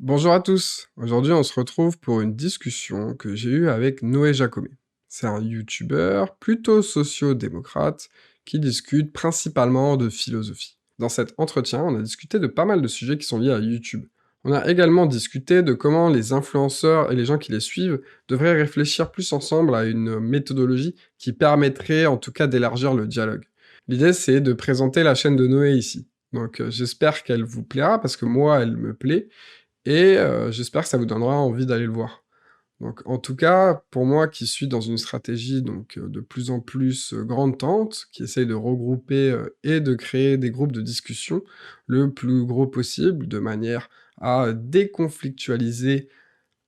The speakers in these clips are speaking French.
Bonjour à tous. Aujourd'hui, on se retrouve pour une discussion que j'ai eue avec Noé Jacomet. C'est un youtubeur plutôt socio-démocrate qui discute principalement de philosophie. Dans cet entretien, on a discuté de pas mal de sujets qui sont liés à YouTube. On a également discuté de comment les influenceurs et les gens qui les suivent devraient réfléchir plus ensemble à une méthodologie qui permettrait en tout cas d'élargir le dialogue. L'idée, c'est de présenter la chaîne de Noé ici. Donc j'espère qu'elle vous plaira parce que moi, elle me plaît et j'espère que ça vous donnera envie d'aller le voir. Donc en tout cas, pour moi qui suis dans une stratégie donc de plus en plus, grande tente, qui essaye de regrouper, et de créer des groupes de discussion le plus gros possible, de manière à déconflictualiser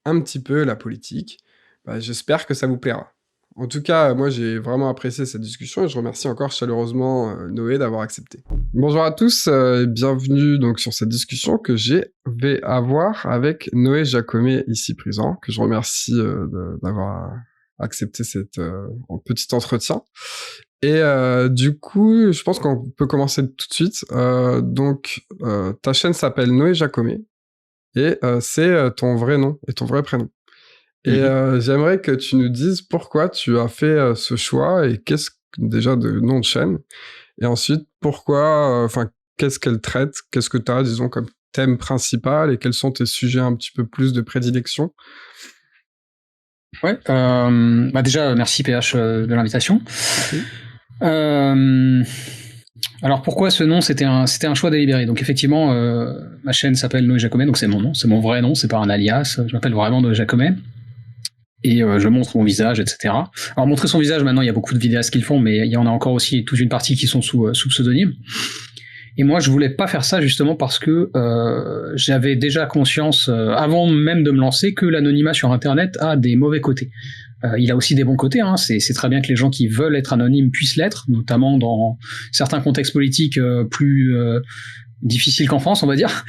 un petit peu la politique, bah, j'espère que ça vous plaira. En tout cas, moi j'ai vraiment apprécié cette discussion et je remercie encore chaleureusement, Noé d'avoir accepté. Bonjour à tous, et bienvenue donc sur cette discussion que vais avoir avec Noé Jacomet ici présent, que je remercie, d'avoir accepté cette, petit entretien. Et du coup, je pense qu'on peut commencer tout de suite. Ta chaîne s'appelle Noé Jacomet et c'est, ton vrai nom et ton vrai prénom. Et Mmh. j'aimerais que tu nous dises pourquoi tu as fait, ce choix et qu'est-ce déjà de nom de chaîne et ensuite pourquoi, enfin, qu'est-ce qu'elle traite? Qu'est-ce que tu as, disons, comme thème principal et quels sont tes sujets un petit peu plus de prédilection? Ouais, déjà, merci PH, de l'invitation. Mmh. Hem, alors pourquoi ce nom? C'était un choix délibéré. Donc effectivement, ma chaîne s'appelle Noé Jacomet, donc c'est mon nom, c'est mon vrai nom, c'est pas un alias. Je m'appelle vraiment Noé Jacomet et je montre mon visage et cetera. Alors montrer son visage, maintenant, il y a beaucoup de vidéastes qui le font, mais il y en a encore aussi toute une partie qui sont sous pseudonyme. Et moi, je voulais pas faire ça justement parce que j'avais déjà conscience, avant même de me lancer, que l'anonymat sur Internet a des mauvais côtés. Il a aussi des bons côtés, hein. C'est très bien que les gens qui veulent être anonymes puissent l'être, notamment dans certains contextes politiques plus difficiles qu'en France, on va dire.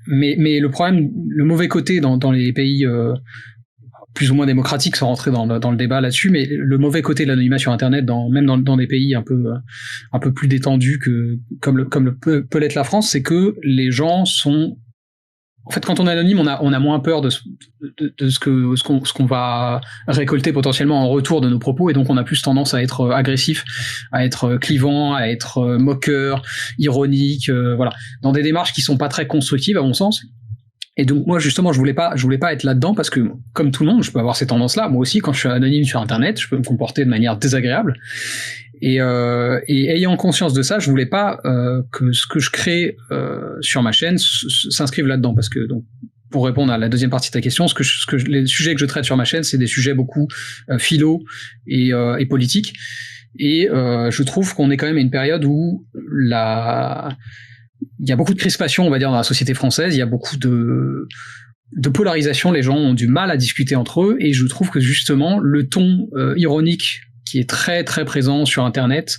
Mais le problème, le mauvais côté dans les pays plus ou moins démocratiques, sans rentrer dans le débat là-dessus, mais le mauvais côté de l'anonymat sur Internet, même dans des pays un peu plus détendus que comme peut l'être la France, c'est que les gens sont, en fait, quand on est anonyme, on a moins peur de ce qu'on va récolter potentiellement en retour de nos propos, et donc on a plus tendance à être agressif, à être clivant, à être moqueur, ironique, voilà, dans des démarches qui sont pas très constructives à mon sens. Et donc moi justement, je voulais pas être là-dedans parce que comme tout le monde, je peux avoir ces tendances-là. Moi aussi, quand je suis anonyme sur Internet, je peux me comporter de manière désagréable. Et ayant conscience de ça, je voulais pas que ce que je crée sur ma chaîne s'inscrive là-dedans, parce que donc pour répondre à la deuxième partie de ta question, les sujets que je traite sur ma chaîne, c'est des sujets beaucoup philo et politiques. Et je trouve qu'on est quand même à une période où il y a beaucoup de crispation, on va dire, dans la société française. Il y a beaucoup de polarisation. Les gens ont du mal à discuter entre eux, et je trouve que justement le ton ironique qui est très très présent sur Internet,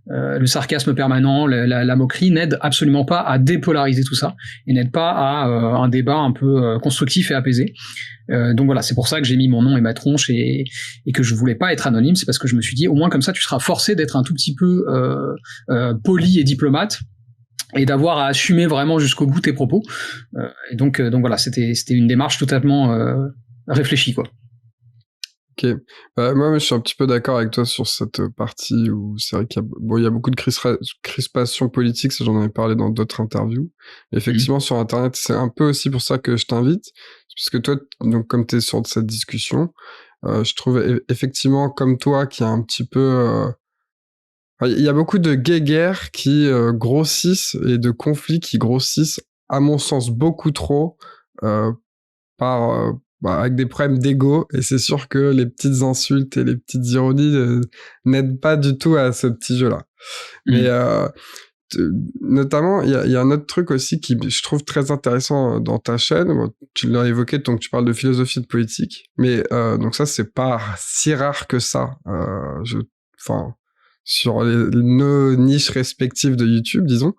le sarcasme permanent, la moquerie, n'aide absolument pas à dépolariser tout ça, et n'aide pas à un débat un peu constructif et apaisé. Donc voilà, c'est pour ça que j'ai mis mon nom et ma tronche, et que je voulais pas être anonyme. C'est parce que je me suis dit, au moins comme ça, tu seras forcé d'être un tout petit peu poli et diplomate, et d'avoir à assumer vraiment jusqu'au bout tes propos. Et donc voilà, c'était une démarche totalement réfléchie, quoi. OK. Bah, moi, je suis un petit peu d'accord avec toi sur cette partie où c'est vrai il y a beaucoup de crispation politique, ça j'en avais parlé dans d'autres interviews. Mmh. Effectivement, sur internet, c'est un peu aussi pour ça que je t'invite. Parce que toi, donc comme tu es sur cette discussion, je trouve effectivement comme toi qu'il y a un petit peu, enfin, il y a beaucoup de guéguerres qui, grossissent et de conflits qui grossissent, à mon sens, beaucoup trop, heu, par, avec des problèmes d'ego et c'est sûr que les petites insultes et les petites ironies, n'aident pas du tout à ce petit jeu-là. Mais, Mmh. te notamment, il y a un autre truc aussi qui je trouve très intéressant, dans ta chaîne. Bon, tu l'as évoqué, donc tu parles de philosophie de politique, mais, donc ça, c'est pas si rare que ça, enfin, sur nos niches respectives de YouTube, disons.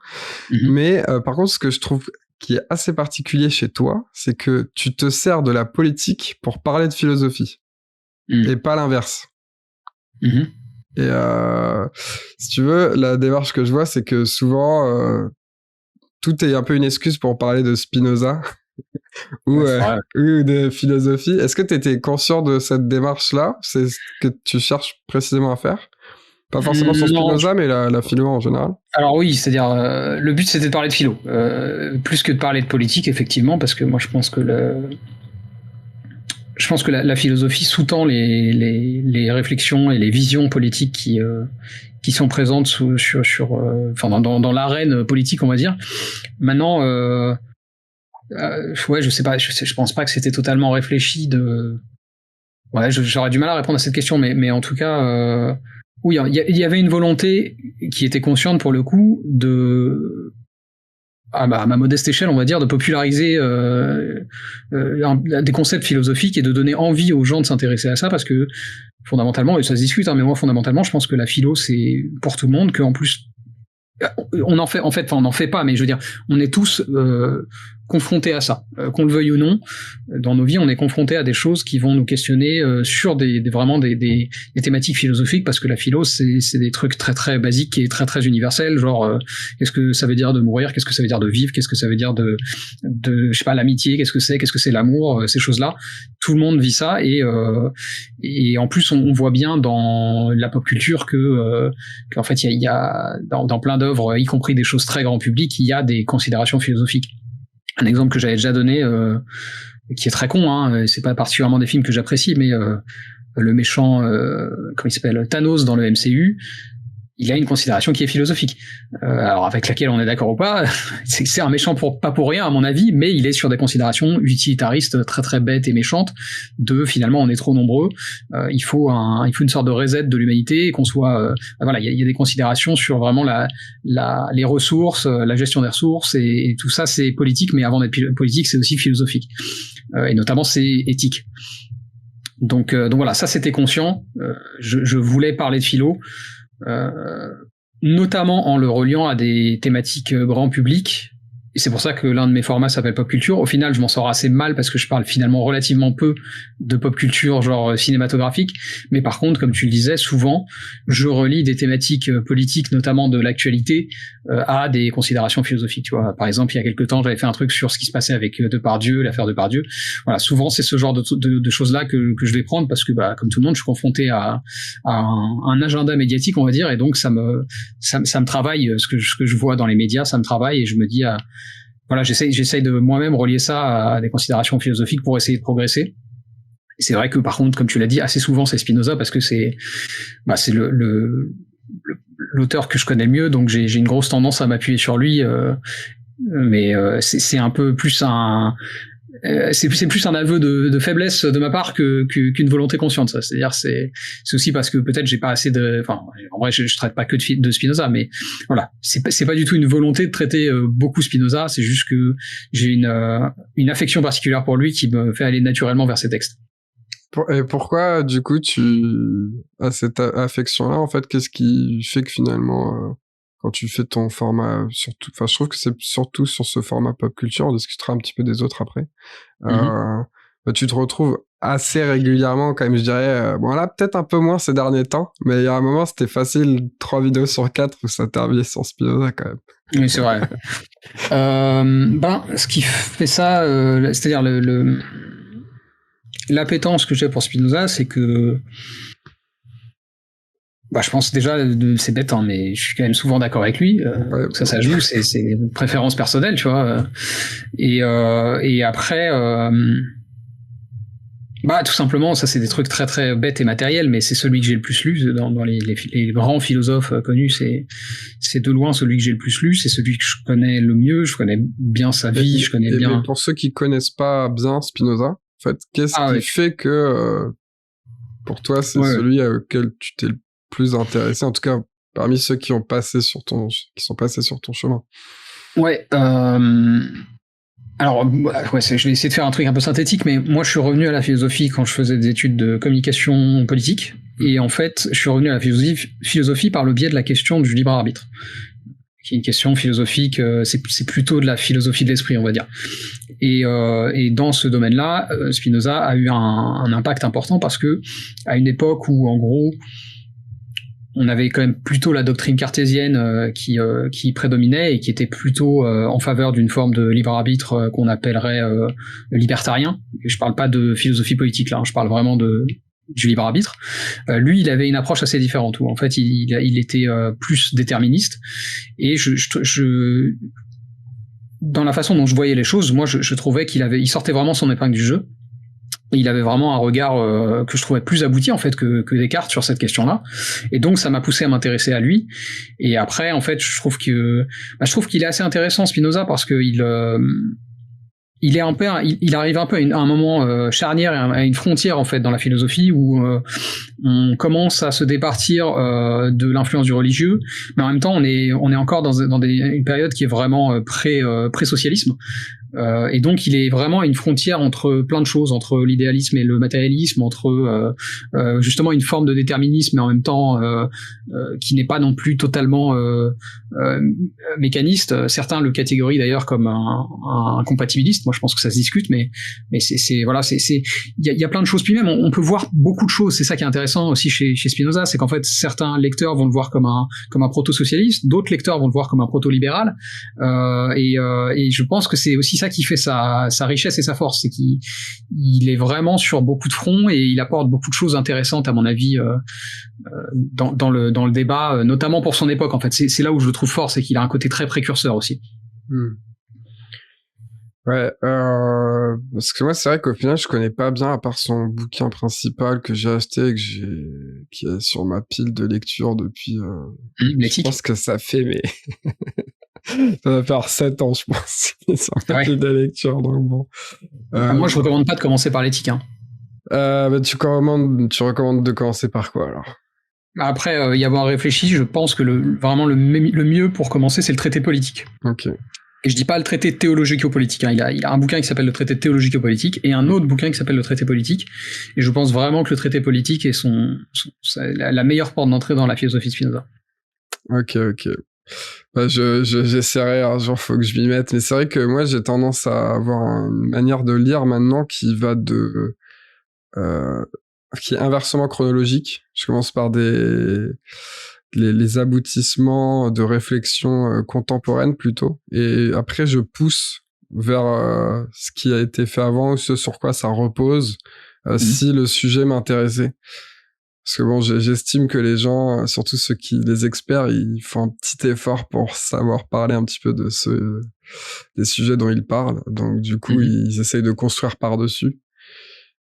Mmh. Mais par contre, ce que je trouve qui est assez particulier chez toi, c'est que tu te sers de la politique pour parler de philosophie Mmh. et pas l'inverse. Mmh. Et si tu veux, la démarche que je vois, c'est que souvent, tout est un peu une excuse pour parler de Spinoza ou de philosophie. Est-ce que tu étais conscient de cette démarche-là? C'est ce que tu cherches précisément à faire? Pas forcément sur Spinoza, mais la philo en général. Alors oui, c'est-à-dire le but c'était de parler de philo, plus que de parler de politique, effectivement, parce que moi je pense que la philosophie sous-tend les réflexions et les visions politiques qui sont présentes dans l'arène politique, on va dire. Maintenant, je sais pas, je pense pas que c'était totalement réfléchi j'aurais du mal à répondre à cette question, mais en tout cas, oui, il y avait une volonté qui était consciente pour le coup à ma modeste échelle, on va dire, de populariser des concepts philosophiques et de donner envie aux gens de s'intéresser à ça, parce que fondamentalement, et ça se discute, mais moi fondamentalement, je pense que la philo c'est pour tout le monde, qu'en plus on n'en fait pas, mais je veux dire, on est tous confrontés à ça, qu'on le veuille ou non. Dans nos vies, on est confrontés à des choses qui vont nous questionner sur des thématiques philosophiques, parce que la philo, c'est des trucs très très basiques et très très universels, genre qu'est-ce que ça veut dire de mourir, qu'est-ce que ça veut dire de vivre, qu'est-ce que ça veut dire de je sais pas, l'amitié, qu'est-ce que c'est l'amour, ces choses-là. Tout le monde vit ça, et en plus on voit bien dans la pop culture qu'en fait il y a dans plein d'œuvres, y compris des choses très grand public, il y a des considérations philosophiques. Un exemple que j'avais déjà donné, qui est très con, c'est pas particulièrement des films que j'apprécie, mais le méchant, comment il s'appelle, Thanos dans le MCU, il a une considération qui est philosophique. Alors avec laquelle on est d'accord ou pas, c'est un méchant pas pour rien à mon avis, mais il est sur des considérations utilitaristes très très bêtes et méchantes de finalement on est trop nombreux, il faut une sorte de reset de l'humanité, et qu'on soit il y a des considérations sur vraiment les ressources, la gestion des ressources, et tout ça c'est politique, mais avant d'être politique c'est aussi philosophique, et notamment c'est éthique. Donc voilà, ça c'était conscient. Je voulais parler de philo, notamment en le reliant à des thématiques grand public, et c'est pour ça que l'un de mes formats s'appelle Pop Culture. Au final, je m'en sors assez mal parce que je parle finalement relativement peu de pop culture genre cinématographique, mais par contre, comme tu le disais, souvent, je relie des thématiques politiques, notamment de l'actualité, à des considérations philosophiques. Tu vois, par exemple, il y a quelques temps, j'avais fait un truc sur ce qui se passait avec Depardieu, l'affaire Depardieu. Voilà, souvent, c'est ce genre de choses-là que je vais prendre parce que, comme tout le monde, je suis confronté à un agenda médiatique, on va dire, et donc ça me travaille, ce que je vois dans les médias, ça me travaille, et je me dis voilà, j'essaye de moi-même relier ça à des considérations philosophiques pour essayer de progresser. Et c'est vrai que par contre, comme tu l'as dit, assez souvent c'est Spinoza, parce que c'est l'auteur que je connais le mieux, donc j'ai une grosse tendance à m'appuyer sur lui, mais c'est un peu plus c'est plus un aveu de faiblesse de ma part qu'une volonté consciente, ça. C'est-à-dire c'est aussi parce que peut-être j'ai pas assez en vrai je traite pas que de Spinoza, mais voilà, c'est pas du tout une volonté de traiter beaucoup Spinoza, c'est juste que j'ai une affection particulière pour lui qui me fait aller naturellement vers ses textes. Et pourquoi du coup tu as cette affection-là, en fait? Qu'est-ce qui fait que finalement quand tu fais ton format, surtout, je trouve que c'est surtout sur ce format pop culture, on discutera un petit peu des autres après, tu te retrouves assez régulièrement quand même, je dirais, bon là peut-être un peu moins ces derniers temps, mais il y a un moment c'était facile, 3 vidéos sur 4 où ça terminait sur Spinoza quand même. Oui, c'est vrai. Ce qui fait ça, c'est-à-dire l'appétence que j'ai pour Spinoza, c'est que je pense déjà, c'est bête, mais je suis quand même souvent d'accord avec lui. Ça joue, c'est une préférence personnelle, tu vois. Et après, tout simplement, ça c'est des trucs très très bêtes et matériels, mais c'est celui que j'ai le plus lu dans les grands philosophes connus. C'est de loin celui que j'ai le plus lu. C'est celui que je connais le mieux. Je connais bien sa vie. Je connais bien. Mais pour ceux qui connaissent pas bien Spinoza, en fait, qu'est-ce qui fait que pour toi c'est celui auquel tu t'es le plus intéressé, en tout cas parmi ceux qui sont passés sur ton chemin? Alors, je vais essayer de faire un truc un peu synthétique, mais moi je suis revenu à la philosophie quand je faisais des études de communication politique, et en fait je suis revenu à la philosophie par le biais de la question du libre arbitre, qui est une question philosophique, c'est plutôt de la philosophie de l'esprit, on va dire. Et dans ce domaine-là, Spinoza a eu un impact important, parce que à une époque où en gros on avait quand même plutôt la doctrine cartésienne qui prédominait et qui était plutôt en faveur d'une forme de libre arbitre qu'on appellerait libertarien. Et je parle pas de philosophie politique là, je parle vraiment du libre arbitre. Lui, il avait une approche assez différente où en fait il était plus déterministe, et dans la façon dont je voyais les choses, moi je trouvais il sortait vraiment son épingle du jeu. Il avait vraiment un regard que je trouvais plus abouti en fait que Descartes sur cette question-là, et donc ça m'a poussé à m'intéresser à lui. Et après, en fait, je trouve qu'il est assez intéressant, Spinoza, parce que il arrive un peu à un moment charnière, à une frontière en fait dans la philosophie où on commence à se départir de l'influence du religieux, mais en même temps on est encore dans une période qui est vraiment pré-socialisme. Et donc il est vraiment à une frontière entre plein de choses, entre l'idéalisme et le matérialisme, entre justement une forme de déterminisme, mais en même temps qui n'est pas non plus totalement mécaniste. Certains le catégorient d'ailleurs comme un compatibiliste. Moi je pense que ça se discute, mais c'est voilà, il y a plein de choses. Puis même on peut voir beaucoup de choses. C'est ça qui est intéressant aussi chez Spinoza, c'est qu'en fait certains lecteurs vont le voir comme un proto-socialiste, d'autres lecteurs vont le voir comme un proto-libéral, et je pense que c'est aussi ça qui fait sa richesse et sa force, c'est qu'il est vraiment sur beaucoup de fronts, et il apporte beaucoup de choses intéressantes à mon avis dans le débat, notamment pour son époque. En fait, c'est là où je le trouve fort, c'est qu'il a un côté très précurseur aussi. Ouais, parce que moi c'est vrai qu'au final je connais pas bien, à part son bouquin principal que j'ai acheté et qui est sur ma pile de lecture depuis. Je pense que ça fait ça va faire 7 ans, je pense, sur ma pile de lecture, donc bon. Moi, je recommande pas de commencer par l'éthique. Bah, tu recommandes de commencer par quoi, alors? Après y avoir réfléchi, je pense que vraiment le mieux pour commencer, c'est le traité politique. Ok. Et je dis pas le traité théologico-politique. Il a un bouquin qui s'appelle le traité théologico-politique et un autre bouquin qui s'appelle le traité politique. Et je pense vraiment que le traité politique est la meilleure porte d'entrée dans la philosophie de Spinoza. Ok. Bah, j'essaierai un jour, faut que je m'y mette. Mais c'est vrai que moi, j'ai tendance à avoir une manière de lire maintenant qui va qui est inversement chronologique. Je commence par les aboutissements de réflexion contemporaine plutôt. Et après, je pousse vers ce qui a été fait avant ou ce sur quoi ça repose, si le sujet m'intéressait. Parce que bon, j'estime que les gens, surtout les experts, ils font un petit effort pour savoir parler un petit peu des sujets dont ils parlent. Donc du coup, ils essayent de construire par-dessus.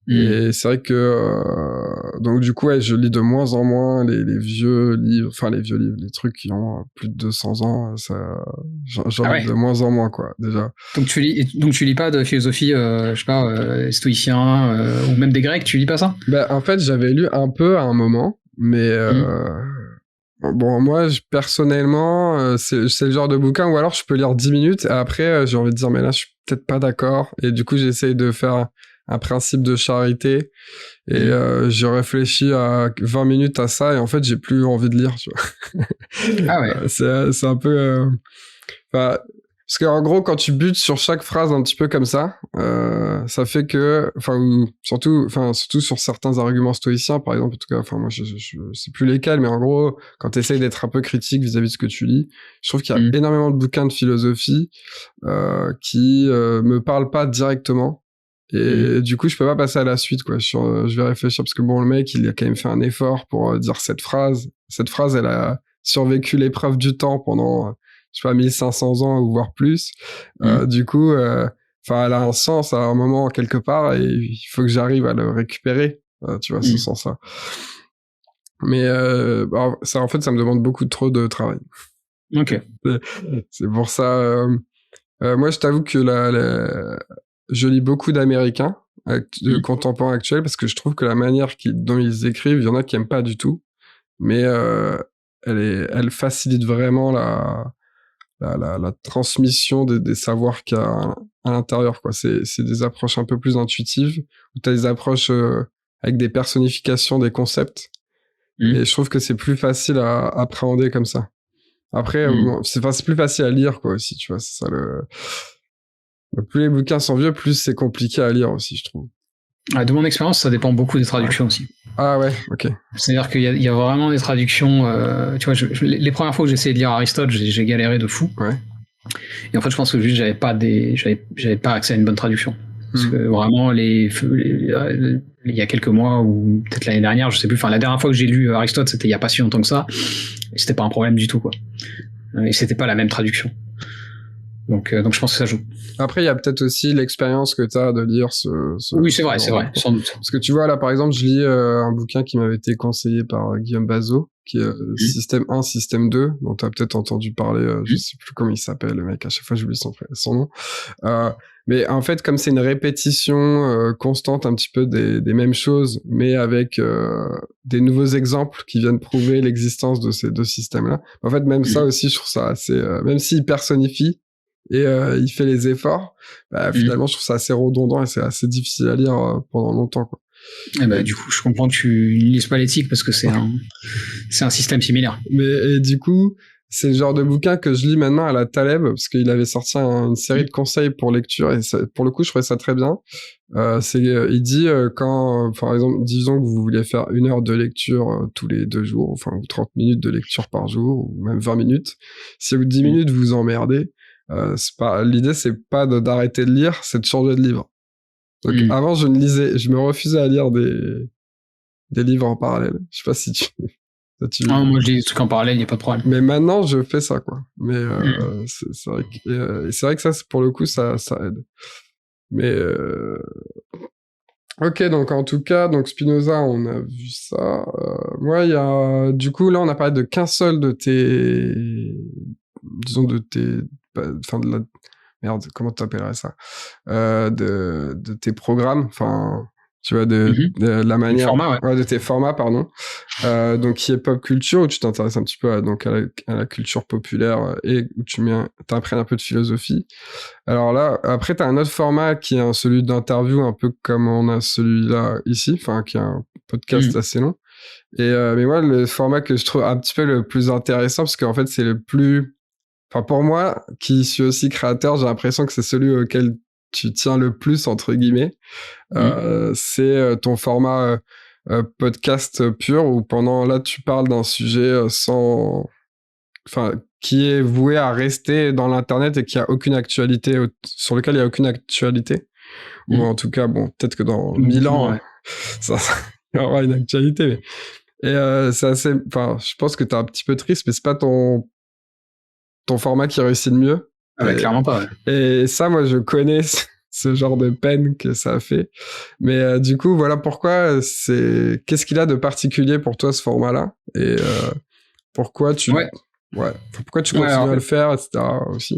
Et c'est vrai que donc du coup, ouais, je lis de moins en moins les vieux livres, les trucs qui ont plus de 200 ans, j'en lis de moins en moins, quoi, déjà. Donc tu lis pas de philosophie, je sais pas, stoïcien, ou même des Grecs, tu lis pas ça? Bah, en fait, j'avais lu un peu à un moment, mais bon, moi, personnellement, c'est le genre de bouquin où alors je peux lire 10 minutes et après, j'ai envie de dire, mais là, je suis peut-être pas d'accord. Et du coup, j'essaye de faire un principe de charité. Et j'ai réfléchi à 20 minutes à ça et en fait, j'ai plus envie de lire, tu vois. Ah ouais. C'est un peu... parce qu'en gros, quand tu butes sur chaque phrase un petit peu comme ça fait que... surtout sur certains arguments stoïciens, par exemple, en tout cas, moi, je sais plus lesquels, mais en gros, quand tu essayes d'être un peu critique vis-à-vis de ce que tu lis, je trouve qu'il y a énormément de bouquins de philosophie qui me parlent pas directement. Et du coup, je peux pas passer à la suite, quoi. Je vais réfléchir parce que bon, le mec, il a quand même fait un effort pour dire cette phrase. Cette phrase, elle a survécu l'épreuve du temps pendant, je sais pas, 1500 ans ou voire plus. Du coup, elle a un sens à un moment quelque part et il faut que j'arrive à le récupérer, tu vois, ce sens-là. Mais ça, en fait, ça me demande beaucoup trop de travail. Ok. C'est pour ça. Moi, je t'avoue que je lis beaucoup d'Américains contemporains actuels parce que je trouve que la manière dont ils écrivent, il y en a qui aiment pas du tout, mais elle facilite vraiment la transmission des savoirs qu'il y a à l'intérieur, quoi. C'est des approches un peu plus intuitives, où t'as des approches avec des personnifications des concepts, et je trouve que c'est plus facile à appréhender comme ça. Après, c'est plus facile à lire, quoi, aussi, tu vois, c'est ça plus les bouquins sont vieux, plus c'est compliqué à lire aussi, je trouve. De mon expérience, ça dépend beaucoup des traductions aussi. Ah ouais, ok. C'est-à-dire qu'il y a vraiment des traductions. Tu vois, les premières fois que j'ai essayé de lire Aristote, j'ai galéré de fou. Ouais. Et en fait, je pense que juste j'avais pas accès à une bonne traduction. Parce que vraiment, il y a quelques mois ou peut-être l'année dernière, je sais plus. Enfin, la dernière fois que j'ai lu Aristote, c'était il y a pas si longtemps que ça. Et c'était pas un problème du tout, quoi. Et c'était pas la même traduction. Donc je pense que ça joue. Après, il y a peut-être aussi l'expérience que tu as de lire Oui, c'est vrai, sans doute. Parce que tu vois, là, par exemple, je lis un bouquin qui m'avait été conseillé par Guillaume Bazot, qui est Système 1, Système 2, dont tu as peut-être entendu parler, je sais plus comment il s'appelle, le mec, à chaque fois j'oublie son nom. Mais en fait, comme c'est une répétition constante un petit peu des mêmes choses, mais avec des nouveaux exemples qui viennent prouver l'existence de ces deux systèmes-là, en fait, même ça aussi, je trouve ça assez... même s'il personnifie, et il fait les efforts, finalement je trouve ça assez redondant et c'est assez difficile à lire pendant longtemps, quoi. Et du coup je comprends que tu ne lises pas l'éthique parce que c'est un système similaire. Et du coup c'est le genre de bouquin que je lis maintenant à la Taleb parce qu'il avait sorti une série de conseils pour lecture et ça, pour le coup je trouvais ça très bien. Il dit quand par exemple disons que vous voulez faire 1 heure de lecture tous les 2 jours, enfin ou 30 minutes de lecture par jour ou même 20 minutes, si au bout de 10 minutes vous emmerdez, l'idée c'est pas d'arrêter de lire, c'est de changer de livre. Donc avant je me refusais à lire des livres en parallèle. Je sais pas si tu moi je lis des trucs en parallèle, il y a pas de problème. Mais maintenant je fais ça, quoi. Mais c'est vrai que c'est vrai que ça pour le coup ça aide. Mais ok, donc en tout cas, donc Spinoza, on a vu ça. Moi, il y a du coup là, on a parlé de qu'un seul de tes, disons de tes, enfin de la merde, comment t'appellerais ça, de tes programmes, enfin, tu vois, de la manière, de tes formats, pardon. Donc qui est pop culture où tu t'intéresses un petit peu à la culture populaire et où t'apprennes un peu de philosophie. Alors là, après t'as un autre format qui est celui d'interview, un peu comme on a celui-là ici, enfin qui est un podcast assez long. Et mais moi le format que je trouve un petit peu le plus intéressant parce qu'en fait c'est le plus, enfin pour moi qui suis aussi créateur, j'ai l'impression que c'est celui auquel tu tiens le plus entre guillemets. C'est ton format podcast pur où pendant là tu parles d'un sujet qui est voué à rester dans l'internet et qui a aucune actualité, sur lequel il y a aucune actualité, ou en tout cas bon peut-être que dans 1000 ans ça il y aura une actualité, mais et c'est assez, enfin je pense que t'es un petit peu triste, mais c'est pas ton format qui réussit le mieux. Clairement pas. Et ça, moi je connais ce genre de peine que ça a fait. Mais du coup, voilà pourquoi qu'est-ce qu'il a de particulier pour toi ce format-là, et pourquoi tu pourquoi tu continues à le faire, etc. aussi.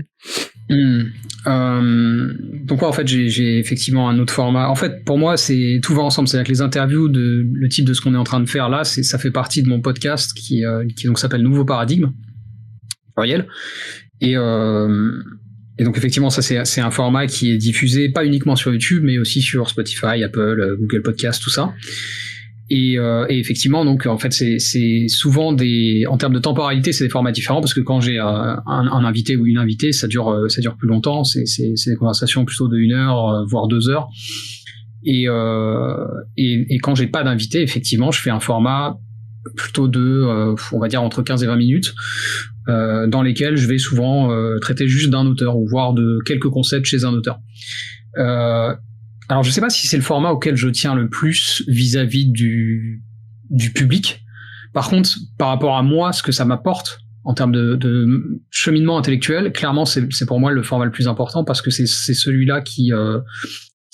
Donc en fait j'ai effectivement un autre format. En fait pour moi c'est tout va ensemble, c'est-à-dire que les interviews le type de ce qu'on est en train de faire là, ça fait partie de mon podcast qui donc s'appelle Nouveau Paradigme pluriel. Et donc effectivement ça c'est un format qui est diffusé pas uniquement sur YouTube mais aussi sur Spotify, Apple, Google Podcast, tout ça. Et effectivement donc en fait c'est souvent en termes de temporalité c'est des formats différents parce que quand j'ai un invité ou une invitée ça dure plus longtemps, c'est des conversations plutôt de 1 heure voire 2 heures. Et quand j'ai pas d'invité effectivement je fais un format plutôt on va dire entre 15 et 20 minutes dans lesquels je vais souvent traiter juste d'un auteur ou voir de quelques concepts chez un auteur. Alors je sais pas si c'est le format auquel je tiens le plus vis-à-vis du public. Par contre, par rapport à moi, ce que ça m'apporte en termes de cheminement intellectuel, clairement c'est pour moi le format le plus important parce que c'est celui-là qui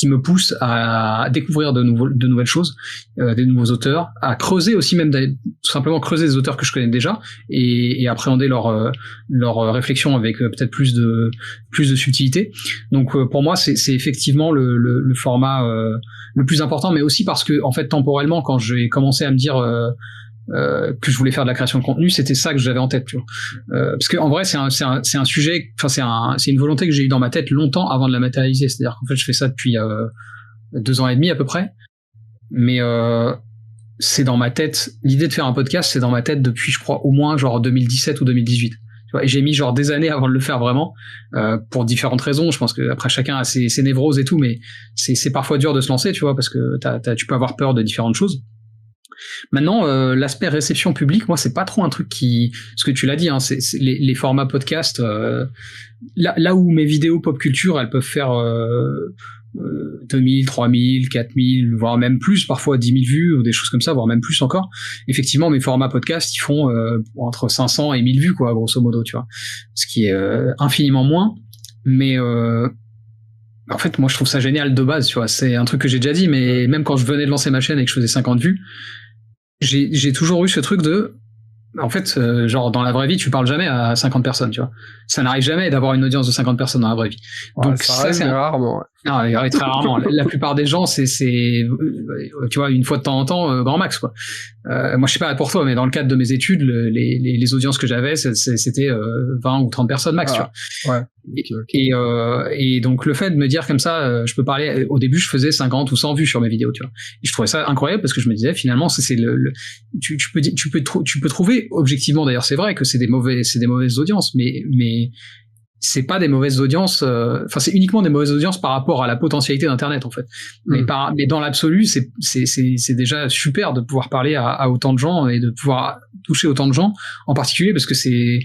me pousse à découvrir de nouvelles choses, des nouveaux auteurs, à creuser aussi même tout simplement creuser des auteurs que je connais déjà et appréhender leur réflexion avec peut-être plus de subtilité. Donc pour moi c'est effectivement le format le plus important, mais aussi parce que en fait temporellement quand j'ai commencé à me dire que je voulais faire de la création de contenu, c'était ça que j'avais en tête, tu vois. Parce que en vrai c'est un sujet, enfin c'est une volonté que j'ai eu dans ma tête longtemps avant de la matérialiser, c'est-à-dire qu'en fait je fais ça depuis 2 ans et demi à peu près, mais c'est dans ma tête, l'idée de faire un podcast c'est dans ma tête depuis je crois au moins genre 2017 ou 2018. Tu vois, et j'ai mis genre des années avant de le faire vraiment, pour différentes raisons. Je pense que après chacun a ses névroses et tout, mais c'est parfois dur de se lancer, tu vois, parce que tu peux avoir peur de différentes choses. Maintenant, l'aspect réception publique, moi, c'est pas trop un truc qui, ce que tu l'as dit, hein, c'est les formats podcast, là où mes vidéos pop culture, elles peuvent faire 2000, 3000, 4000, voire même plus, parfois 10 000 vues ou des choses comme ça, voire même plus encore. Effectivement, mes formats podcast, ils font entre 500 et 1000 vues, quoi, grosso modo, tu vois. Ce qui est infiniment moins, mais en fait, moi, je trouve ça génial de base, tu vois. C'est un truc que j'ai déjà dit, mais même quand je venais de lancer ma chaîne et que je faisais 50 vues, j'ai toujours eu ce truc de, en fait, genre dans la vraie vie, tu parles jamais à 50 personnes, tu vois. Ça n'arrive jamais d'avoir une audience de 50 personnes dans la vraie vie. Ouais, Donc ça arrive, mais rarement. Ouais. Non, très rarement. La plupart des gens, c'est tu vois, une fois de temps en temps, grand max, quoi. Moi, je sais pas pour toi, mais dans le cadre de mes études, les audiences que j'avais, c'était 20 ou 30 personnes max, tu vois. Ouais. Et donc le fait de me dire comme ça, je peux parler. Au début, je faisais 50 ou 100 vues sur mes vidéos, tu vois. Et je trouvais ça incroyable parce que je me disais finalement, tu peux trouver objectivement, d'ailleurs, c'est vrai que c'est des mauvaises audiences, mais c'est pas des mauvaises audiences, enfin c'est uniquement des mauvaises audiences par rapport à la potentialité d'internet en fait. Mais dans l'absolu, c'est déjà super de pouvoir parler à autant de gens et de pouvoir toucher autant de gens, en particulier parce que c'est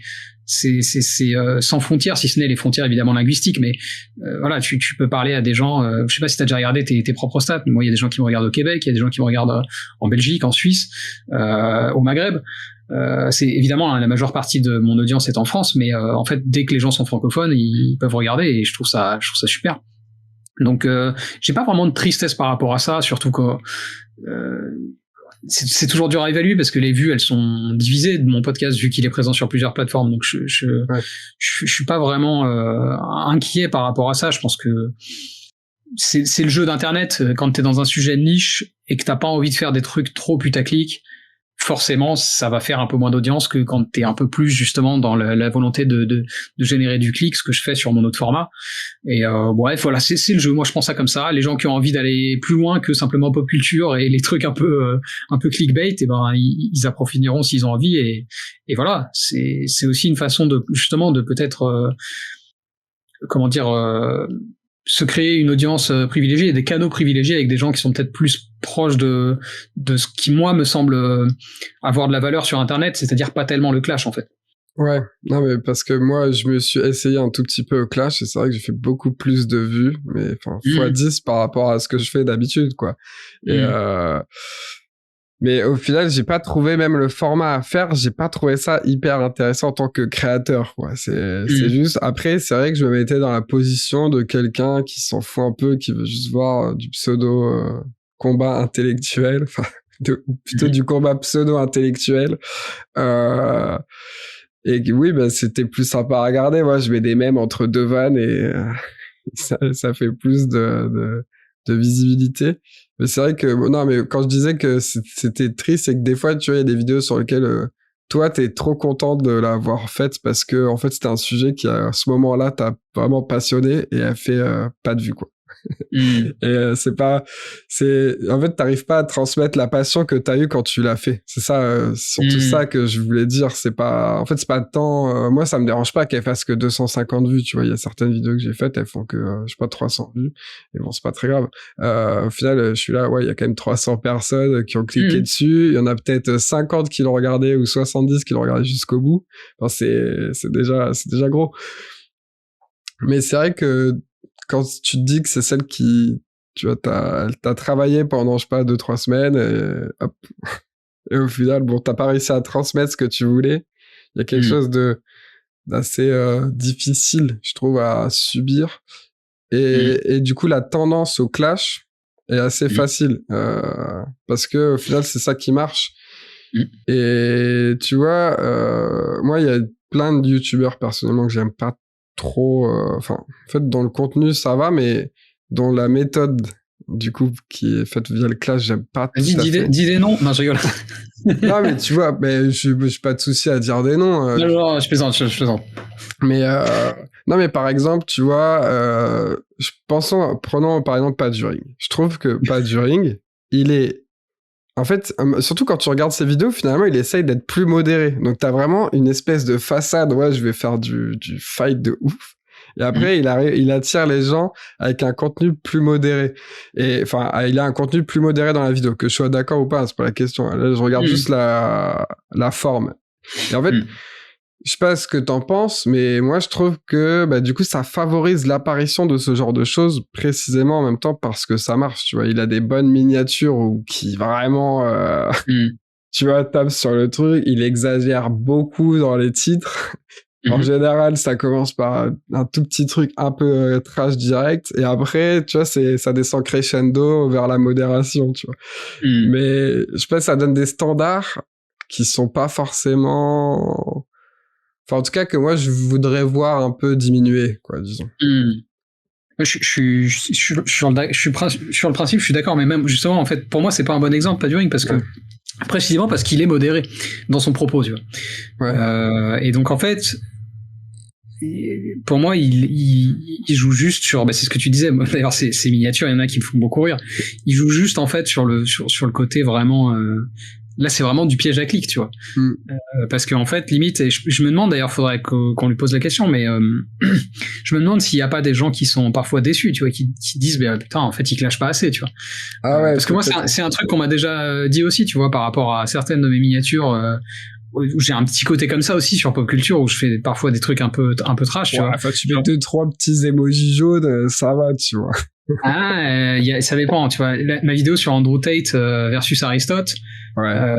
sans frontières, si ce n'est les frontières évidemment linguistiques, mais voilà, tu peux parler à des gens, je sais pas si t'as déjà regardé tes propres stats, mais moi il y a des gens qui me regardent au Québec, il y a des gens qui me regardent en Belgique, en Suisse, au Maghreb. C'est évidemment, hein, la majeure partie de mon audience est en France, mais en fait dès que les gens sont francophones, ils peuvent regarder et je trouve ça super. Donc j'ai pas vraiment de tristesse par rapport à ça, surtout que c'est toujours dur à évaluer parce que les vues elles sont divisées de mon podcast vu qu'il est présent sur plusieurs plateformes, donc je suis pas vraiment inquiet par rapport à ça. Je pense que c'est le jeu d'internet. Quand t'es dans un sujet de niche et que t'as pas envie de faire des trucs trop putaclic, forcément ça va faire un peu moins d'audience que quand t'es un peu plus justement dans la volonté de générer du clic, ce que je fais sur mon autre format. Et bref, voilà, c'est le jeu. Moi je pense ça comme ça. Les gens qui ont envie d'aller plus loin que simplement pop culture et les trucs un peu clickbait, et ben ils approfondiront s'ils ont envie, et voilà, c'est aussi une façon de justement de peut-être comment dire, se créer une audience privilégiée et des canaux privilégiés avec des gens qui sont peut-être plus proches de ce qui, moi, me semble avoir de la valeur sur Internet, c'est-à-dire pas tellement le clash, en fait. Ouais, non, mais parce que moi, je me suis essayé un tout petit peu au clash, et c'est vrai que j'ai fait beaucoup plus de vues, mais enfin, x10 par rapport à ce que je fais d'habitude, quoi. Et mais au final, j'ai pas trouvé même le format à faire, j'ai pas trouvé ça hyper intéressant en tant que créateur, quoi. C'est juste, après, c'est vrai que je me mettais dans la position de quelqu'un qui s'en fout un peu, qui veut juste voir du pseudo combat intellectuel, enfin, ou plutôt du combat pseudo-intellectuel. Et oui, bah, c'était plus sympa à regarder. Moi, je mets des mèmes entre deux vannes et ça fait plus de visibilité. Mais c'est vrai que, non, mais quand je disais que c'était triste, c'est que des fois, tu vois, il y a des vidéos sur lesquelles toi, t'es trop content de l'avoir faite parce que, en fait, c'était un sujet qui, à ce moment-là, t'a vraiment passionné et a fait pas de vue, quoi. Et en fait, t'arrives pas à transmettre la passion que t'as eue quand tu l'as fait. C'est ça, surtout ça que je voulais dire. C'est pas tant, moi, ça me dérange pas qu'elles fassent que 250 vues, tu vois. Il y a certaines vidéos que j'ai faites, elles font que, je sais pas, 300 vues. Et bon, c'est pas très grave. Au final, je suis là, ouais, il y a quand même 300 personnes qui ont cliqué dessus. Il y en a peut-être 50 qui l'ont regardé ou 70 qui l'ont regardé jusqu'au bout. Enfin, c'est déjà gros. Mais c'est vrai que, quand tu te dis que c'est celle qui, tu vois, t'as travaillé pendant, je sais pas, 2-3 semaines, et hop. Et au final, bon, t'as pas réussi à transmettre ce que tu voulais. Il y a quelque chose d'assez difficile, je trouve, à subir. Et du coup, la tendance au clash est assez facile. Parce que, au final, c'est ça qui marche. Et tu vois, moi, il y a plein de youtubeurs, personnellement, que j'aime pas trop, enfin, en fait, dans le contenu, ça va, mais dans la méthode, du coup, qui est faite via le clash, j'aime pas tout à fait. Dis des noms. Non, je rigole. Non, mais tu vois, mais j'ai pas de souci à dire des noms. Non, je plaisante. Mais, non, mais par exemple, tu vois, prenons par exemple Pat During. Je trouve que Pat During, il est En fait, surtout quand tu regardes ses vidéos, finalement, il essaye d'être plus modéré. Donc, t'as vraiment une espèce de façade. Ouais, je vais faire du fight de ouf. Et après, il attire les gens avec un contenu plus modéré. Et enfin, il a un contenu plus modéré dans la vidéo. Que je sois d'accord ou pas, c'est pas la question. Là, je regarde juste la forme. Et en fait, je sais pas ce que t'en penses, mais moi, je trouve que du coup, ça favorise l'apparition de ce genre de choses précisément en même temps parce que ça marche. Tu vois, il a des bonnes miniatures qui vraiment, tu vois, tape sur le truc. Il exagère beaucoup dans les titres. En général, ça commence par un tout petit truc un peu trash direct, et après, tu vois, ça descend crescendo vers la modération, tu vois. Mais je sais pas, ça donne des standards qui sont pas forcément, enfin, en tout cas, que moi, je voudrais voir un peu diminuer, quoi, disons. Je suis sur le principe, je suis d'accord, mais même justement, en fait, pour moi, c'est pas un bon exemple, Paduring, parce que précisément parce qu'il est modéré dans son propos, tu vois. Et donc, en fait, pour moi, il joue juste sur, c'est ce que tu disais. D'ailleurs, ces miniatures, il y en a qui me font beaucoup rire. Il joue juste en fait sur le côté vraiment. Là, c'est vraiment du piège à clic, tu vois. Parce qu'en fait, limite, et je me demande d'ailleurs, faudrait qu'on lui pose la question, mais je me demande s'il y a pas des gens qui sont parfois déçus, tu vois, qui disent, putain, en fait, il clash pas assez, tu vois. Parce que moi, c'est un truc qu'on m'a déjà dit aussi, tu vois, par rapport à certaines de mes miniatures. Où j'ai un petit côté comme ça aussi sur pop culture où je fais parfois des trucs un peu trash, tu vois. Enfin, tu mets 2-3 petits emojis jaunes, ça va, tu vois. Ça dépend, tu vois. Ma vidéo sur Andrew Tate versus Aristote,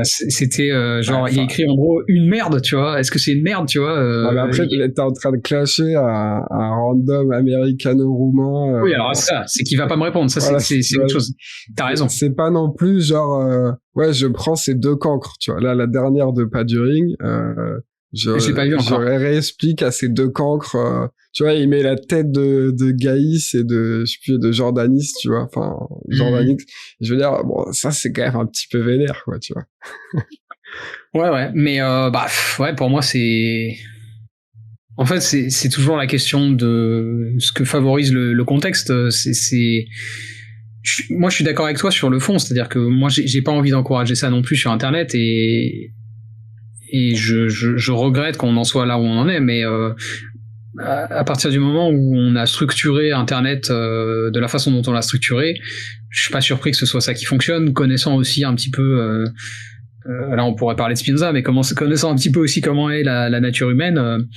c'était genre, il y a écrit en gros une merde, tu vois. Est-ce que c'est une merde, tu vois mais après, t'es en train de clasher un random américano-roumain. Oui, alors c'est qu'il va pas me répondre. Ça, c'est autre chose. T'as raison. C'est pas non plus genre, je prends ces deux cancres, tu vois. Là, la dernière de Paduring, je réexplique à ces deux cancres, tu vois, il met la tête de Gaïs et de Jordanis, tu vois, enfin, Jordanix. Je veux dire, bon, ça, c'est quand même un petit peu vénère, quoi, tu vois. Ouais, mais pour moi, c'est... En fait, c'est toujours la question de ce que favorise le contexte. Moi, je suis d'accord avec toi sur le fond, c'est-à-dire que moi, j'ai pas envie d'encourager ça non plus sur Internet, et je regrette qu'on en soit là où on en est, mais à partir du moment où on a structuré Internet de la façon dont on l'a structuré, je suis pas surpris que ce soit ça qui fonctionne, connaissant aussi un petit peu là on pourrait parler de Spinoza, mais connaissant un petit peu aussi comment est la nature humaine,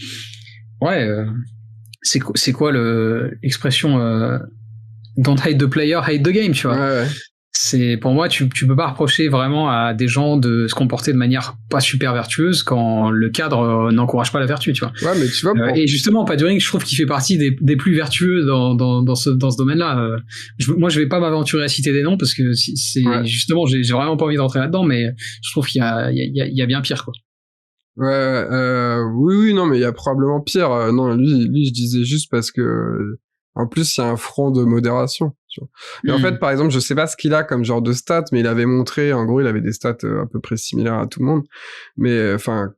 c'est quoi l'expression don't hate the player, hate the game, tu vois. C'est, pour moi, tu peux pas reprocher vraiment à des gens de se comporter de manière pas super vertueuse quand le cadre n'encourage pas la vertu, tu vois. Ouais, mais tu vois, et justement, Paduring, je trouve qu'il fait partie des plus vertueux dans ce domaine-là. Moi, je vais pas m'aventurer à citer des noms parce que justement, j'ai vraiment pas envie de rentrer là-dedans, mais je trouve qu'il y a bien pire, quoi. Oui, non, mais il y a probablement pire. Non, lui, je disais juste parce que, en plus, il y a un front de modération, tu vois. Mais en fait, par exemple, je sais pas ce qu'il a comme genre de stats, mais il avait montré, en gros, il avait des stats à peu près similaires à tout le monde. Mais, enfin,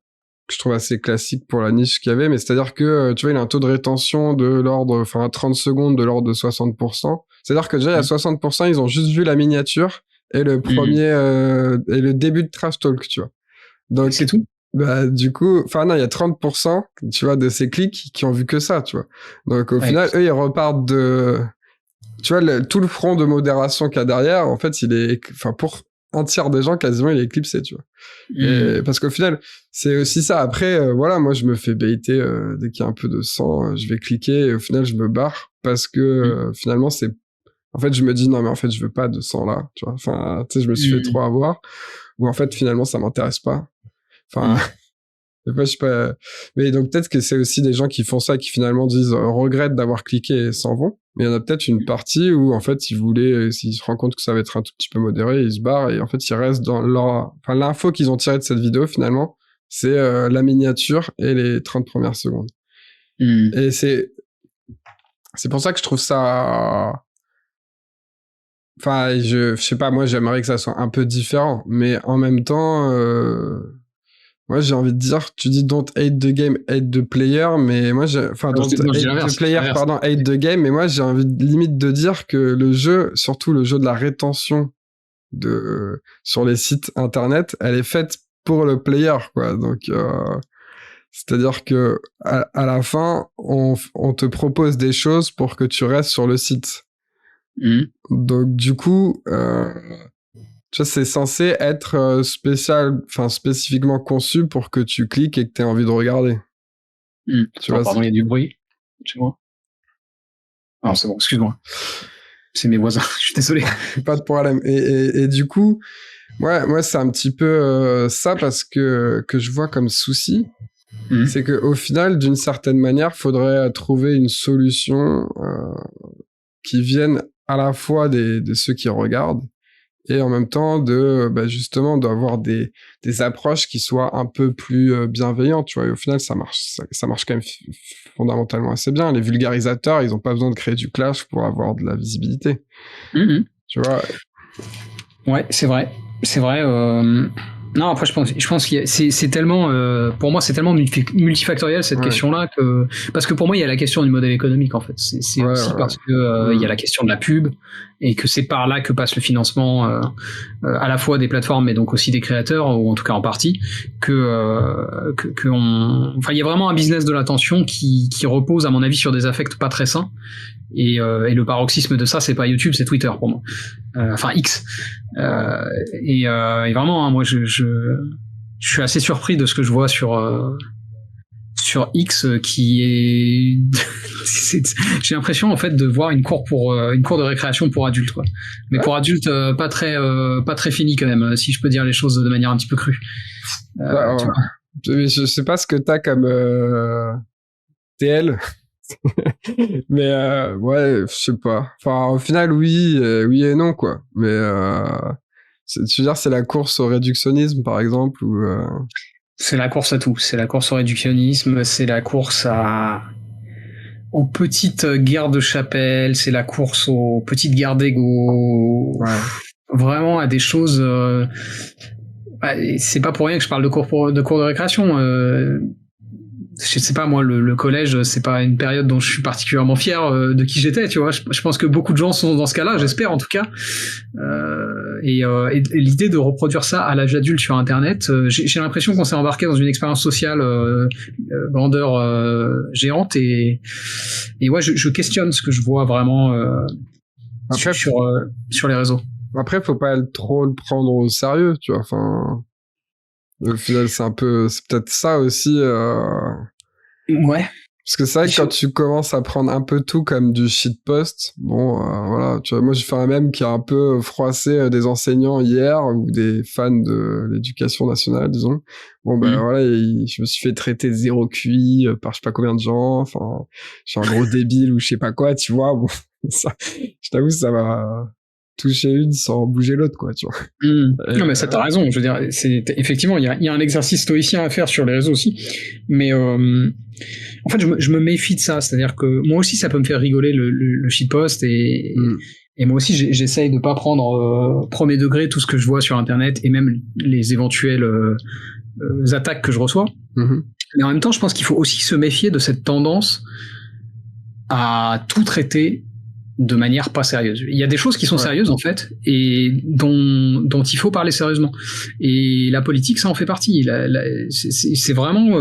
je trouve assez classique pour la niche qu'il y avait, mais c'est-à-dire que, tu vois, il a un taux de rétention de l'ordre, 30 secondes de l'ordre de 60%. C'est-à-dire que déjà, il y a 60%, ils ont juste vu la miniature et le premier, et le début de Trash Talk, tu vois. Donc, c'est tout. Du coup, non, il y a 30%, tu vois, de ces clics qui ont vu que ça, tu vois. Donc, au final, eux, ils repartent tu vois, tout le front de modération qu'il y a derrière, en fait, pour un tiers des gens, quasiment, il est éclipsé, tu vois. Et parce qu'au final, c'est aussi ça. Après, moi, je me fais baiter dès qu'il y a un peu de sang, je vais cliquer et au final, je me barre parce que finalement, en fait, je me dis, non, mais en fait, je veux pas de sang là, tu vois. Enfin, tu sais, je me suis fait trop avoir. Ou en fait, finalement, ça m'intéresse pas. Enfin, je sais pas. Mais donc peut-être que c'est aussi des gens qui font ça, qui finalement disent regrettent d'avoir cliqué et s'en vont. Mais il y en a peut-être une partie où en fait s'ils se rendent compte que ça va être un tout petit peu modéré, ils se barrent et en fait ils restent dans l'info qu'ils ont tirée de cette vidéo finalement, c'est la miniature et les 30 premières secondes. Et c'est pour ça que je trouve ça. Enfin, je sais pas, moi j'aimerais que ça soit un peu différent, mais en même temps. Moi, j'ai envie de dire, tu dis don't hate the game, hate the player, mais moi, don't hate the player, pardon, hate the game, mais moi, j'ai envie limite de dire que le jeu, surtout le jeu de la rétention sur les sites internet, elle est faite pour le player, quoi. Donc, c'est-à-dire que à la fin, on te propose des choses pour que tu restes sur le site. Donc, du coup, tu vois, c'est censé être spécifiquement conçu pour que tu cliques et que tu aies envie de regarder. Tu vois, pardon, il y a du bruit chez moi. Non, c'est bon, excuse-moi. C'est mes voisins, je suis désolé. Pas de problème. Et du coup, moi, c'est un petit peu ça parce que je vois comme souci. C'est qu'au final, d'une certaine manière, faudrait trouver une solution qui vienne à la fois de ceux qui regardent et en même temps justement d'avoir des approches qui soient un peu plus bienveillantes, tu vois. Et au final, ça marche quand même fondamentalement assez bien. Les vulgarisateurs, ils ont pas besoin de créer du clash pour avoir de la visibilité. Tu vois. Ouais, c'est vrai. Non, après je pense qu'il c'est tellement pour moi c'est tellement multifactoriel cette question-là parce que pour moi il y a la question du modèle économique en fait. C'est aussi parce que il y a la question de la pub et que c'est par là que passe le financement à la fois des plateformes mais donc aussi des créateurs ou en tout cas en partie il y a vraiment un business de l'attention qui repose à mon avis sur des affects pas très sains. Et le paroxysme de ça, c'est pas YouTube, c'est Twitter pour moi. X. Et vraiment, hein, moi, je suis assez surpris de ce que je vois sur X, qui est, j'ai l'impression en fait de voir une cour de récréation pour adultes, quoi. Mais pour adultes, pas très fini quand même, si je peux dire les choses de manière un petit peu crue. Je sais pas ce que t'as comme TL. Mais ouais, je sais pas. Enfin, au final, oui et non, quoi. Mais tu veux dire, c'est la course au réductionnisme, par exemple, ou C'est la course à tout. C'est la course au réductionnisme. C'est la course aux petites guerres de chapelle. C'est la course aux petites guerres d'ego. Ouais. Vraiment à des choses. C'est pas pour rien que je parle de cours de récréation. Je sais pas, moi, le collège, c'est pas une période dont je suis particulièrement fier de qui j'étais, tu vois. Je pense que beaucoup de gens sont dans ce cas-là, j'espère en tout cas. Et l'idée de reproduire ça à l'âge adulte sur Internet, j'ai l'impression qu'on s'est embarqué dans une expérience sociale grandeur géante. Et ouais, je questionne ce que je vois vraiment sur les réseaux. Après, faut pas trop le prendre au sérieux, tu vois. Enfin, au final, c'est peut-être ça aussi. Ouais. Parce que c'est vrai que quand tu commences à prendre un peu tout comme du shitpost, bon, voilà, tu vois, moi j'ai fait un mème qui a un peu froissé des enseignants hier ou des fans de l'éducation nationale, disons. Bon, voilà, je me suis fait traiter 0 QI par je sais pas combien de gens, enfin, je suis un gros débile ou je sais pas quoi, tu vois, bon, ça, je t'avoue, ça va toucher une sans bouger l'autre, quoi, tu vois. Non, mais ça, t'as raison. Je veux dire, effectivement, il y a un exercice stoïcien à faire sur les réseaux aussi. Mais, en fait, je me méfie de ça. C'est-à-dire que moi aussi, ça peut me faire rigoler le shitpost et moi aussi, j'essaye de pas prendre premier degré tout ce que je vois sur Internet et même les éventuelles attaques que je reçois. Mais en même temps, je pense qu'il faut aussi se méfier de cette tendance à tout traiter de manière pas sérieuse. Il y a des choses qui sont sérieuses en fait et dont il faut parler sérieusement. Et la politique, ça en fait partie. C'est vraiment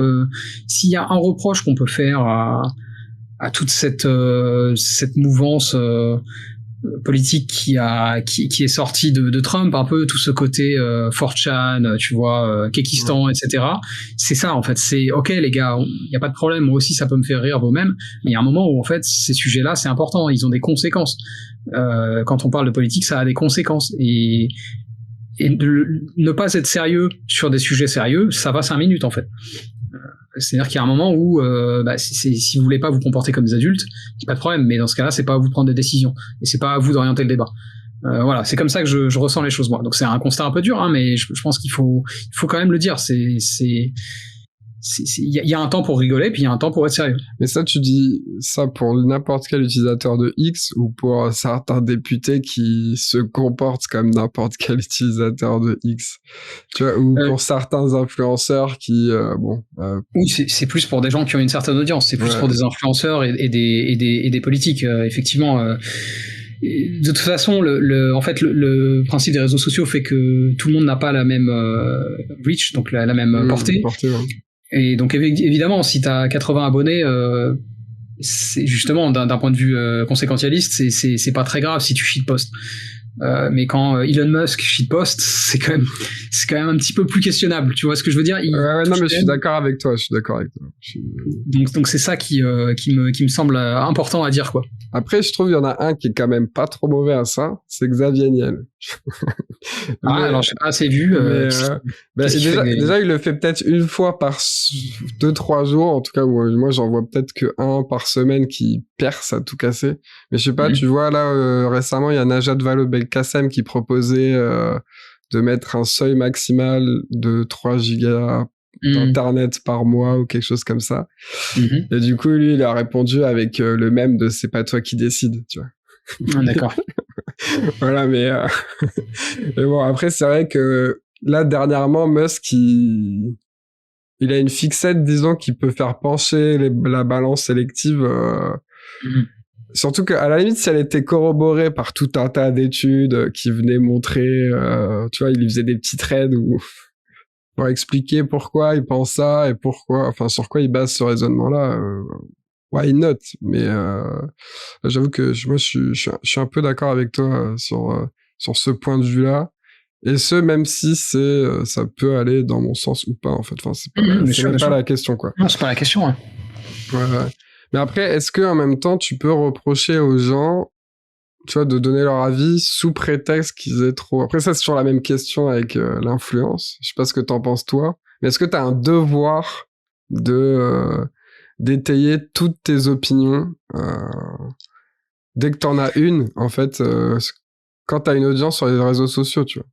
s'il y a un reproche qu'on peut faire à toute cette mouvance politique qui est sortie de Trump, un peu tout ce côté 4chan, tu vois, Kekistan, etc. C'est ça en fait. C'est ok les gars, il y a pas de problème. Moi aussi ça peut me faire rire vous-même. Mais il y a un moment où en fait ces sujets-là c'est important. Ils ont des conséquences. Quand on parle de politique, ça a des conséquences et ne pas être sérieux sur des sujets sérieux, ça va 5 minutes en fait. C'est-à-dire qu'il y a un moment où si vous voulez pas vous comporter comme des adultes, c'est pas de problème, mais dans ce cas-là, c'est pas à vous de prendre des décisions et c'est pas à vous d'orienter le débat. Voilà, c'est comme ça que je ressens les choses moi. Donc c'est un constat un peu dur, hein, mais je pense qu'il faut quand même le dire. Il y a un temps pour rigoler, puis il y a un temps pour être sérieux. Mais ça, tu dis ça pour n'importe quel utilisateur de X ou pour certains députés qui se comportent comme n'importe quel utilisateur de X, tu vois, ou pour certains influenceurs qui, Oui, c'est plus pour des gens qui ont une certaine audience. C'est plus pour des influenceurs et des politiques. Effectivement, de toute façon, en fait, le principe des réseaux sociaux fait que tout le monde n'a pas la même reach, donc la même portée. Ouais. Et donc évidemment, si t'as 80 abonnés, c'est justement d'un point de vue conséquentialiste, c'est pas très grave si tu shitpost. Mais quand Elon Musk shitpost, c'est quand même un petit peu plus questionnable. Tu vois ce que je veux dire? Non, mais je suis d'accord avec toi. Donc c'est ça qui me semble important à dire, quoi. Après, je trouve il y en a un qui est quand même pas trop mauvais à ça, c'est Xavier Niel. Alors je sais pas assez vu. Déjà, il le fait peut-être une fois par 2-3 jours, en tout cas. Moi, j'en vois peut-être que un par semaine qui perce à tout casser. Mais je sais pas, tu vois là récemment, il y a Najat Vallaud-Belkacem qui proposait de mettre un seuil maximal de 3 gigas d'internet par mois ou quelque chose comme ça. Et du coup, lui, il a répondu avec le mème de c'est pas toi qui décide, tu vois. D'accord. Voilà, mais bon, après, c'est vrai que là, dernièrement, Musk, il a une fixette, disons, qui peut faire pencher la balance sélective. Surtout qu'à la limite, si elle était corroborée par tout un tas d'études qui venaient montrer, tu vois, il faisait des petits trades pour expliquer pourquoi il pense ça et sur quoi il base ce raisonnement-là. Why not? Mais j'avoue que moi, je suis un peu d'accord avec toi sur ce point de vue-là. Et même si ça peut aller dans mon sens ou pas, en fait. Enfin, c'est même pas la question, quoi. Non, c'est pas la question, hein. Ouais. Mais après, est-ce que en même temps, tu peux reprocher aux gens, tu vois, de donner leur avis sous prétexte qu'ils aient trop... Après, ça, c'est toujours la même question avec l'influence. Je sais pas ce que t'en penses, toi. Mais est-ce que t'as un devoir d'étayer toutes tes opinions dès que t'en as une, en fait, quand t'as une audience sur les réseaux sociaux, tu vois?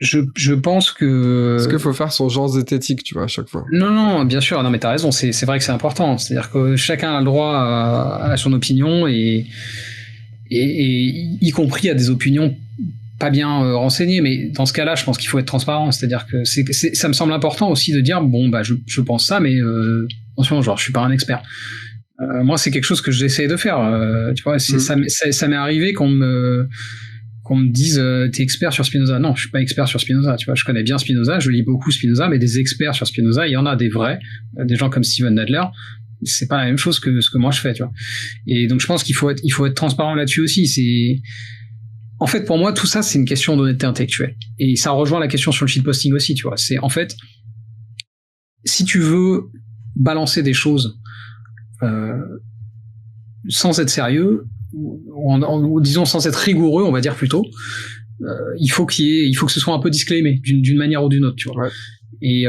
Je pense que... Est-ce qu'il faut faire son genre zététique, tu vois, à chaque fois? Non, bien sûr. Non, mais t'as raison. C'est vrai que c'est important. C'est-à-dire que chacun a le droit à son opinion et y compris à des opinions pas bien renseignées. Mais dans ce cas-là, je pense qu'il faut être transparent. C'est-à-dire que ça me semble important aussi de dire, bon, bah, je pense ça, mais attention, genre, je suis pas un expert. Moi, c'est quelque chose que j'essaie de faire. Tu vois, ça m'est arrivé qu'on me dise t'es expert sur Spinoza. Non, je suis pas expert sur Spinoza, tu vois, je connais bien Spinoza, je lis beaucoup Spinoza, mais des experts sur Spinoza, il y en a des vrais, des gens comme Steven Nadler, c'est pas la même chose que ce que moi je fais, tu vois. Et donc je pense qu'il faut être transparent là-dessus aussi. En fait, pour moi, tout ça, c'est une question d'honnêteté intellectuelle. Et ça rejoint la question sur le shitposting aussi, tu vois. C'est, en fait, si tu veux balancer des choses sans être sérieux, ou disons sans être rigoureux, on va dire plutôt, il faut que ce soit un peu disclaimé d'une manière ou d'une autre, tu vois. Ouais. Et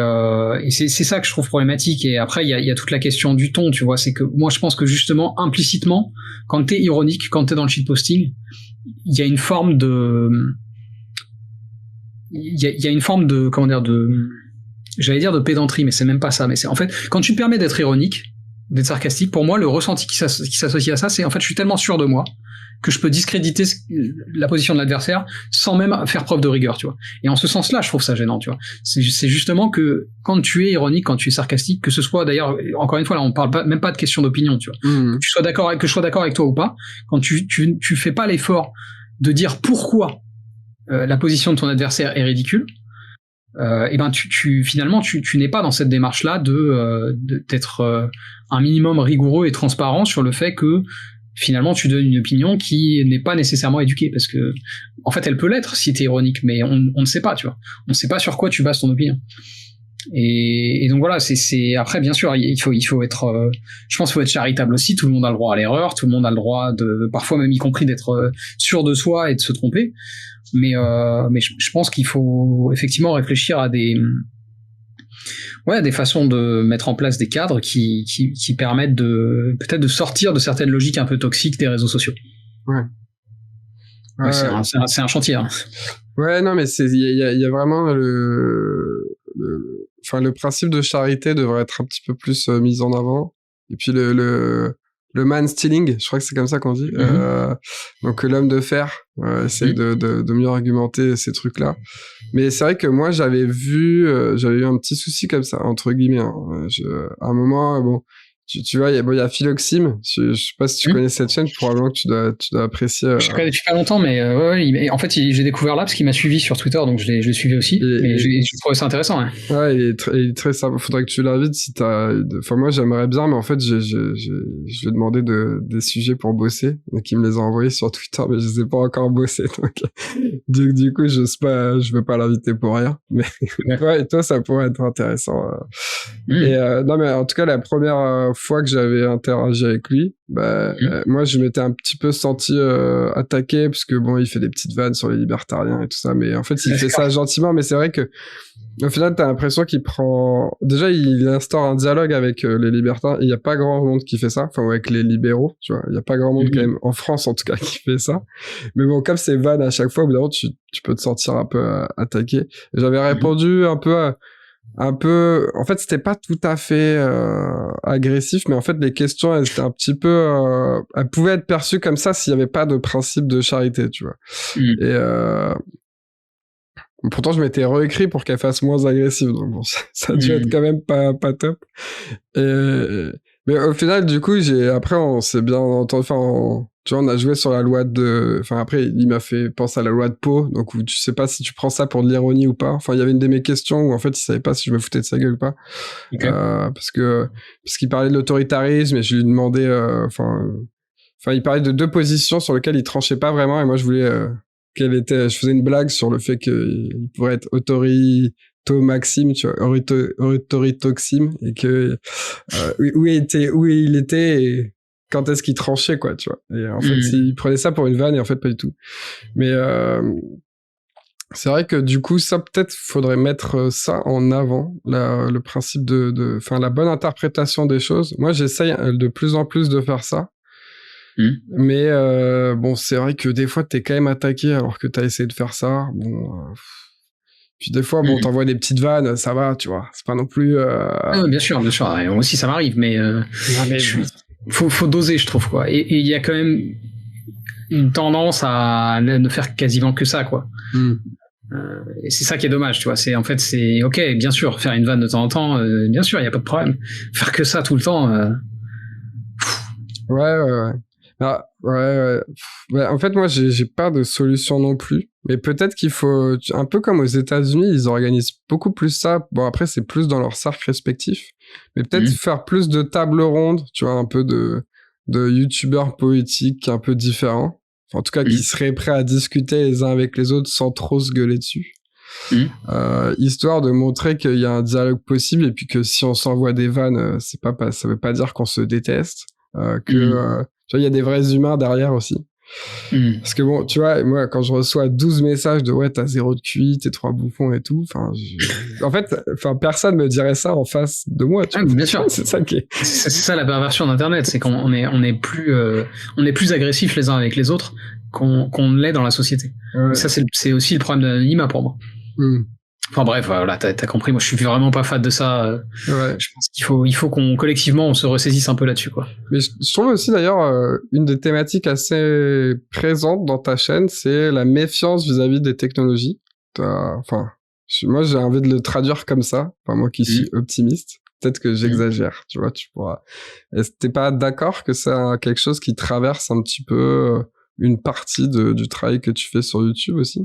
c'est ça que je trouve problématique. Et après, il y a toute la question du ton, tu vois. C'est que moi, je pense que justement, implicitement, quand t'es ironique, quand t'es dans le shitposting, il y a une forme de, comment dire, j'allais dire de pédanterie, mais c'est même pas ça. Mais c'est en fait, quand tu te permets d'être ironique, d'être sarcastique, pour moi, le ressenti qui s'associe à ça, c'est en fait, je suis tellement sûr de moi que je peux discréditer la position de l'adversaire sans même faire preuve de rigueur, tu vois. Et en ce sens-là, je trouve ça gênant, tu vois. C'est justement que quand tu es ironique, quand tu es sarcastique, que ce soit d'ailleurs, encore une fois, là, on parle même pas de question d'opinion, tu vois. Que je sois d'accord avec toi ou pas, quand tu fais pas l'effort de dire pourquoi la position de ton adversaire est ridicule, et ben finalement tu n'es pas dans cette démarche là d'être un minimum rigoureux et transparent sur le fait que finalement tu donnes une opinion qui n'est pas nécessairement éduquée, parce que en fait elle peut l'être si t'es ironique, mais on ne sait pas, tu vois, on ne sait pas sur quoi tu bases ton opinion. Et donc voilà, c'est après bien sûr il faut être je pense qu'il faut être charitable aussi. Tout le monde a le droit à l'erreur, tout le monde a le droit de parfois même y compris d'être sûr de soi et de se tromper, mais je pense qu'il faut effectivement réfléchir à des façons de mettre en place des cadres qui permettent peut-être de sortir de certaines logiques un peu toxiques des réseaux sociaux. Ouais, c'est un chantier, hein. Ouais, non, mais il y a vraiment le principe de charité devrait être un petit peu plus mis en avant. Et puis le man-stealing, je crois que c'est comme ça qu'on dit. Donc l'homme de fer essaye de mieux argumenter ces trucs-là. Mais c'est vrai que moi j'avais eu un petit souci comme ça, entre guillemets. À un moment, bon, tu vois, il y a Philoxime. Je sais pas si tu connais cette chaîne, probablement que tu dois apprécier. Je connais depuis pas longtemps, mais en fait, j'ai découvert là parce qu'il m'a suivi sur Twitter, donc je l'ai suivi aussi. Et j'ai trouvé ça intéressant. Ouais, ouais, il est très sympa. Faudrait que tu l'invites si t'as. Enfin, moi, j'aimerais bien, mais en fait, je lui ai demandé des sujets pour bosser, donc il me les a envoyés sur Twitter, mais je les ai pas encore bossés, donc du coup, je veux pas l'inviter pour rien. Mais ouais, et toi, ça pourrait être intéressant. Et non, mais en tout cas, la première fois que j'avais interagi avec lui, moi, je m'étais un petit peu senti attaqué parce que bon, il fait des petites vannes sur les libertariens et tout ça, mais en fait, il fait ça gentiment. Mais c'est vrai que au final, t'as l'impression qu'il prend. Déjà, il instaure un dialogue avec les libertariens. Il y a pas grand monde qui fait ça, enfin, avec les libéraux, tu vois. Il y a pas grand monde quand même en France, en tout cas, qui fait ça. Mais bon, comme c'est vannes à chaque fois, au bout d'un moment, tu peux te sentir un peu attaqué. Et j'avais répondu un peu, en fait, c'était pas tout à fait agressif, mais en fait, les questions, elles étaient un petit peu, elles pouvaient être perçues comme ça s'il y avait pas de principe de charité, tu vois. Et pourtant, je m'étais réécrit pour qu'elle fasse moins agressive, donc bon, ça a dû être quand même pas top. Mais au final, du coup, après, on s'est bien entendu, enfin, tu vois, on a joué sur la loi enfin, après, il m'a fait penser à la loi de Poe, donc où tu sais pas si tu prends ça pour de l'ironie ou pas. Enfin, il y avait une de mes questions où, en fait, il savait pas si je me foutais de sa gueule ou pas. Okay. Parce qu'il parlait de l'autoritarisme et je lui demandais, enfin, il parlait de deux positions sur lesquelles il tranchait pas vraiment et moi, je voulais, je faisais une blague sur le fait qu'il pourrait être Maxime, tu vois, autoritoxime, et que où il était et quand est-ce qu'il tranchait, quoi, tu vois. Et en fait, il prenait ça pour une vanne et en fait pas du tout. Mais c'est vrai que du coup, ça peut-être faudrait mettre ça en avant, le principe enfin la bonne interprétation des choses. Moi, j'essaye de plus en plus de faire ça. Mais bon, c'est vrai que des fois t'es quand même attaqué alors que t'as essayé de faire ça. Bon, puis des fois, bon, t'envoies des petites vannes, ça va, tu vois. C'est pas non plus. Bien sûr, bien sûr. Et moi aussi, ça m'arrive, mais faut doser, je trouve, quoi. Et il y a quand même une tendance à ne faire quasiment que ça, quoi. Et c'est ça qui est dommage, tu vois. C'est ok, bien sûr, faire une vanne de temps en temps, bien sûr, il y a pas de problème. Faire que ça tout le temps. Ouais. Ah, ouais. En fait, moi, j'ai pas de solution non plus. Mais peut-être qu'il faut, un peu comme aux États-Unis, ils organisent beaucoup plus ça. Bon, après, c'est plus dans leur cercle respectif. Mais peut-être faire plus de tables rondes, tu vois, un peu de youtubeurs politiques un peu différents. Enfin, en tout cas, qui seraient prêts à discuter les uns avec les autres sans trop se gueuler dessus. Histoire de montrer qu'il y a un dialogue possible et puis que si on s'envoie des vannes, ça veut pas dire qu'on se déteste. Tu vois, il y a des vrais humains derrière aussi. Parce que bon, tu vois, moi, quand je reçois 12 messages de ouais, t'as 0 de QI, t'es 3 bouffons et tout, en fait, personne me dirait ça en face de moi, tu vois. Bien sûr. C'est ça qui est. C'est ça la perversion d'Internet, c'est qu'on est plus agressifs les uns avec les autres qu'on ne l'est dans la société. Ouais. Et ça, c'est aussi le problème de l'anonymat pour moi. Enfin bref, voilà, t'as compris. Moi, je suis vraiment pas fan de ça. Ouais. Je pense qu'il faut qu'on collectivement on se ressaisisse un peu là-dessus, quoi. Mais je trouve aussi d'ailleurs une des thématiques assez présentes dans ta chaîne, c'est la méfiance vis-à-vis des technologies. Enfin, moi, j'ai envie de le traduire comme ça. Enfin, moi qui suis optimiste, peut-être que j'exagère. Tu vois, tu pourras. Est-ce que t'es pas d'accord que c'est quelque chose qui traverse un petit peu une partie du travail que tu fais sur YouTube aussi?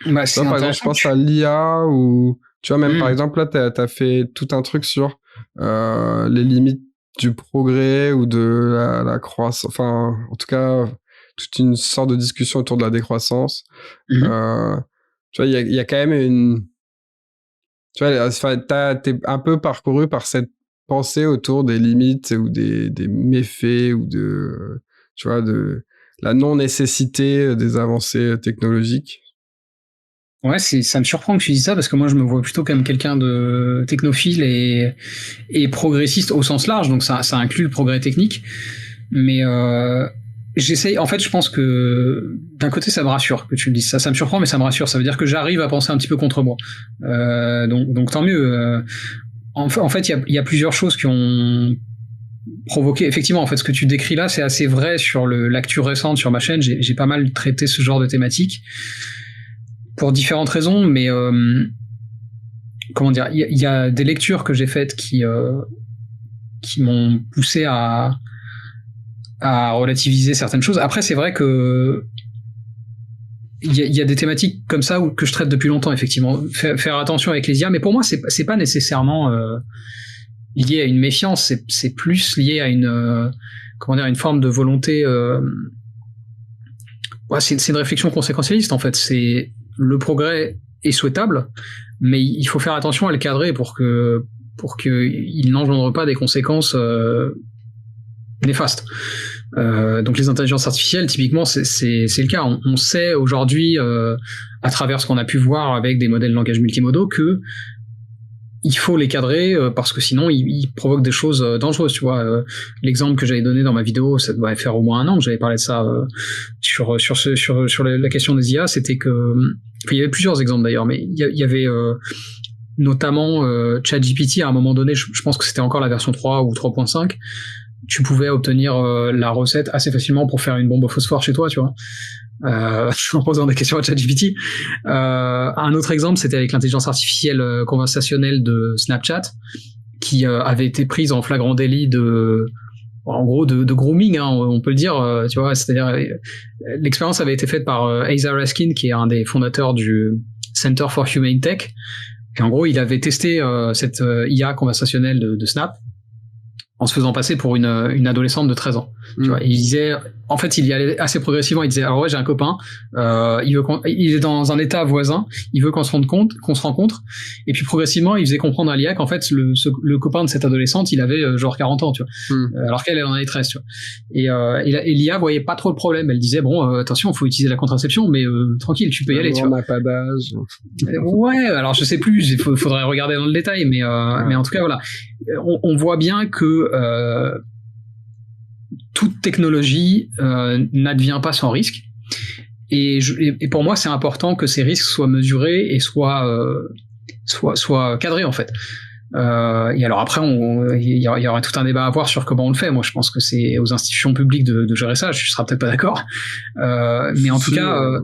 Bah, ça, par exemple, je pense à l'IA ou tu vois, même par exemple, là, t'as fait tout un truc sur les limites du progrès ou de la croissance. Enfin, en tout cas, toute une sorte de discussion autour de la décroissance. Tu vois, il y a quand même une. Tu vois, t'es un peu parcouru par cette pensée autour des limites ou des méfaits ou tu vois, de la non-nécessité des avancées technologiques. Ouais, ça me surprend que tu dises ça parce que moi je me vois plutôt comme quelqu'un de technophile et progressiste au sens large, donc ça inclut le progrès technique. Mais j'essaye. En fait, je pense que d'un côté ça me rassure que tu me dises ça. Ça me surprend, mais ça me rassure. Ça veut dire que j'arrive à penser un petit peu contre moi. Donc tant mieux. En fait, il y a plusieurs choses qui ont provoqué. Effectivement, en fait, ce que tu décris là, c'est assez vrai sur l'actu récente sur ma chaîne. J'ai pas mal traité ce genre de thématiques. Pour différentes raisons, mais comment dire, il y a des lectures que j'ai faites qui m'ont poussé à relativiser certaines choses. Après, c'est vrai que il y a des thématiques comme ça que je traite depuis longtemps, effectivement. Faire attention avec les IA, mais pour moi, c'est pas nécessairement lié à une méfiance, c'est plus lié à une une forme de volonté. C'est une réflexion conséquentialiste, en fait. C'est le progrès est souhaitable, mais il faut faire attention à le cadrer pour qu'il n'engendre pas des conséquences néfastes. Donc les intelligences artificielles, typiquement, c'est le cas. On sait aujourd'hui, à travers ce qu'on a pu voir avec des modèles de langage multimodaux, que il faut les cadrer parce que sinon ils provoquent des choses dangereuses. Tu vois, l'exemple que j'avais donné dans ma vidéo, ça doit faire au moins 1 an que j'avais parlé de ça sur la question des IA. C'était que il y avait plusieurs exemples d'ailleurs, mais il y avait notamment ChatGPT à un moment donné. Je pense que c'était encore la version 3 ou 3.5. Tu pouvais obtenir la recette assez facilement pour faire une bombe au phosphore chez toi, tu vois. En posant des questions à ChatGPT. Un autre exemple, c'était avec l'intelligence artificielle conversationnelle de Snapchat, qui avait été prise en flagrant délit de grooming, hein, on peut le dire, tu vois. C'est-à-dire, l'expérience avait été faite par Asa Raskin, qui est un des fondateurs du Center for Humane Tech. Et en gros, il avait testé cette IA conversationnelle de Snap en se faisant passer pour une adolescente de 13 ans. Tu vois, il disait, en fait, il y allait assez progressivement. Il disait, alors ouais, j'ai un copain, il est dans un état voisin, il veut qu'on se rencontre. Et puis progressivement, il faisait comprendre à l'IA qu'en fait, le copain de cette adolescente, il avait genre 40 ans, tu vois, alors qu'elle en avait 13, tu vois. Et l'IA voyait pas trop le problème. Elle disait, bon, attention, il faut utiliser la contraception, mais tranquille, tu peux y aller, tu vois. On n'a pas d'âge. Ouais, alors je sais plus, il faudrait regarder dans le détail, mais en tout cas, voilà. On voit bien que toute technologie n'advient pas sans risque, et pour moi c'est important que ces risques soient mesurés et soient cadrés, en fait. Et alors après, il y aurait tout un débat à avoir sur comment on le fait. Moi, je pense que c'est aux institutions publiques de gérer ça. Je serai peut-être pas d'accord, mais en tout cas.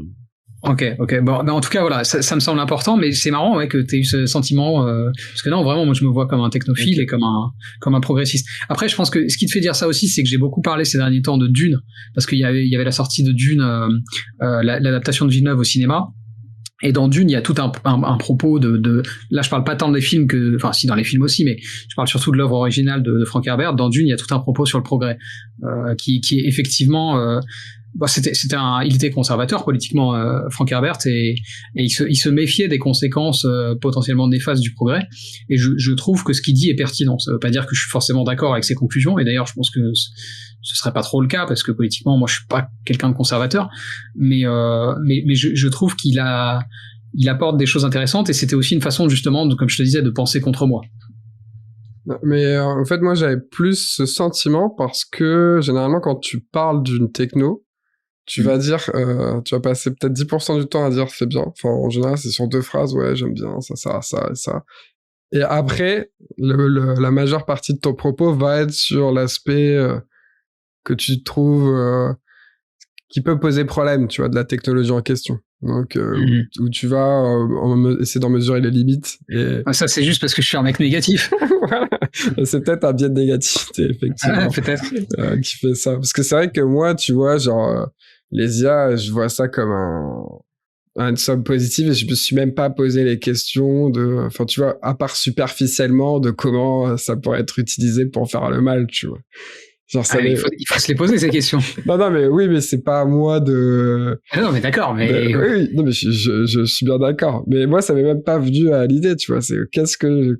Ok. Bon, en tout cas, voilà, ça me semble important, mais c'est marrant, ouais, que t'aies eu ce sentiment, parce que non, vraiment, moi, je me vois comme un technophile et comme un progressiste. Après, je pense que ce qui te fait dire ça aussi, c'est que j'ai beaucoup parlé ces derniers temps de Dune, parce qu'il y avait la sortie de Dune, l'adaptation de Villeneuve au cinéma. Et dans Dune, il y a tout un propos là, je parle pas tant des films enfin, si, dans les films aussi, mais je parle surtout de l'œuvre originale de Frank Herbert. Dans Dune, il y a tout un propos sur le progrès, qui est effectivement, il était conservateur politiquement, Frank Herbert, et il se méfiait des conséquences potentiellement néfastes du progrès. Et je trouve que ce qu'il dit est pertinent. Ça veut pas dire que je suis forcément d'accord avec ses conclusions, et d'ailleurs je pense que ce serait pas trop le cas, parce que politiquement, moi je suis pas quelqu'un de conservateur, mais je trouve qu'il apporte des choses intéressantes, et c'était aussi une façon, justement, comme je te disais, de penser contre moi. Mais en fait, moi j'avais plus ce sentiment parce que généralement quand tu parles d'une techno, tu vas dire, tu vas passer peut-être 10% du temps à dire c'est bien. Enfin, en général, c'est sur 2 phrases, ouais, j'aime bien ça et ça. Et après, la majeure partie de ton propos va être sur l'aspect que tu trouves qui peut poser problème, tu vois, de la technologie en question. Donc, où tu vas essayer d'en mesurer les limites. Et... Ça, c'est juste parce que je suis un mec négatif. Voilà. C'est peut-être un biais de négativité, effectivement. Peut-être. Qui fait ça. Parce que c'est vrai que moi, tu vois, genre, les IA, je vois ça comme une somme positive, et je me suis même pas posé les questions enfin, tu vois, à part superficiellement, de comment ça pourrait être utilisé pour faire le mal, tu vois. Genre, il faut se les poser, ces questions. Non, mais oui, mais c'est pas à moi de... Non, mais d'accord, mais... Oui, non, mais je suis bien d'accord. Mais moi, ça m'est même pas venu à l'idée, tu vois.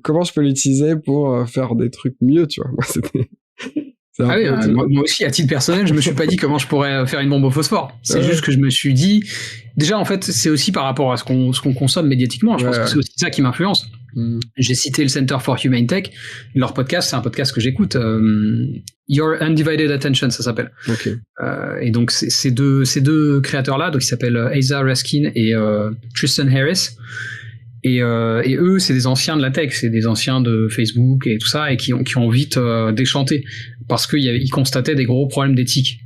Comment je peux l'utiliser pour faire des trucs mieux, tu vois. Moi, c'était... Moi aussi, à titre personnel, je me suis pas dit comment je pourrais faire une bombe au phosphore. C'est juste que je me suis dit... Déjà, en fait, c'est aussi par rapport à ce qu'on consomme médiatiquement. Je pense que c'est aussi ça qui m'influence. J'ai cité le Center for Humane Tech. Leur podcast, c'est un podcast que j'écoute. Your Undivided Attention, ça s'appelle. Okay. Et donc, ces deux créateurs-là, donc, ils s'appellent Asa Raskin et Tristan Harris. Et eux, c'est des anciens de la tech, c'est des anciens de Facebook et tout ça, et qui ont vite déchanté parce qu'ils constataient des gros problèmes d'éthique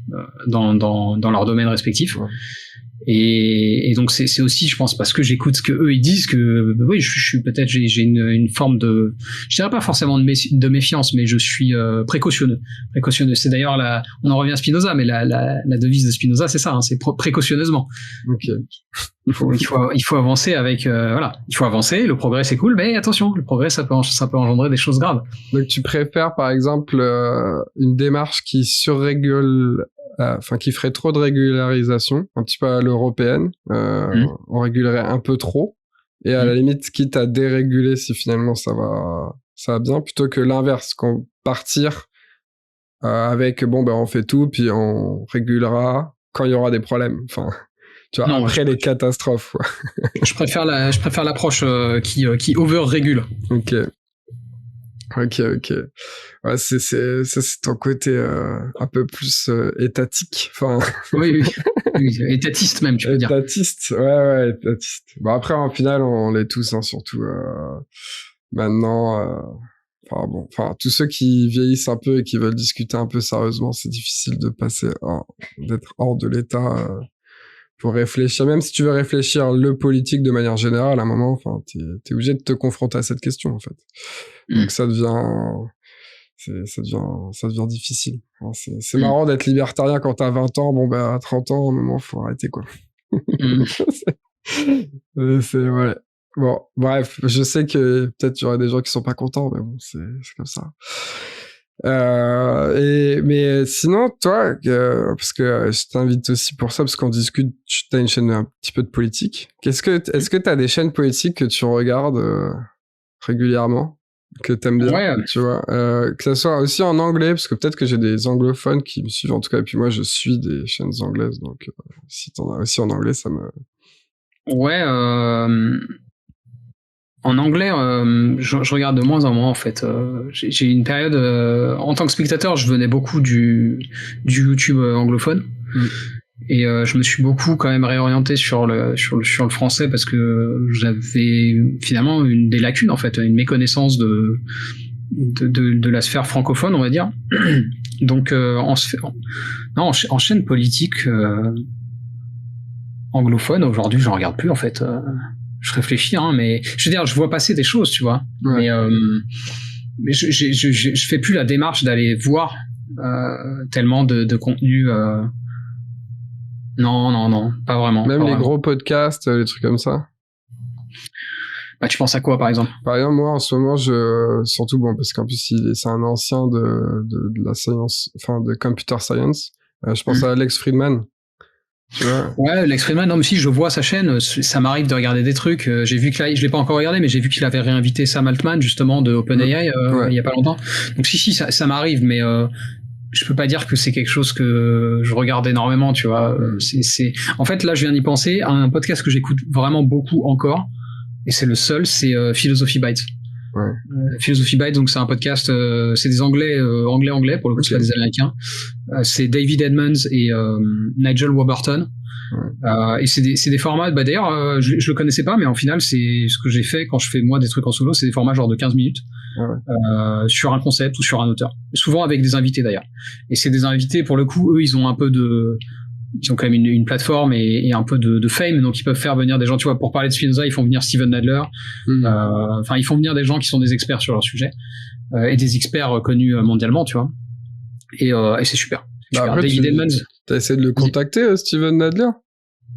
dans leurs domaines respectifs. Ouais. Et donc c'est aussi, je pense, parce que j'écoute ce que eux ils disent que oui, je suis peut-être j'ai une forme de, je dirais pas forcément de méfiance, mais je suis précautionneux. C'est d'ailleurs on en revient à Spinoza, mais la devise de Spinoza c'est ça, hein, c'est précautionneusement. Ok. Il faut avancer avec voilà, il faut avancer. Le progrès c'est cool, mais attention, le progrès ça peut engendrer des choses graves. Donc tu préfères par exemple une démarche qui surrégule, enfin qui ferait trop de régularisation, un petit peu à l'européenne, on régulerait un peu trop, et à la limite quitte à déréguler si finalement ça va bien, plutôt que l'inverse, qu'on partir avec bon ben on fait tout puis on régulera quand il y aura des problèmes, enfin tu vois, non, après les catastrophes. je préfère l'approche qui over-régule. Ok. Ouais, c'est ton côté un peu plus étatique. Enfin. Oui. Étatiste même, tu peux dire. Étatiste, ouais, étatiste. Bon, après, en final, on l'est tous, hein, surtout maintenant. Enfin, tous ceux qui vieillissent un peu et qui veulent discuter un peu sérieusement, c'est difficile de d'être hors de l'état. Pour réfléchir, même si tu veux réfléchir le politique de manière générale, à un moment, enfin, t'es obligé de te confronter à cette question, en fait. Donc ça devient difficile. Alors, c'est marrant d'être libertarien quand t'as 20 ans, bon bah à 30 ans, à un moment, faut arrêter, quoi. Ouais. Bon, bref, je sais que peut-être il y aurait des gens qui sont pas contents, mais bon, c'est comme ça. Mais sinon, toi, parce que je t'invite aussi pour ça, parce qu'on discute, t'as une chaîne un petit peu de politique. Est-ce que t'as des chaînes politiques que tu regardes régulièrement, que t'aimes bien, ouais. Tu vois, que ça soit aussi en anglais, parce que peut-être que j'ai des anglophones qui me suivent en tout cas, et puis moi je suis des chaînes anglaises, donc si t'en as aussi en anglais, ça me... Ouais, en anglais, je regarde de moins en moins en fait. J'ai une période en tant que spectateur, je venais beaucoup du YouTube anglophone, et je me suis beaucoup quand même réorienté sur le français parce que j'avais finalement des lacunes en fait, une méconnaissance de la sphère francophone, on va dire. Donc en chaîne politique anglophone aujourd'hui, j'en regarde plus en fait. Je réfléchis, hein, mais je veux dire, je vois passer des choses, tu vois. Ouais. Mais je fais plus la démarche d'aller voir tellement de contenu. Non, pas vraiment. Même pas les vraiment. gros podcasts, les trucs comme ça. Bah, tu penses à quoi, par exemple? Par exemple, moi, en ce moment, surtout, bon, parce qu'en plus, c'est un ancien de la science, enfin, de computer science. Je pense à Alex Friedman. Tu vois. Ouais, Lex Friedman, non, mais si je vois sa chaîne, ça m'arrive de regarder des trucs. J'ai vu je l'ai pas encore regardé, mais j'ai vu qu'il avait réinvité Sam Altman, justement, de OpenAI, il y a pas longtemps. Donc si, ça m'arrive, mais je peux pas dire que c'est quelque chose que je regarde énormément, tu vois. En fait, là, je viens d'y penser à un podcast que j'écoute vraiment beaucoup encore, et c'est le seul, c'est Philosophy Bites. Ouais. Philosophy Bites, donc c'est un podcast, c'est des anglais pour le coup, c'est pas des américains. C'est David Edmonds et Nigel Warburton. Ouais. Et c'est des formats, bah d'ailleurs, je le connaissais pas, mais en final, c'est ce que j'ai fait quand je fais moi des trucs en solo, c'est des formats genre de 15 minutes. Ouais. Sur un concept ou sur un auteur. Souvent avec des invités d'ailleurs. Et c'est des invités, pour le coup, eux, ils ont quand même une plateforme et un peu de fame, donc ils peuvent faire venir des gens, tu vois, pour parler de Spinoza, ils font venir Steven Nadler, enfin ils font venir des gens qui sont des experts sur leur sujet, et des experts connus mondialement, tu vois, et c'est super. Après, David Edmonds. T'as essayé de le contacter, Steven Nadler?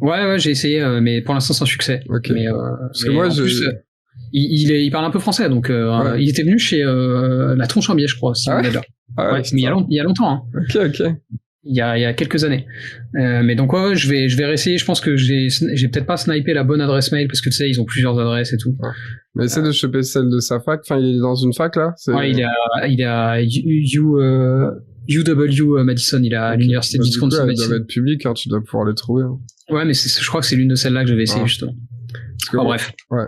Ouais, j'ai essayé, mais pour l'instant sans succès. Okay. Mais, parce que moi, il parle un peu français, donc ouais. Il était venu chez La Tronche en Biais, je crois, Steven Nadler. Ouais, mais il y a longtemps. Hein. Ok. Il y a quelques années. Mais donc ouais, je vais réessayer. Je pense que j'ai peut-être pas snipé la bonne adresse mail parce que tu sais, ils ont plusieurs adresses et tout. Ouais. Mais essaie de choper celle de sa fac. Enfin, il est dans une fac là. Ouais, il est à UW Madison. Il est à l'université de Wisconsin. Ça doit être public, hein, tu dois pouvoir les trouver. Hein. Ouais, mais je crois que c'est l'une de celles-là que je vais essayer justement. Enfin, bref. Ouais.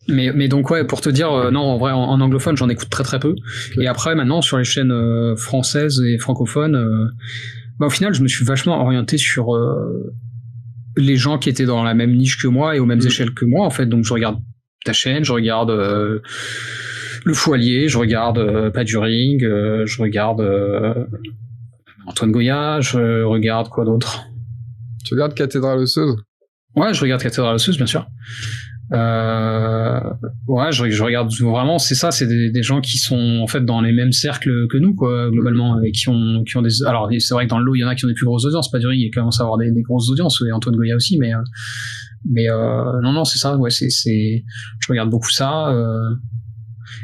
Mais donc ouais, pour te dire, non, en vrai, en anglophone, j'en écoute très très peu. Okay. Et après, maintenant, sur les chaînes françaises et francophones, bah, au final, je me suis vachement orienté sur les gens qui étaient dans la même niche que moi et aux mêmes échelles que moi, en fait. Donc je regarde ta chaîne, je regarde Le Foilier, je regarde Paduring, je regarde Antoine Goya, je regarde quoi d'autre? Tu regardes Cathédrale osseuse? Ouais, je regarde Cathédrale osseuse, bien sûr. Ouais, je regarde vraiment, c'est ça, c'est des gens qui sont en fait dans les mêmes cercles que nous, quoi, globalement, et qui ont des. Alors, c'est vrai que dans le lot, il y en a qui ont des plus grosses audiences, pas du ring, il commence à avoir des grosses audiences, et Antoine Goya aussi, mais non, c'est ça, ouais, je regarde beaucoup ça.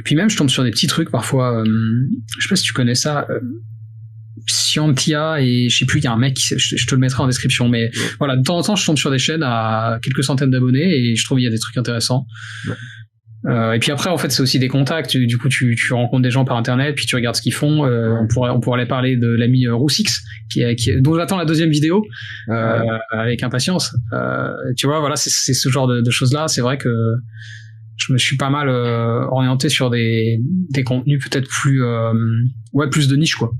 Puis même, je tombe sur des petits trucs parfois. Je sais pas si tu connais ça. Scientia et je sais plus, il y a un mec, je te le mettrai en description, mais voilà, de temps en temps je tombe sur des chaînes à quelques centaines d'abonnés et je trouve il y a des trucs intéressants. Et puis après en fait c'est aussi des contacts, du coup tu rencontres des gens par internet puis tu regardes ce qu'ils font. On pourrait aller parler de l'ami Roussix dont j'attends la deuxième vidéo avec impatience. Tu vois, voilà, c'est ce genre de choses là. C'est vrai que je me suis pas mal orienté sur des contenus peut-être plus plus de niche, quoi.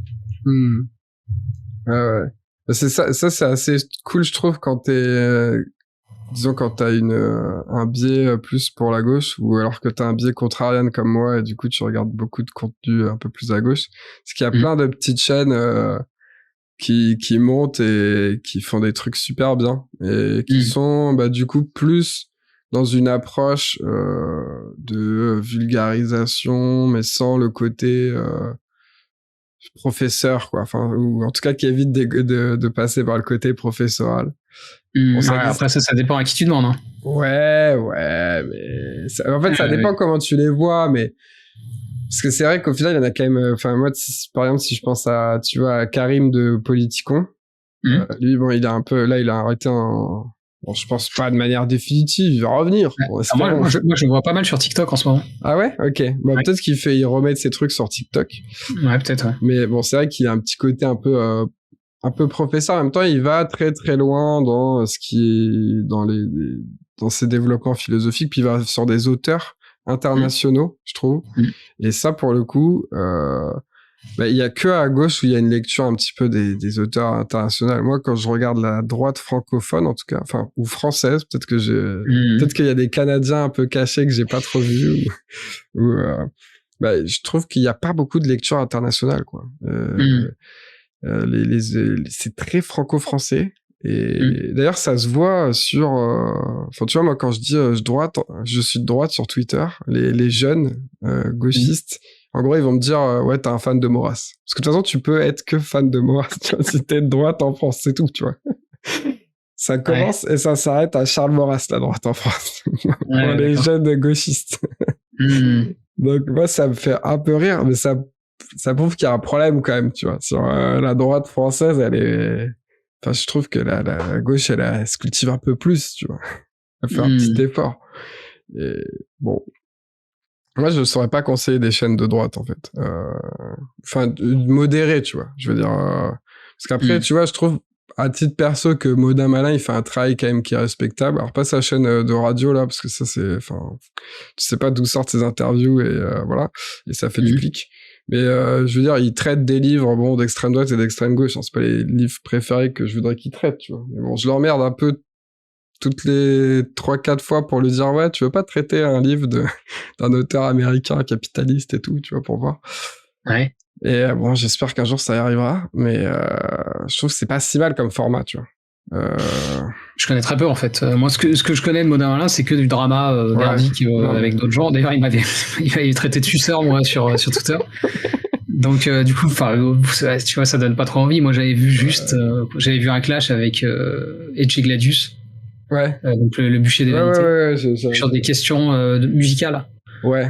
Ouais. C'est ça c'est assez cool, je trouve, quand disons quand t'as un biais plus pour la gauche, ou alors que t'as un biais contrarian comme moi et du coup tu regardes beaucoup de contenu un peu plus à gauche, parce qu'il y a plein de petites chaînes qui montent et qui font des trucs super bien et qui sont du coup plus dans une approche de vulgarisation, mais sans le côté professeur, quoi, enfin, ou en tout cas qui évite de passer par le côté professoral. Après ça dépend à qui tu demandes, hein. Ouais, mais en fait ça dépend comment tu les vois, mais parce que c'est vrai qu'au final il y en a quand même, enfin moi par exemple si je pense à, tu vois, à Karim de Politicon, lui bon il a un peu, là il a arrêté bon, je pense pas de manière définitive, il va revenir. Bon, moi je vois pas mal sur TikTok en ce moment. Ah ouais? Ok. Bon, peut-être il remet ses trucs sur TikTok. Ouais, peut-être, ouais. Mais bon, c'est vrai qu'il a un petit côté un peu professeur. En même temps, il va très très loin dans ce qui est dans ses développements philosophiques, puis il va sur des auteurs internationaux, je trouve. Et ça, pour le coup, il y a que à gauche où il y a une lecture un petit peu des auteurs internationaux. Moi, quand je regarde la droite francophone, en tout cas, enfin, ou française, peut-être qu'il y a des Canadiens un peu cachés que j'ai pas trop vus, je trouve qu'il y a pas beaucoup de lecture internationale, quoi. C'est très franco-français. Et d'ailleurs, ça se voit sur... Enfin, tu vois, moi, quand je dis je suis de droite sur Twitter, les jeunes gauchistes, en gros, ils vont me dire ouais, t'es un fan de Maurras. Parce que de toute façon, tu peux être que fan de Maurras, tu vois, si t'es de droite en France, c'est tout, tu vois. Ça commence et ça s'arrête à Charles Maurras, la droite en France. Pour les jeunes gauchistes. Donc, moi, ça me fait un peu rire, mais ça prouve qu'il y a un problème quand même, tu vois. Sur la droite française, enfin, je trouve que la gauche, elle se cultive un peu plus, tu vois. Elle fait un petit effort. Et bon. Moi, je ne saurais pas conseiller des chaînes de droite, en fait. Enfin, modérées, tu vois. Je veux dire... Parce qu'après, tu vois, je trouve, à titre perso, que Modin Malin, il fait un travail quand même qui est respectable. Alors, pas sa chaîne de radio, là, parce que ça, c'est... Enfin, tu sais pas d'où sortent ses interviews, et voilà. Et ça fait du clic. Mais je veux dire, il traite des livres, bon, d'extrême droite et d'extrême gauche. Hein, c'est pas les livres préférés que je voudrais qu'il traite, tu vois. Mais bon, je l'emmerde un peu toutes les 3-4 fois pour lui dire ouais, tu veux pas traiter un livre d'un auteur américain capitaliste et tout, tu vois, pour voir. Ouais. Et bon, j'espère qu'un jour ça y arrivera, mais je trouve que c'est pas si mal comme format, tu vois. Je connais très peu en fait. Moi, ce que je connais de Modin Malin, c'est que du drama merdique avec d'autres gens. D'ailleurs, il m'avait traité de suceur, moi, sur Twitter. Donc du coup, tu vois, ça donne pas trop envie. Moi, j'avais vu un clash avec Etche Gladius. Ouais. Donc le bûcher des vanités. Sur des questions musicales. Ouais.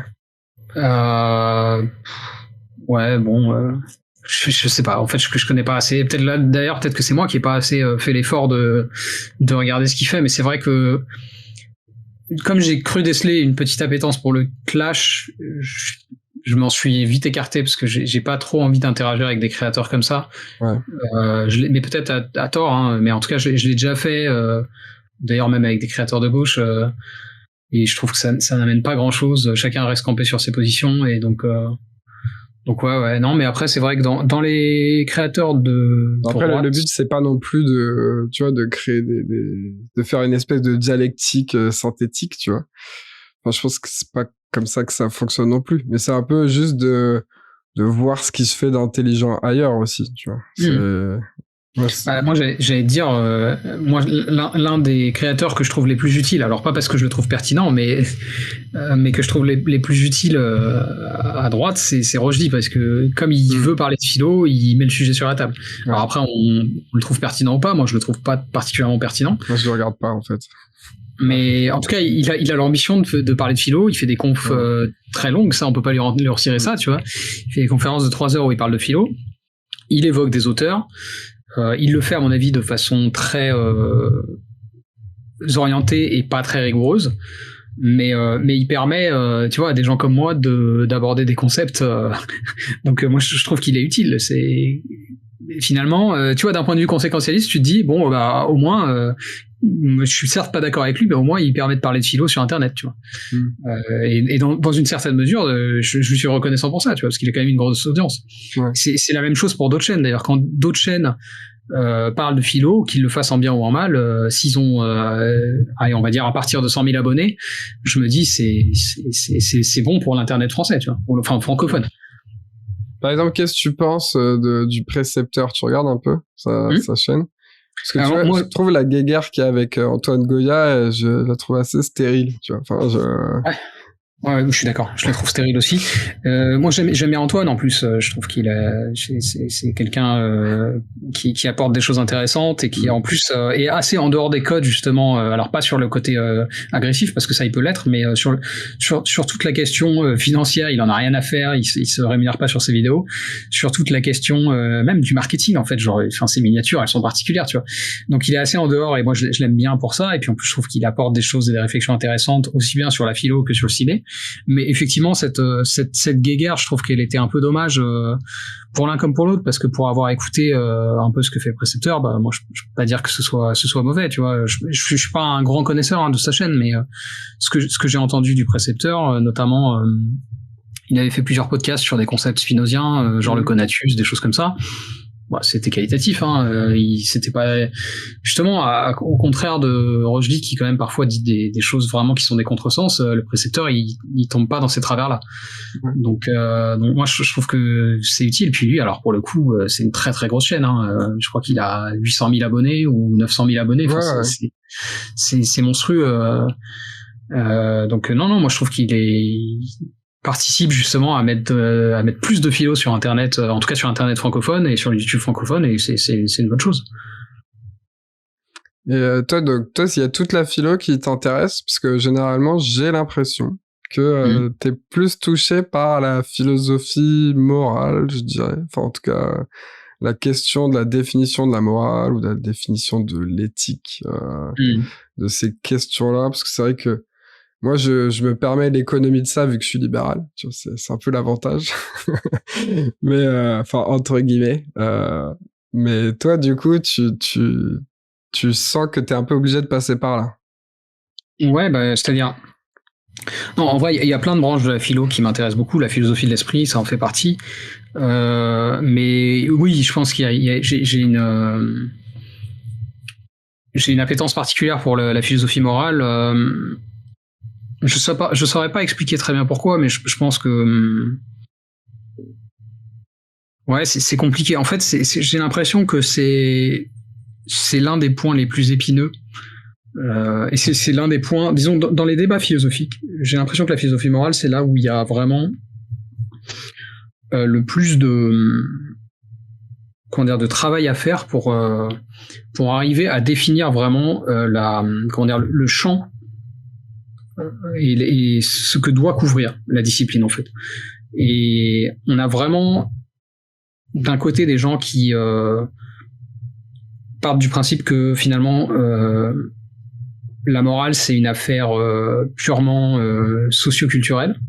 Ouais, bon, je sais pas. En fait, je connais pas assez. Peut-être que c'est moi qui ai pas assez fait l'effort de regarder ce qu'il fait. Mais c'est vrai que comme j'ai cru déceler une petite appétence pour le clash, je m'en suis vite écarté parce que j'ai pas trop envie d'interagir avec des créateurs comme ça. Ouais. Mais peut-être à tort, hein, mais en tout cas, je l'ai déjà fait. D'ailleurs, même avec des créateurs de gauche. Et je trouve que ça n'amène pas grand-chose. Chacun reste campé sur ses positions. Et donc ouais. Non, mais après, c'est vrai que dans les créateurs de... Après, le but, c'est pas non plus de créer de faire une espèce de dialectique synthétique, tu vois. Enfin, je pense que c'est pas comme ça que ça fonctionne non plus. Mais c'est un peu juste de voir ce qui se fait d'intelligent ailleurs aussi, tu vois. Ouais, Moi, j'allais te dire, moi, l'un des créateurs que je trouve les plus utiles, alors pas parce que je le trouve pertinent, mais que je trouve les plus utiles à droite, c'est Rochdy, parce que comme il veut parler de philo, il met le sujet sur la table. Ouais. Alors après, on le trouve pertinent ou pas, moi je le trouve pas particulièrement pertinent. Moi, je le regarde pas, en fait. Mais en tout cas, il a l'ambition de parler de philo, il fait des confs très longues, ça on peut pas lui retirer ça, tu vois. Il fait des conférences de 3 heures où il parle de philo, il évoque des auteurs, il le fait à mon avis de façon très orientée et pas très rigoureuse, mais il permet tu vois, à des gens comme moi d'aborder des concepts donc moi je trouve qu'il est utile. C'est finalement tu vois, d'un point de vue conséquentialiste, tu te dis bon bah au moins je suis certes pas d'accord avec lui, mais au moins il permet de parler de philo sur internet, tu vois. Et dans une certaine mesure je lui suis reconnaissant pour ça, tu vois, parce qu'il a quand même une grosse audience. C'est la même chose pour d'autres chaînes d'ailleurs. Quand d'autres chaînes parlent de philo, qu'ils le fassent en bien ou en mal, s'ils ont allez, on va dire à partir de 100 000 abonnés, je me dis c'est bon pour l'internet français, tu vois, enfin francophone. Par exemple, qu'est-ce que tu penses du Précepteur? Tu regardes un peu sa chaîne? Parce que tu vois, moi, je trouve la guéguerre qu'il y a avec Antoine Goya, je la trouve assez stérile, tu vois. Enfin, Ouais, je suis d'accord. Je le trouve stérile aussi. Moi, j'aime bien Antoine. En plus, je trouve c'est quelqu'un qui apporte des choses intéressantes et qui en plus est assez en dehors des codes, justement. Alors pas sur le côté agressif, parce que ça il peut l'être, mais sur toute la question financière, il en a rien à faire. Il se rémunère pas sur ses vidéos. Sur toute la question même du marketing, en fait, genre, enfin, ses miniatures, elles sont particulières, tu vois. Donc il est assez en dehors et moi je l'aime bien pour ça. Et puis en plus, je trouve qu'il apporte des choses et des réflexions intéressantes aussi bien sur la philo que sur le ciné. Mais effectivement, cette guéguerre, je trouve qu'elle était un peu dommage pour l'un comme pour l'autre, parce que pour avoir écouté un peu ce que fait Précepteur, bah moi je peux pas dire que ce soit mauvais, tu vois. Je suis pas un grand connaisseur de sa chaîne, mais ce que j'ai entendu du Précepteur, notamment, il avait fait plusieurs podcasts sur des concepts spinoziens, genre le Conatus, des choses comme ça. Bah, c'était qualitatif, hein. C'était pas justement au contraire de Rochdy qui quand même parfois dit des choses vraiment qui sont des contresens. Le Précepteur il tombe pas dans ces travers là. Donc moi je trouve que c'est utile. Puis lui, alors pour le coup, c'est une très très grosse chaîne, hein. Je crois qu'il a 800 000 abonnés ou 900 000 abonnés. Enfin, c'est monstrueux. Donc non, moi je trouve qu'il participe justement à mettre plus de philo sur internet, en tout cas sur internet francophone et sur le YouTube francophone, et c'est une bonne chose. Et toi, s'il y a toute la philo qui t'intéresse, parce que généralement j'ai l'impression que t'es plus touché par la philosophie morale, je dirais, enfin en tout cas la question de la définition de la morale ou de la définition de l'éthique, de ces questions-là, parce que c'est vrai que moi, je me permets l'économie de ça vu que je suis libéral. Tu vois, c'est un peu l'avantage. Mais, enfin, entre guillemets. Mais toi, du coup, tu sens que t'es un peu obligé de passer par là. Ouais, bah, c'est-à-dire... Non, en vrai, il y a plein de branches de la philo qui m'intéressent beaucoup. La philosophie de l'esprit, ça en fait partie. Mais oui, je pense j'ai une appétence particulière pour la philosophie morale. Je saurais pas expliquer très bien pourquoi, mais je pense que ouais, c'est compliqué. En fait, j'ai l'impression que c'est l'un des points les plus épineux. Et c'est l'un des points, disons, dans les débats philosophiques, j'ai l'impression que la philosophie morale, c'est là où il y a vraiment le plus de de travail à faire pour arriver à définir vraiment le champ et ce que doit couvrir la discipline, en fait. Et on a vraiment d'un côté des gens qui partent du principe que finalement la morale c'est une affaire purement socio-culturelle,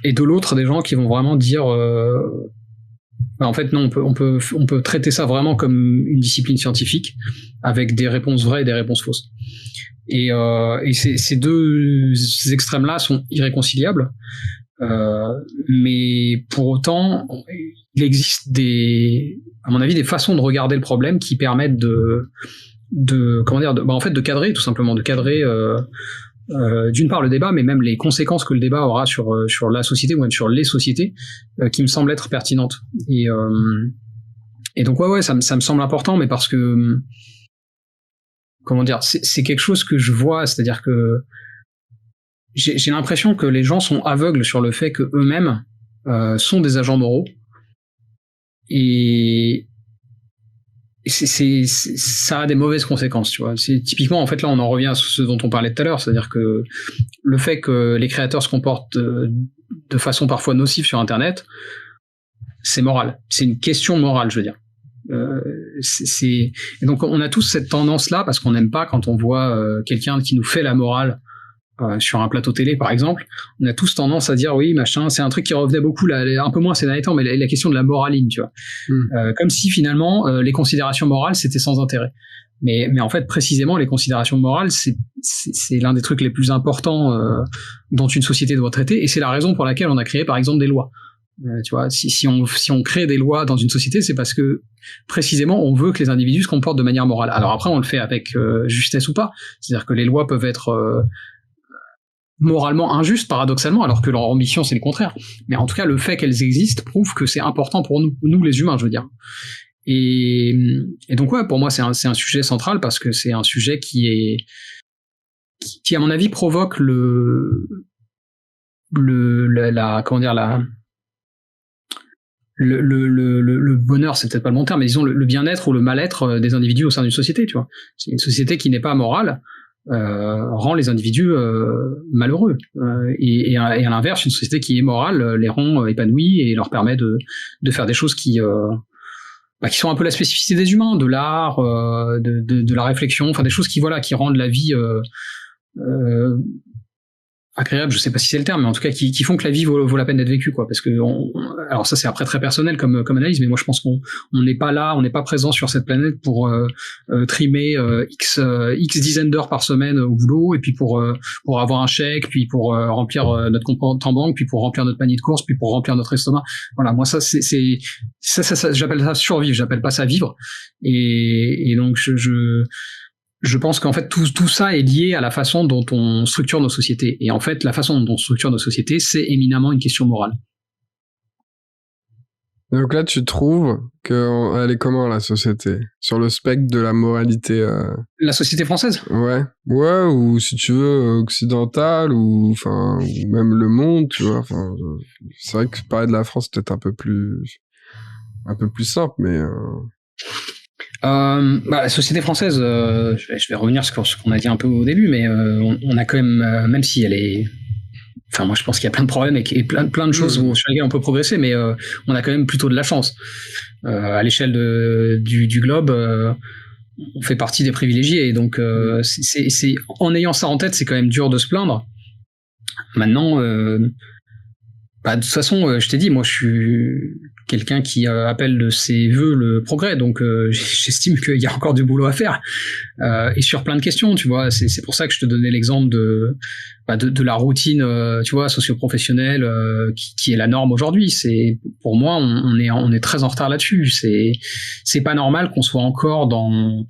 et de l'autre des gens qui vont vraiment dire en fait non, on peut traiter ça vraiment comme une discipline scientifique avec des réponses vraies et des réponses fausses. Et ces deux extrêmes-là sont irréconciliables. Mais pour autant, il existe à mon avis, des façons de regarder le problème qui permettent en fait, de cadrer, tout simplement, de cadrer d'une part le débat, mais même les conséquences que le débat aura sur la société ou même sur les sociétés, qui me semblent être pertinentes. Et donc ouais, ça me semble important, mais parce que comment dire, c'est quelque chose que je vois, c'est-à-dire que j'ai l'impression que les gens sont aveugles sur le fait que eux-mêmes sont des agents moraux, et ça a des mauvaises conséquences, tu vois. C'est typiquement, en fait, là, on en revient à ce dont on parlait tout à l'heure, c'est-à-dire que le fait que les créateurs se comportent de façon parfois nocive sur Internet, c'est moral. C'est une question morale, je veux dire. Et donc, on a tous cette tendance-là, parce qu'on n'aime pas quand on voit quelqu'un qui nous fait la morale sur un plateau télé, par exemple. On a tous tendance à dire oui, machin. C'est un truc qui revenait beaucoup, là, un peu moins ces derniers temps, mais la question de la moraline, tu vois. Comme si finalement les considérations morales c'était sans intérêt. Mais en fait, précisément, les considérations morales, c'est l'un des trucs les plus importants dont une société doit traiter, et c'est la raison pour laquelle on a créé, par exemple, des lois. Tu vois, si on crée des lois dans une société, c'est parce que précisément on veut que les individus se comportent de manière morale. Alors après, on le fait avec justesse ou pas. C'est-à-dire que les lois peuvent être moralement injustes, paradoxalement, alors que leur ambition c'est le contraire. Mais en tout cas, le fait qu'elles existent prouve que c'est important pour nous les humains, je veux dire. Et donc ouais, pour moi c'est un sujet central, parce que c'est un sujet qui à mon avis provoque le bonheur, c'est peut-être pas le bon terme, mais disons le bien-être ou le mal-être des individus au sein d'une société, tu vois. C'est une société qui n'est pas morale rend les individus malheureux, et à l'inverse, une société qui est morale les rend épanouis et leur permet de faire des choses qui sont un peu la spécificité des humains, de l'art, de la réflexion, enfin des choses qui rendent la vie agréable, je sais pas si c'est le terme, mais en tout cas qui font que la vie vaut la peine d'être vécue, quoi. Parce que alors ça c'est après très personnel comme analyse, mais moi je pense qu'on n'est pas là, on n'est pas présent sur cette planète pour trimer x dizaines d'heures par semaine au boulot, et puis pour avoir un chèque, puis pour remplir notre compte en banque, puis pour remplir notre panier de courses, puis pour remplir notre estomac. Voilà, moi ça j'appelle ça survivre, j'appelle pas ça vivre. Et donc je pense qu'en fait tout ça est lié à la façon dont on structure nos sociétés. Et en fait, la façon dont on structure nos sociétés, c'est éminemment une question morale. Donc là, tu trouves qu'elle est comment, la société? Sur le spectre de la moralité La société française? Ouais, ou si tu veux, occidentale, ou même le monde, tu vois. C'est vrai que parler de la France, c'est peut-être un peu plus simple, mais... La société française, je vais revenir sur ce qu'on a dit un peu au début, mais on a quand même, même si elle est... Enfin, moi, je pense qu'il y a plein de problèmes et plein de choses sur lesquelles on peut progresser, mais on a quand même plutôt de la chance. À l'échelle du globe, on fait partie des privilégiés, et donc c'est en ayant ça en tête, c'est quand même dur de se plaindre. Maintenant, de toute façon, je t'ai dit, moi, je suis quelqu'un qui appelle de ses vœux le progrès, donc j'estime qu'il y a encore du boulot à faire, et sur plein de questions, tu vois. C'est pour ça que je te donnais l'exemple de la routine, tu vois, socio-professionnelle, qui est la norme aujourd'hui. C'est, pour moi, on est très en retard là-dessus. C'est pas normal qu'on soit encore dans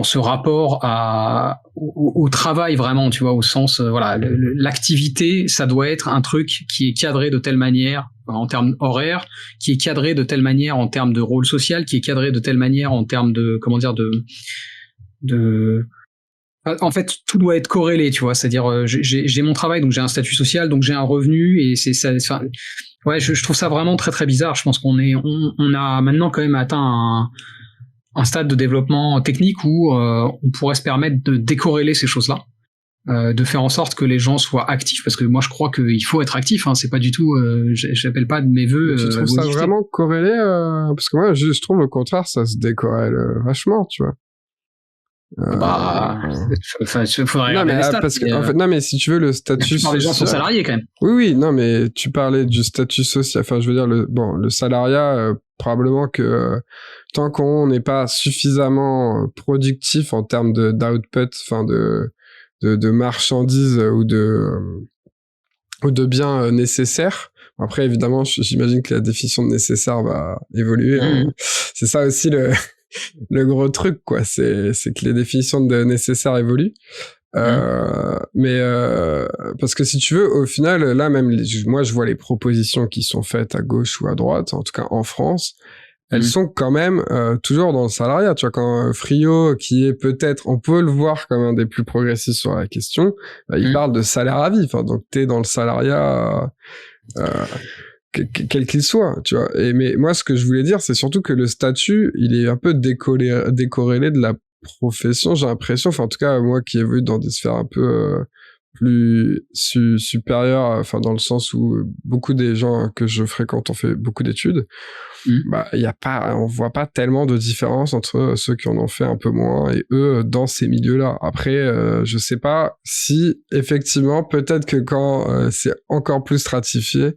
ce rapport au travail, vraiment, tu vois, au sens, l'activité, ça doit être un truc qui est cadré de telle manière en termes horaires, qui est cadré de telle manière en termes de rôle social, qui est cadré de telle manière en termes de, en fait, tout doit être corrélé, tu vois. C'est-à-dire, j'ai mon travail, donc j'ai un statut social, donc j'ai un revenu, et c'est ça. Ouais, je trouve ça vraiment très très bizarre. Je pense qu'on a maintenant quand même atteint un stade de développement technique où on pourrait se permettre de décorréler ces choses-là, de faire en sorte que les gens soient actifs, parce que moi je crois qu'il faut être actif, hein, c'est pas du tout, j'appelle pas de mes vœux. Tu trouves ça vraiment corrélé parce que moi je trouve au contraire ça se décorrèle vachement, tu vois. Faudrait regarder les stats. Parce que, en fait, non, mais si tu veux, le statut social... Les gens sont salariés, quand même. Oui, non, mais tu parlais du statut social. Enfin, je veux dire, le salariat, probablement que tant qu'on n'est pas suffisamment productif en termes d'output, de marchandises ou de biens nécessaires. Après, évidemment, j'imagine que la définition de nécessaire va évoluer. Hein. C'est ça aussi le gros truc, quoi. C'est que les définitions de nécessaire évoluent. Mais parce que si tu veux, au final, là même, moi je vois les propositions qui sont faites à gauche ou à droite, en tout cas en France, elles sont quand même toujours dans le salariat. Tu vois, quand Frio, qui est peut-être, on peut le voir comme un des plus progressistes sur la question, il parle de salaire à vie. Enfin, donc t'es dans le salariat quel qu'il soit, tu vois. Mais moi, ce que je voulais dire, c'est surtout que le statut, il est un peu décorrélé de la profession, j'ai l'impression. Enfin, en tout cas, moi qui évolue dans des sphères un peu plus supérieures, enfin dans le sens où beaucoup des gens que je fréquente ont fait beaucoup d'études, bah on voit pas tellement de différence entre ceux qui en ont fait un peu moins et eux dans ces milieux-là. Après, je sais pas si effectivement, peut-être que quand c'est encore plus stratifié,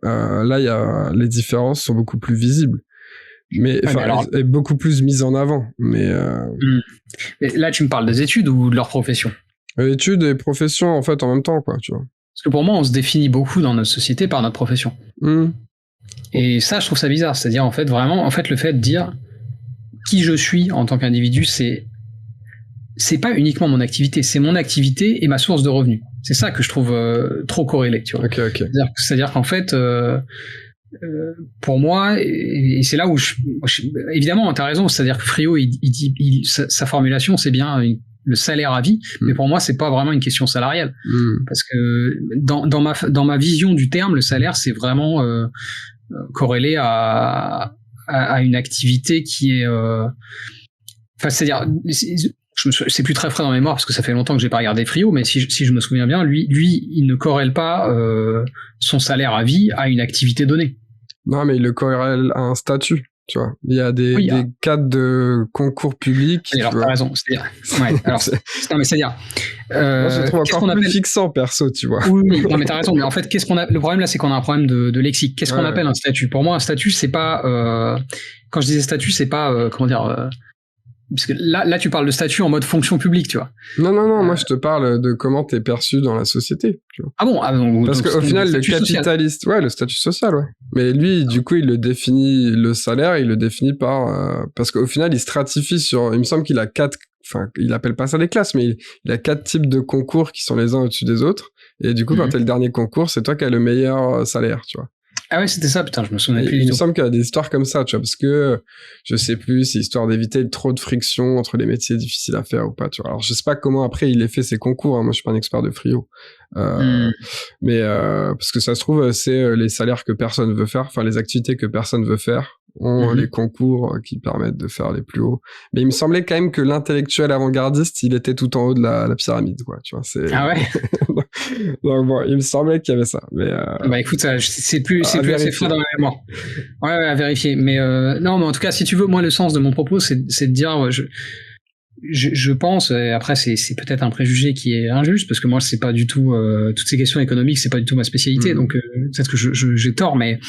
là les différences sont beaucoup plus visibles. Mais et beaucoup plus mises en avant. Mais là, tu me parles des études ou de leur profession? Études et profession, en fait, en même temps, quoi, tu vois. Parce que pour moi, on se définit beaucoup dans notre société par notre profession. Et ça, je trouve ça bizarre. C'est-à-dire, en fait, vraiment, le fait de dire qui je suis en tant qu'individu, c'est pas uniquement mon activité, c'est mon activité et ma source de revenus. C'est ça que je trouve trop corrélé, tu vois. Ok. C'est-à-dire qu'en fait, pour moi, et c'est là où évidemment, t'as raison, c'est-à-dire que Frio, sa formulation, c'est bien le salaire à vie, mais pour moi, c'est pas vraiment une question salariale. Parce que dans ma vision du terme, le salaire, c'est vraiment corrélé à une activité qui est... Enfin, c'est-à-dire... c'est plus très frais dans ma mémoire parce que ça fait longtemps que j'ai pas regardé Frio, mais si je me souviens bien, lui, il ne corrèle pas son salaire à vie à une activité donnée. Non, mais il le corrèle à un statut, tu vois. Il y a des cadres de concours publics. Alors, t'as raison. C'est-à-dire, non, mais c'est-à-dire. Moi, je trouve encore plus fixant, perso, tu vois. Oui, non, mais t'as raison. Mais en fait, le problème là, c'est qu'on a un problème de lexique. Qu'est-ce qu'on appelle un statut? Pour moi, un statut, c'est pas. Quand je disais statut, c'est pas comment dire. Parce que là, tu parles de statut en mode fonction publique, tu vois. Non, moi je te parle de comment t'es perçu dans la société. Tu vois. Ah bon, parce qu'au final, le capitaliste, le statut social, mais lui, du coup, il le définit, le salaire, il le définit par... parce qu'au final, il stratifie sur... Il me semble qu'il a il appelle pas ça des classes, mais il a 4 types de concours qui sont les uns au-dessus des autres. Et du coup, quand t'es le dernier concours, c'est toi qui as le meilleur salaire, tu vois. Ah ouais, c'était ça, putain, je me souviens plus du tout. Il me semble qu'il y a des histoires comme ça, tu vois, parce que, je sais plus, c'est histoire d'éviter trop de friction entre les métiers difficiles à faire ou pas, tu vois. Alors, je sais pas comment après il a fait ses concours, moi je suis pas un expert de Frio. Mais, parce que ça se trouve, c'est les salaires que personne veut faire, enfin, les activités que personne veut faire ont les concours qui permettent de faire les plus hauts. Mais il me semblait quand même que l'intellectuel avant-gardiste, il était tout en haut de la pyramide, quoi, tu vois. Ah ouais? Donc bon, il me semblait qu'il y avait ça, mais bah écoute, c'est plus assez frais dans ma mémoire. Ouais, à vérifier. Mais non, mais en tout cas, si tu veux, moi, le sens de mon propos, c'est de dire, je pense, et après c'est peut-être un préjugé qui est injuste, parce que moi, c'est pas du tout toutes ces questions économiques, c'est pas du tout ma spécialité, donc peut-être que j'ai tort, mais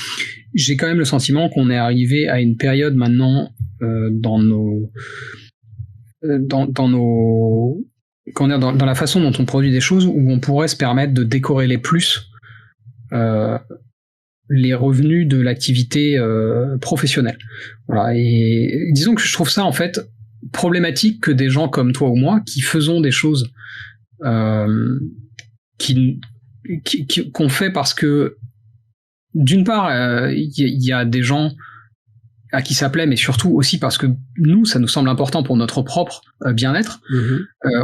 j'ai quand même le sentiment qu'on est arrivé à une période maintenant dans la façon dont on produit des choses où on pourrait se permettre de décorréler plus les revenus de l'activité professionnelle. Voilà. Et disons que je trouve ça en fait problématique que des gens comme toi ou moi qui faisons des choses qu'on fait parce que d'une part il y a des gens à qui ça plaît, mais surtout aussi parce que nous, ça nous semble important pour notre propre bien-être,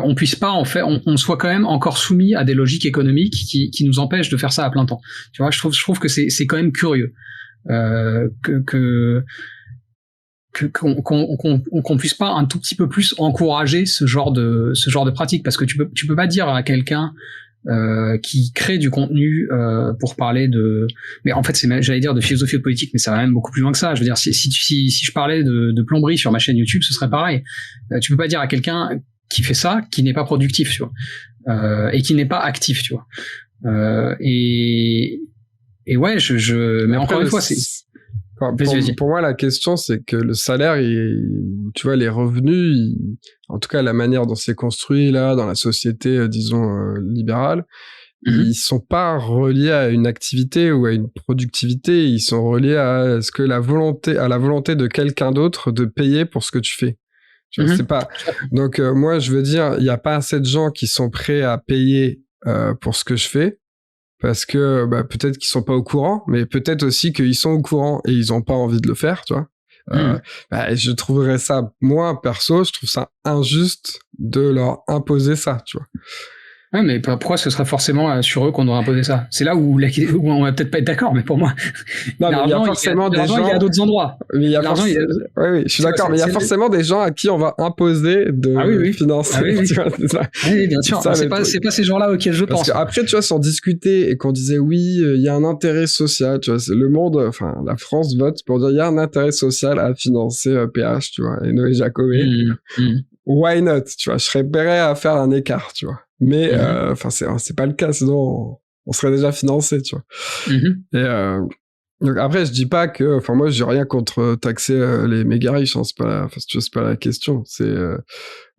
on puisse pas en fait, on soit quand même encore soumis à des logiques économiques qui nous empêchent de faire ça à plein temps. Tu vois, je trouve que c'est quand même curieux qu'on puisse pas un tout petit peu plus encourager ce genre de pratique, parce que tu peux pas dire à quelqu'un qui crée du contenu pour parler de... Mais en fait, j'allais dire de philosophie politique, mais ça va même beaucoup plus loin que ça. Je veux dire, si je parlais de plomberie sur ma chaîne YouTube, ce serait pareil. Tu peux pas dire à quelqu'un qui fait ça, qui n'est pas productif, tu vois, et qui n'est pas actif, tu vois. Et ouais, mais encore une fois, c'est... Pour moi, la question, c'est que le salaire, tu vois, les revenus, en tout cas, la manière dont c'est construit, là, dans la société, disons, libérale, ils sont pas reliés à une activité ou à une productivité, ils sont reliés à la volonté de quelqu'un d'autre de payer pour ce que tu fais. Tu vois, c'est pas... Donc, moi, je veux dire, il y a pas assez de gens qui sont prêts à payer pour ce que je fais. Parce que peut-être qu'ils sont pas au courant, mais peut-être aussi qu'ils sont au courant et ils ont pas envie de le faire, tu vois. Je trouverais ça, moi, perso, je trouve ça injuste de leur imposer ça, tu vois. Ouais, mais pourquoi ce serait forcément sur eux qu'on doit imposer ça? C'est là où on va peut-être pas être d'accord, mais pour moi, non, mais il y a forcément des gens. Il y a d'autres endroits. Mais il y a oui, je suis d'accord, mais il y a forcément des gens à qui on va imposer de financer. Tu vois, c'est ça. Oui, bien sûr. C'est pas ces gens-là auxquels je pense. Parce qu'après, tu vois, sans discuter et qu'on disait oui, il y a un intérêt social, tu vois, c'est le monde, enfin, la France vote pour dire il y a un intérêt social à financer PH, tu vois, et Noé Jacomé. Why not, tu vois, je serais prêt à faire un écart, tu vois. Mais c'est pas le cas, sinon on serait déjà financé, tu vois. Et donc après, je dis pas que, enfin moi j'ai rien contre taxer les méga riches, hein, c'est pas la question. C'est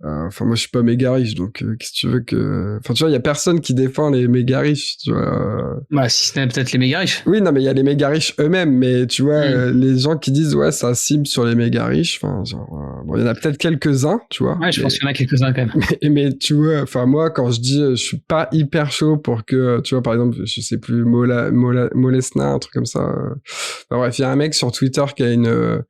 moi je suis pas méga riche, donc qu'est-ce que tu veux que, enfin tu vois, il y a personne qui défend les méga riches, tu vois. Bah si ce n'est peut-être les méga riches. Oui, non mais il y a les méga riches eux-mêmes, mais tu vois les gens qui disent ouais ça cible sur les méga riches, enfin genre bon il y en a peut-être quelques-uns, tu vois. Ouais, je pense qu'il y en a quelques-uns quand même. Mais tu vois, enfin moi quand je dis je suis pas hyper chaud pour que, tu vois, par exemple, je sais plus, Molesna, un truc comme ça. Enfin, bref, il y a un mec sur Twitter qui a une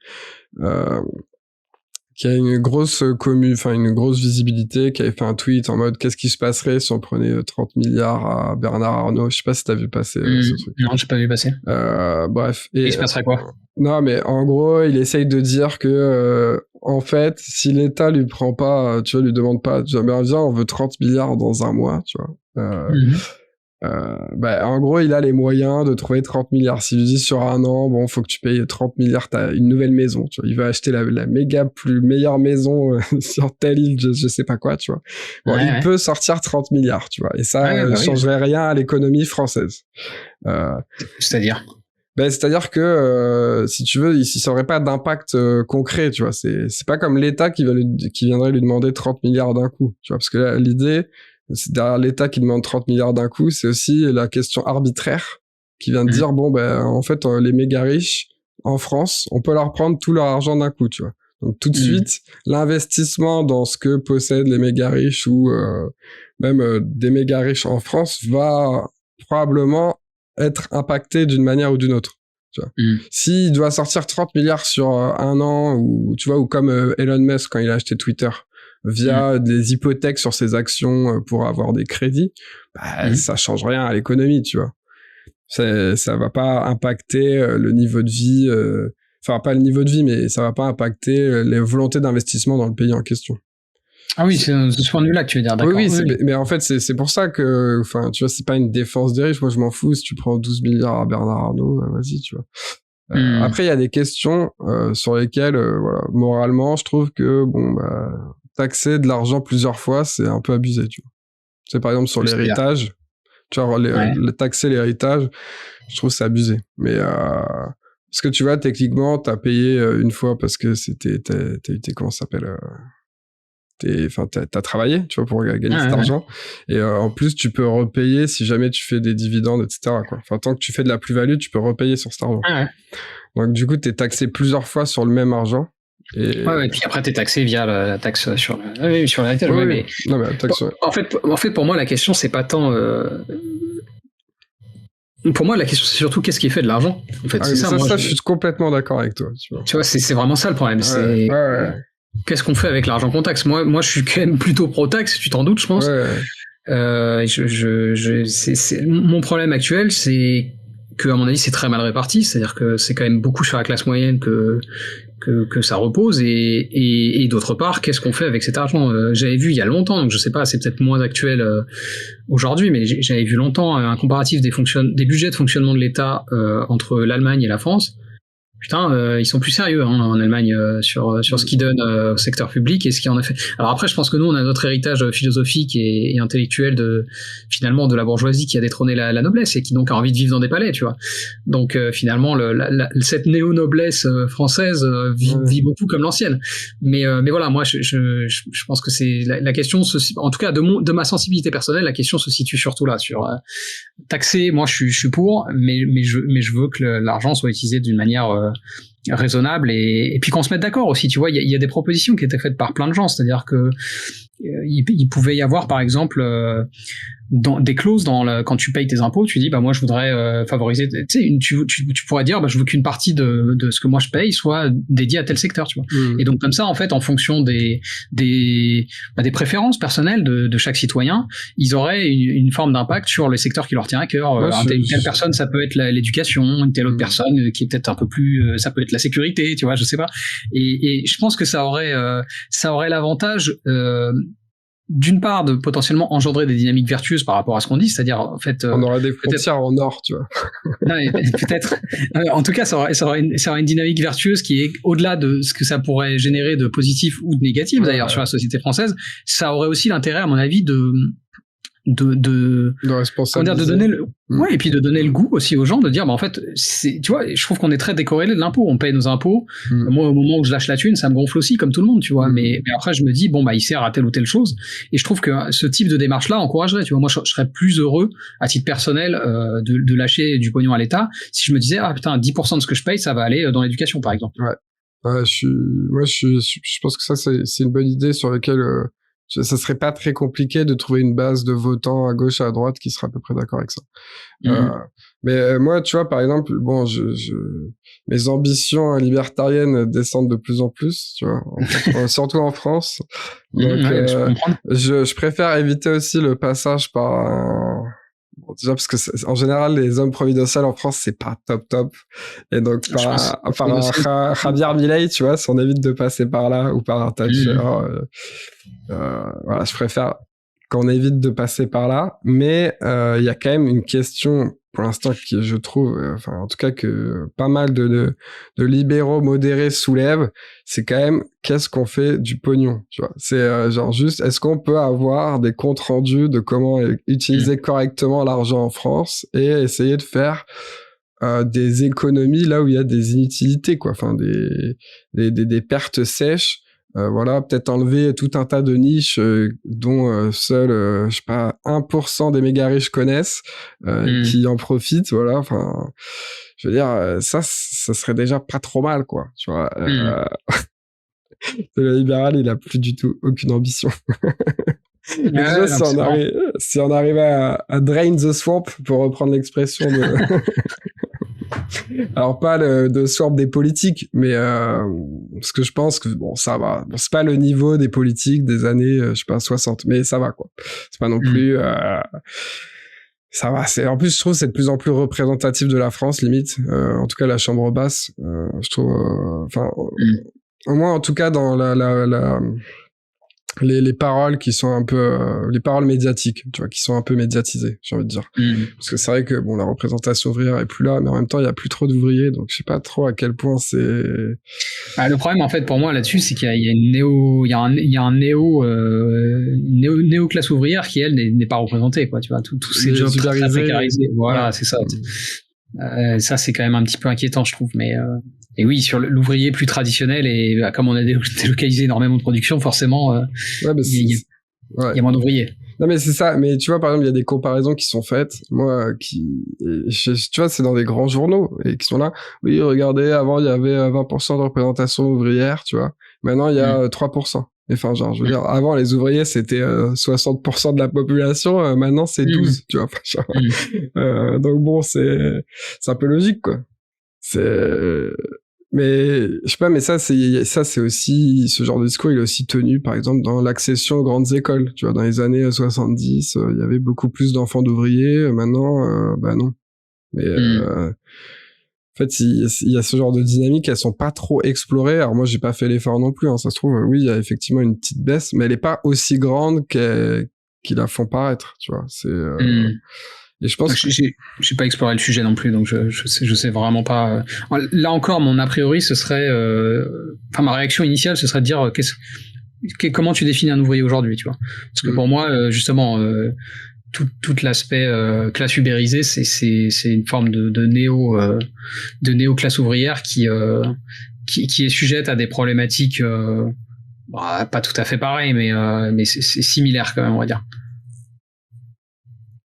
grosse une grosse visibilité, qui avait fait un tweet en mode qu'est-ce qui se passerait si on prenait 30 milliards à Bernard Arnault. Je sais pas si t'as vu passer ce truc. Non, j'ai pas vu passer. Bref. Et il se passerait quoi? Non, mais en gros, il essaye de dire que en fait, si l'État lui prend pas, tu vois, lui demande pas, tu vois, viens, on veut 30 milliards dans un mois, tu vois. En gros, il a les moyens de trouver 30 milliards. S'il lui dit sur un an, bon, faut que tu payes 30 milliards, t'as une nouvelle maison, tu vois. Il va acheter la meilleure maison sur telle île, je sais pas quoi, tu vois. Bon, il peut sortir 30 milliards, tu vois. Et ça changerait rien à l'économie française. C'est-à-dire? C'est-à-dire que si tu veux, ça aurait pas d'impact concret, tu vois. C'est pas comme l'État qui viendrait lui demander 30 milliards d'un coup, tu vois. Parce que là, l'idée, c'est derrière l'État qui demande 30 milliards d'un coup, c'est aussi la question arbitraire qui vient de dire bon en fait les méga riches en France, on peut leur prendre tout leur argent d'un coup, tu vois. Donc tout de suite, l'investissement dans ce que possèdent les méga riches ou même des méga riches en France va probablement être impacté d'une manière ou d'une autre, tu vois. S'il doit sortir 30 milliards sur un an, ou tu vois, ou comme Elon Musk quand il a acheté Twitter via des hypothèques sur ses actions pour avoir des crédits, ça change rien à l'économie, tu vois. Ça va pas impacter le niveau de vie, enfin pas le niveau de vie, mais ça va pas impacter les volontés d'investissement dans le pays en question. Ah oui, c'est ce point de vue-là que tu veux dire, d'accord. Oui, mais en fait, c'est pour ça que, enfin, tu vois, c'est pas une défense des riches. Moi, je m'en fous. Si tu prends 12 milliards à Bernard Arnault, vas-y, tu vois. Après, il y a des questions sur lesquelles, voilà, moralement, je trouve que, taxer de l'argent plusieurs fois, c'est un peu abusé, tu vois. C'est par exemple sur l'héritage. Tu vois, taxer l'héritage, je trouve que c'est abusé. Mais parce que tu vois, techniquement, t'as payé une fois parce que t'as eu comment ça s'appelle t'as travaillé, tu vois, pour gagner cet argent. Et en plus, tu peux repayer si jamais tu fais des dividendes, etc., quoi. Enfin, tant que tu fais de la plus-value, tu peux repayer sur cet argent. Donc, du coup, t'es taxé plusieurs fois sur le même argent. Et puis après, t'es taxé via la taxe sur l'héritage. Mais... Non, mais la taxe, en fait, pour moi, la question, c'est pas tant... Pour moi, la question, c'est surtout qu'est-ce qui est fait de l'argent. En fait, c'est ça, je suis complètement d'accord avec toi. Tu vois, c'est vraiment ça le problème. Qu'est-ce qu'on fait avec l'argent qu'on taxe? Moi, je suis quand même plutôt pro-taxe, tu t'en doutes, je pense. Mon problème actuel, c'est que, à mon avis, c'est très mal réparti. C'est-à-dire que c'est quand même beaucoup sur la classe moyenne que ça repose. Et d'autre part, qu'est-ce qu'on fait avec cet argent? J'avais vu il y a longtemps, donc je sais pas, c'est peut-être moins actuel aujourd'hui, mais j'avais vu longtemps un comparatif des budgets de fonctionnement de l'État entre l'Allemagne et la France. Putain, ils sont plus sérieux en Allemagne sur ce qu'ils donnent au secteur public et ce qui en a fait. Alors après, je pense que nous, on a notre héritage philosophique et intellectuel finalement de la bourgeoisie qui a détrôné la noblesse et qui donc a envie de vivre dans des palais, tu vois. Donc finalement, cette néo-noblesse française vit beaucoup comme l'ancienne. Mais voilà, moi, je pense que c'est la question, en tout cas de ma sensibilité personnelle, la question se situe surtout là, sur taxer. Moi, je suis pour, mais je veux que l'argent soit utilisé d'une manière raisonnable et puis qu'on se mette d'accord aussi, tu vois. Il y a des propositions qui étaient faites par plein de gens, c'est-à-dire que il pouvait y avoir, par exemple, dans des clauses quand tu payes tes impôts, tu dis moi je voudrais favoriser, tu pourrais dire je veux qu'une partie de ce que moi je paye soit dédiée à tel secteur, tu vois. Et donc comme ça, en fait, en fonction des préférences personnelles de chaque citoyen, ils auraient une forme d'impact sur les secteurs qui leur tient à cœur. Une telle personne, ça peut être l'éducation, une telle autre personne qui est peut-être un peu plus, ça peut être la sécurité, tu vois, je sais pas. Et je pense que ça aurait l'avantage d'une part de potentiellement engendrer des dynamiques vertueuses par rapport à ce qu'on dit, c'est-à-dire en fait on aurait des frontières en or, tu vois. Non, mais peut-être en tout cas ça aurait une dynamique vertueuse qui est au-delà de ce que ça pourrait générer de positif ou de négatif d'ailleurs sur la société française. Ça aurait aussi l'intérêt, à mon avis, de responsabiliser. De donner et puis de donner le goût aussi aux gens, de dire en fait, tu vois, je trouve qu'on est très décorrélé de l'impôt, on paye nos impôts. Moi, au moment où je lâche la thune, ça me gonfle aussi comme tout le monde, tu vois. Mais après je me dis il sert à telle ou telle chose, et je trouve que ce type de démarche là encouragerait, tu vois. Moi je serais plus heureux à titre personnel de lâcher du pognon à l'État si je me disais 10% de ce que je paye, ça va aller dans l'éducation, par exemple. Je pense que ça c'est une bonne idée sur laquelle ça serait pas très compliqué de trouver une base de votants à gauche et à droite qui sera à peu près d'accord avec ça. Mais moi, tu vois, par exemple, mes ambitions libertariennes descendent de plus en plus, tu vois, surtout en France. Donc, je préfère éviter aussi le passage par déjà parce que en général les hommes providentiels en France c'est pas top, et donc par un Javier Milei, tu vois, si on évite de passer par là, ou par un Thatcher, voilà, je préfère qu'on évite de passer par là. Mais il y a quand même une question pour l'instant qui, je trouve, en tout cas que pas mal de libéraux modérés soulèvent, c'est quand même qu'est-ce qu'on fait du pognon, tu vois. C'est genre juste, est-ce qu'on peut avoir des comptes rendus de comment utiliser correctement l'argent en France et essayer de faire des économies là où il y a des inutilités, quoi, des pertes sèches. Voilà, peut-être enlever tout un tas de niches dont seul, je sais pas, 1% des méga riches connaissent, qui en profitent, voilà. Je veux dire, ça serait déjà pas trop mal, quoi. Tu vois, le libéral, il a plus du tout aucune ambition. Déjà, si on arrivait à drain the swamp, pour reprendre l'expression de... Alors pas de swamp des politiques, mais parce que je pense que ça va. Bon, c'est pas le niveau des politiques des années, je sais pas, 60, mais ça va, quoi. C'est pas non plus... ça va. En plus, je trouve que c'est de plus en plus représentatif de la France, limite. En tout cas, la chambre basse, je trouve... au moins, en tout cas, dans les paroles qui sont un peu les paroles médiatiques, tu vois, qui sont un peu médiatisées, j'ai envie de dire. Parce que c'est vrai que la représentation ouvrière est plus là, mais en même temps il y a plus trop d'ouvriers, donc je sais pas trop à quel point c'est... le problème, en fait, pour moi là-dessus, c'est qu'il y a un néo classe ouvrière qui, elle, n'est pas représentée, quoi, tu vois. Tous ces jobs très précarisés, voilà, c'est ça. Ça, c'est quand même un petit peu inquiétant, je trouve, mais et oui, sur l'ouvrier plus traditionnel, et comme on a délocalisé énormément de production, forcément, il y a moins d'ouvriers. Non, mais c'est ça. Mais tu vois, par exemple, il y a des comparaisons qui sont faites. Moi, tu vois, c'est dans des grands journaux et qui sont là. Oui, regardez, avant, il y avait 20% de représentation ouvrière, tu vois. Maintenant, il y a 3%. Enfin, genre, je veux dire, avant, les ouvriers, c'était 60% de la population. Maintenant, c'est 12, tu vois. Donc bon, c'est un peu logique, quoi. Mais je sais pas, mais ça c'est aussi, ce genre de discours, il est aussi tenu par exemple dans l'accession aux grandes écoles, tu vois. Dans les années 70, il y avait beaucoup plus d'enfants d'ouvriers. Maintenant, non. Mais en fait, il y a ce genre de dynamique, elles sont pas trop explorées. Alors moi, j'ai pas fait l'effort non plus, hein. Ça se trouve, oui, il y a effectivement une petite baisse, mais elle est pas aussi grande qu'ils la font paraître, tu vois. C'est et je pense que j'ai pas exploré le sujet non plus, donc je sais vraiment pas. Là encore, mon a priori, ce serait, ma réaction initiale, ce serait de dire comment tu définis un ouvrier aujourd'hui, tu vois. Parce que pour moi, justement, tout l'aspect classe ubérisée, c'est une forme de néo classe ouvrière qui est sujette à des problématiques pas tout à fait pareilles, mais c'est similaire quand même, on va dire.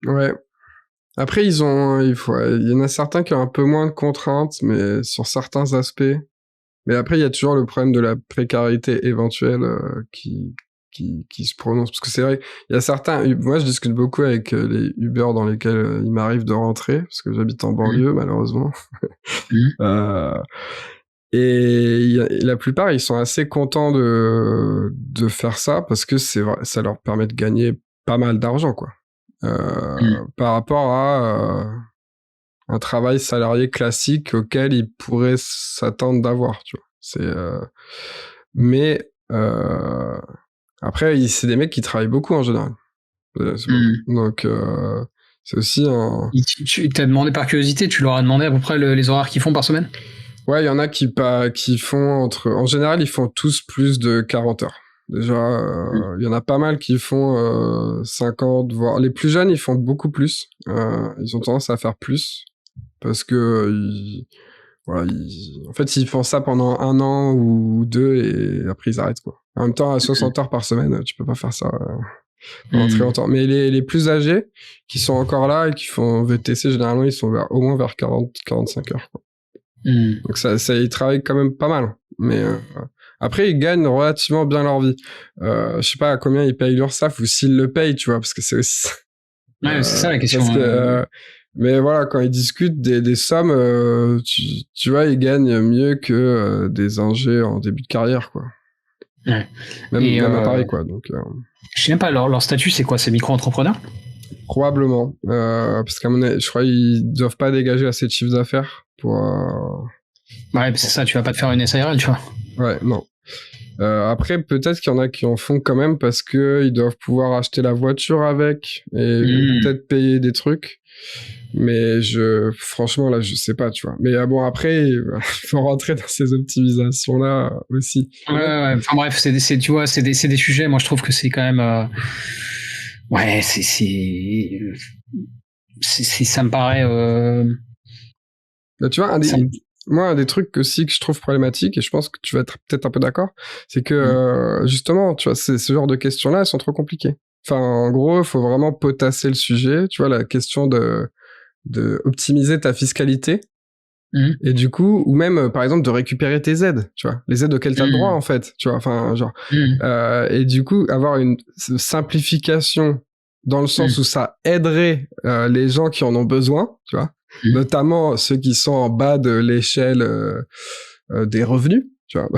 Ouais. Après, il y en a certains qui ont un peu moins de contraintes, mais sur certains aspects. Mais après, il y a toujours le problème de la précarité éventuelle qui qui se prononcent. Parce que c'est vrai, il y a certains... Moi, je discute beaucoup avec les Uber dans lesquels il m'arrive de rentrer, parce que j'habite en banlieue, malheureusement. Et la plupart, ils sont assez contents de faire ça, parce que c'est vrai, ça leur permet de gagner pas mal d'argent, quoi. Par rapport à un travail salarié classique auquel ils pourraient s'attendre d'avoir, tu vois. Mais après, c'est des mecs qui travaillent beaucoup en général. Donc, c'est aussi un... Tu t'as demandé par curiosité, tu leur as demandé à peu près les horaires qu'ils font par semaine? Ouais, il y en a qui font en général, ils font tous plus de 40 heures. Déjà, il y en a pas mal qui font 50, voire... Les plus jeunes, ils font beaucoup plus. Ils ont tendance à faire plus. Parce que... en fait, ils font ça pendant 1 an ou 2 et après, ils arrêtent, quoi. En même temps, à 60 heures par semaine, tu peux pas faire ça pendant très longtemps. Mais les plus âgés, qui sont encore là et qui font VTC, généralement, ils sont au moins vers 40-45 heures, quoi. Donc ils travaillent quand même pas mal. Mais après, ils gagnent relativement bien leur vie. Je sais pas à combien ils payent l'URSSAF ou s'ils le payent, tu vois, parce que c'est aussi... Ouais, c'est ça la question. Parce que, mais voilà, quand ils discutent des sommes, tu vois, ils gagnent mieux que des ingés en début de carrière, quoi. Ouais. Même à Paris, quoi. Donc, je sais même pas, leur statut, c'est quoi? C'est micro-entrepreneur? Probablement. Parce qu'à mon avis, je crois qu'ils doivent pas dégager assez de chiffre d'affaires pour... Ouais, c'est ça, tu vas pas te faire une SARL, tu vois. Ouais, non. Après, peut-être qu'il y en a qui en font quand même parce que ils doivent pouvoir acheter la voiture avec et peut-être payer des trucs. Mais franchement, là, je sais pas, tu vois. Mais bon, après, il faut rentrer dans ces optimisations-là aussi. Ouais. Enfin bref, tu vois, c'est des sujets. Moi, je trouve que c'est quand même, ouais, ça me paraît. Bah, tu vois, moi, un des trucs aussi que je trouve problématique, et je pense que tu vas être peut-être un peu d'accord, c'est que justement, tu vois, ce genre de questions-là, elles sont trop compliquées. Enfin, en gros, il faut vraiment potasser le sujet. Tu vois, la question de optimiser ta fiscalité. Et du coup, ou même, par exemple, de récupérer tes aides, tu vois, les aides auxquelles tu as le droit, en fait, tu vois, enfin, genre, et du coup, avoir une simplification dans le sens où ça aiderait les gens qui en ont besoin, tu vois, notamment ceux qui sont en bas de l'échelle des revenus, tu vois,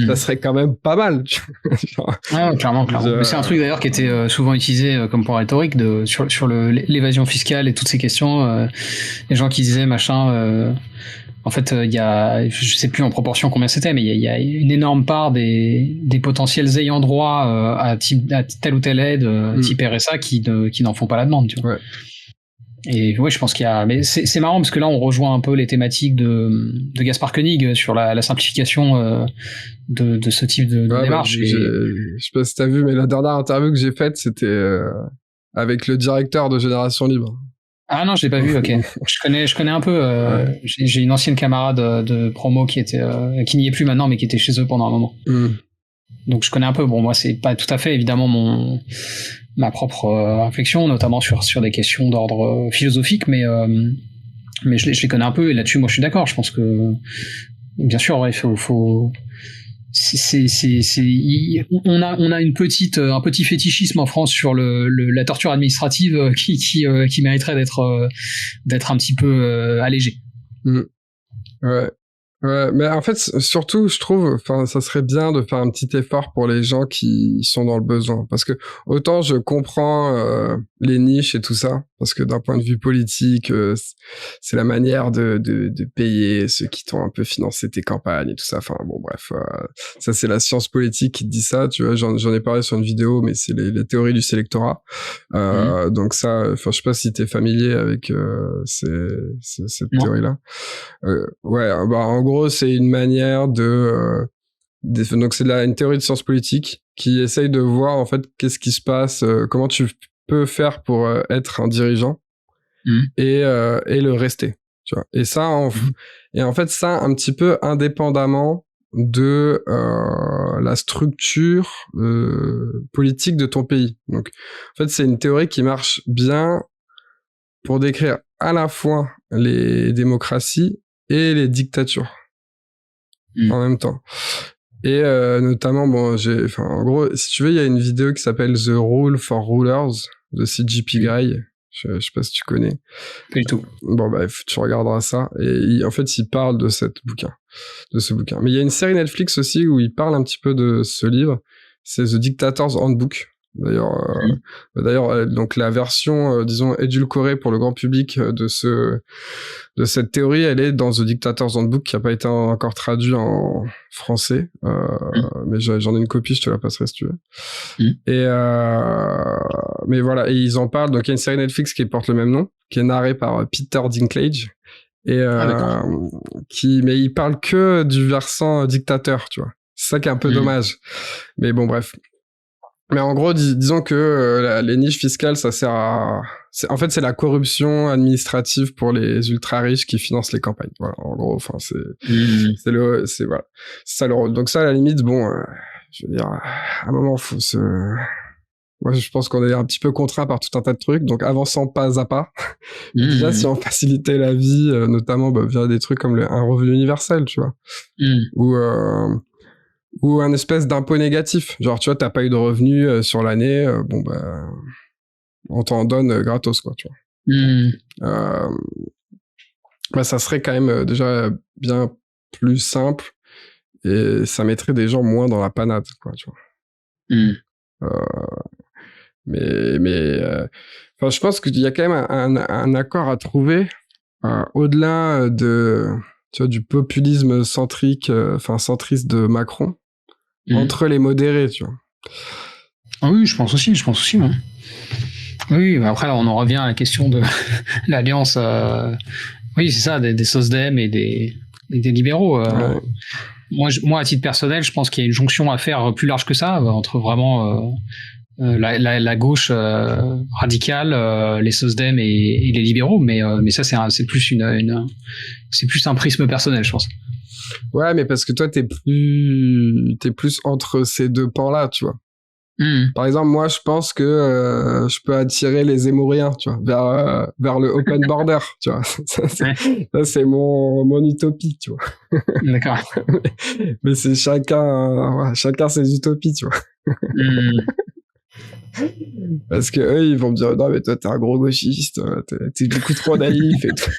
ça serait quand même pas mal. Genre, clairement. Mais c'est un truc d'ailleurs qui était souvent utilisé comme point rhétorique sur l'évasion fiscale et toutes ces questions. Les gens qui disaient machin. En fait, il y a, je sais plus en proportion combien c'était, mais il y a une énorme part des potentiels ayants droit à telle ou telle aide, type RSA, qui n'en font pas la demande, tu vois. Ouais. Et ouais, je pense qu'il y a, mais c'est marrant parce que là, on rejoint un peu les thématiques de Gaspard Koenig sur la simplification de ce type de démarche. Je sais pas si t'as vu, mais la dernière interview que j'ai faite, c'était avec le directeur de Génération Libre. Ah non, je l'ai pas vu. Ok, je connais un peu. Ouais. J'ai une ancienne camarade de promo qui n'y est plus maintenant, mais qui était chez eux pendant un moment. Donc je connais un peu. Bon, moi, c'est pas tout à fait évidemment ma propre réflexion, notamment sur des questions d'ordre philosophique, mais je les connais un peu. Et là-dessus, moi, je suis d'accord. Je pense que bien sûr, ouais, faut on a un petit fétichisme en France sur la torture administrative qui mériterait d'être un petit peu allégé. Ouais, mais en fait, surtout, je trouve, enfin, ça serait bien de faire un petit effort pour les gens qui sont dans le besoin. Parce que, autant je comprends les niches et tout ça, parce que d'un point de vue politique, c'est la manière de payer ceux qui t'ont un peu financé tes campagnes et tout ça. Enfin, bon, bref, ça, c'est la science politique qui te dit ça, tu vois. J'en ai parlé sur une vidéo, mais c'est les théories du sélectorat. Donc ça, enfin, je sais pas si t'es familier avec cette théorie-là. Ouais, bah, en gros, c'est une manière donc c'est une théorie de science politique qui essaye de voir en fait qu'est-ce qui se passe, comment tu peux faire pour être un dirigeant et le rester, tu vois. Et ça, et en fait ça un petit peu indépendamment de la structure politique de ton pays. Donc en fait c'est une théorie qui marche bien pour décrire à la fois les démocraties et les dictatures en même temps. Et notamment, bon, en gros, si tu veux, il y a une vidéo qui s'appelle The Rule for Rulers de CGP Grey. Je sais pas si tu connais. Pas du tout. Bon, bref, tu regarderas ça. Et en fait, il parle de ce bouquin. Mais il y a une série Netflix aussi où il parle un petit peu de ce livre. C'est The Dictator's Handbook. D'ailleurs, donc la version, disons, édulcorée pour le grand public de cette théorie, elle est dans The Dictator's Handbook, qui a pas été encore traduit en français. Mais j'en ai une copie, je te la passerai si tu veux. Et mais voilà, et ils en parlent. Donc il y a une série Netflix qui porte le même nom, qui est narrée par Peter Dinklage. Et mais il parle que du versant dictateur, tu vois. C'est ça qui est un peu dommage. Mais bon, bref. Mais en gros, disons que les niches fiscales, ça sert en fait, c'est la corruption administrative pour les ultra riches qui financent les campagnes. Voilà, en gros, enfin, c'est voilà, c'est ça le rôle. Donc ça, à la limite, bon, je veux dire, à un moment, moi, je pense qu'on est un petit peu contraint par tout un tas de trucs, donc avançons pas à pas. Déjà, si on facilitait la vie, notamment via des trucs comme un revenu universel, tu vois, ou un espèce d'impôt négatif. Genre, tu vois, t'as pas eu de revenus sur l'année, on t'en donne gratos, quoi, tu vois. Ça serait quand même déjà bien plus simple et ça mettrait des gens moins dans la panade, quoi, tu vois. Je pense qu'il y a quand même un accord à trouver au-delà tu vois, du populisme centriste de Macron. Entre les modérés, tu vois. Ah oui, je pense aussi. Ouais. Oui, mais après, là, on en revient à la question de l'alliance. Oui, c'est ça, des SOSDEM et des libéraux. Moi, à titre personnel, je pense qu'il y a une jonction à faire plus large que ça, entre vraiment la gauche radicale, les SOSDEM et les libéraux. Mais ça, c'est plus c'est plus un prisme personnel, je pense. Ouais, mais parce que toi, t'es plus entre ces deux pans-là, tu vois. Par exemple, moi, je pense que je peux attirer les Zemmouriens, tu vois, vers le open border, tu vois. Ça, c'est mon utopie, tu vois. D'accord. mais c'est chacun ses utopies, tu vois. Parce que eux, ils vont me dire, non, mais toi, t'es un gros gauchiste, t'es beaucoup trop naïf et tout.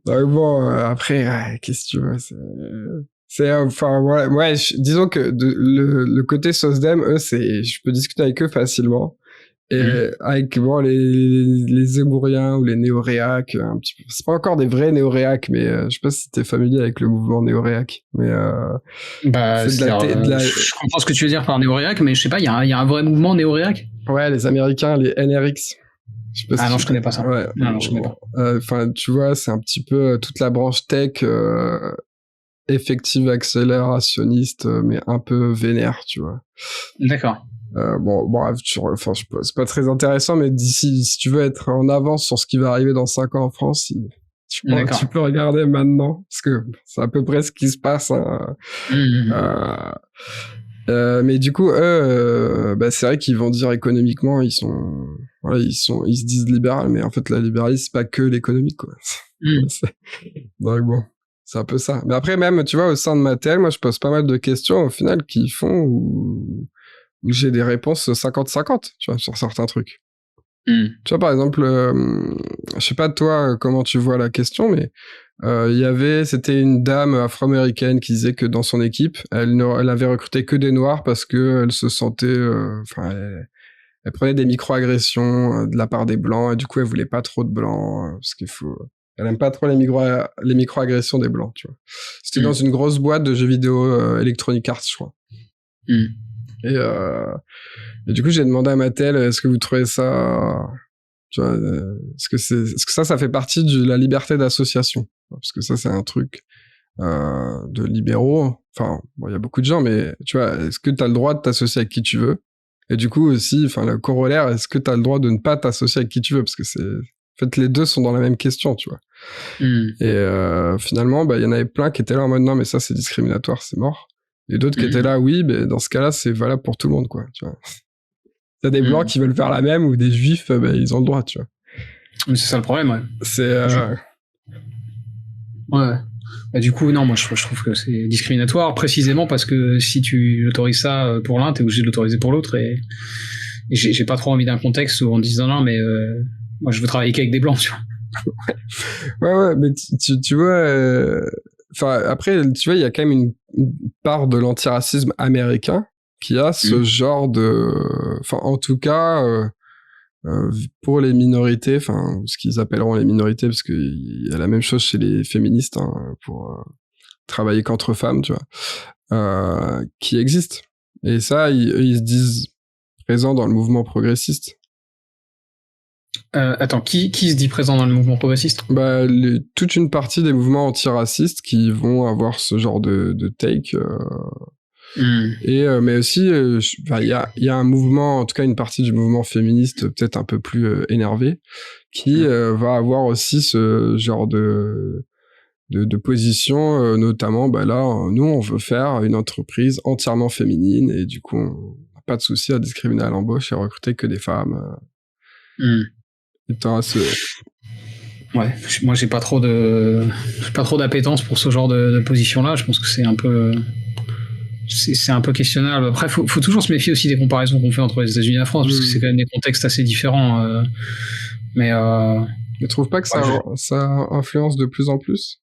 Donc bon, après, qu'est-ce que tu veux, disons que le côté SOSDEM, eux, je peux discuter avec eux facilement. Et avec les Zemmouriens ou les néo-réacs, un petit peu. C'est pas encore des vrais néo-réacs, mais je sais pas si t'es familier avec le mouvement néo-réac. Mais je comprends ce que tu veux dire par néo-réac, mais je sais pas, il y a un vrai mouvement néo-réac. Ouais, les Américains, les NRX. Non, je connais pas ça. Ouais, non, je connais pas. Enfin, tu vois, c'est un petit peu toute la branche tech effective accélérationniste, mais un peu vénère, tu vois. D'accord. C'est pas très intéressant, mais si tu veux être en avance sur ce qui va arriver dans 5 ans en France, tu peux regarder maintenant, parce que c'est à peu près ce qui se passe. Hein. Mais du coup, eux, c'est vrai qu'ils vont dire économiquement, ils se disent libéral, mais en fait, la libéralisme, c'est pas que l'économie, quoi. Donc bon, c'est un peu ça. Mais après, même, tu vois, au sein de Mattel, moi, je pose pas mal de questions, au final, qui font où j'ai des réponses 50-50, tu vois, sur certains trucs. Tu vois, par exemple, je sais pas toi comment tu vois la question, mais c'était une dame afro-américaine qui disait que dans son équipe, elle avait recruté que des noirs parce que elle se sentait, elle prenait des micro-agressions de la part des blancs et du coup elle voulait pas trop de blancs parce elle aime pas trop les micro-agressions des blancs, tu vois. C'était dans une grosse boîte de jeux vidéo Electronic Arts, je crois. Et du coup, j'ai demandé à Mattel, est-ce que vous trouvez ça, tu vois, est-ce que ça fait partie de la liberté d'association? Parce que ça, c'est un truc de libéraux. Enfin, bon, il y a beaucoup de gens, mais tu vois, est-ce que t'as le droit de t'associer avec qui tu veux? Et du coup aussi, enfin, le corollaire, est-ce que t'as le droit de ne pas t'associer avec qui tu veux? Parce que en fait, les deux sont dans la même question, tu vois. Et finalement, il y en avait plein qui étaient là en mode non, mais ça, c'est discriminatoire, c'est mort. Et d'autres qui étaient là, oui, mais dans ce cas-là, c'est valable pour tout le monde, quoi, tu vois. T'as des blancs qui veulent faire la même ou des juifs, ils ont le droit, tu vois. Mais c'est ça le problème, ouais. C'est... Ouais. Du coup, non, moi je trouve que c'est discriminatoire, précisément parce que si tu autorises ça pour l'un, t'es obligé de l'autoriser pour l'autre, et j'ai pas trop envie d'un contexte où on dise non, mais moi je veux travailler qu'avec des blancs, tu vois. Ouais, mais tu vois, enfin, après, tu vois, il y a quand même une part de l'antiracisme américain qui a ce genre de, enfin, en tout cas, pour les minorités, enfin, ce qu'ils appelleront les minorités, parce qu'il y a la même chose chez les féministes, hein, pour travailler qu'entre femmes, tu vois, qui existe. Et ça, ils se disent présents dans le mouvement progressiste. Attends, qui se dit présent dans le mouvement progressiste? Bah, toute une partie des mouvements antiracistes qui vont avoir ce genre de take. Et mais aussi, il y a un mouvement, en tout cas une partie du mouvement féministe peut-être un peu plus énervé, qui va avoir aussi ce genre de position, notamment, bah là, nous, on veut faire une entreprise entièrement féminine, et du coup, on n'a pas de souci à discriminer à l'embauche et recruter que des femmes. Étant assez... Ouais, moi j'ai pas trop d'appétence pour ce genre de position-là. Je pense que c'est un peu questionnable. Après, faut toujours se méfier aussi des comparaisons qu'on fait entre les États-Unis et la France, parce que c'est quand même des contextes assez différents. Mais tu trouves pas que ça influence de plus en plus?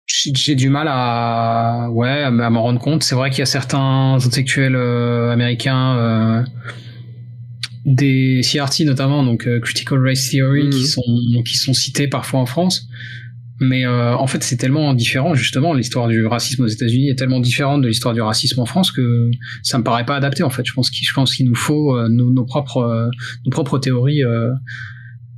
J'ai du mal à m'en rendre compte. C'est vrai qu'il y a certains intellectuels américains, des CRT notamment, donc Critical Race Theory, qui sont cités parfois en France. Mais en fait, c'est tellement différent, justement, l'histoire du racisme aux États-Unis est tellement différente de l'histoire du racisme en France que ça me paraît pas adapté, en fait. Je pense qu'il nous faut nos propres théories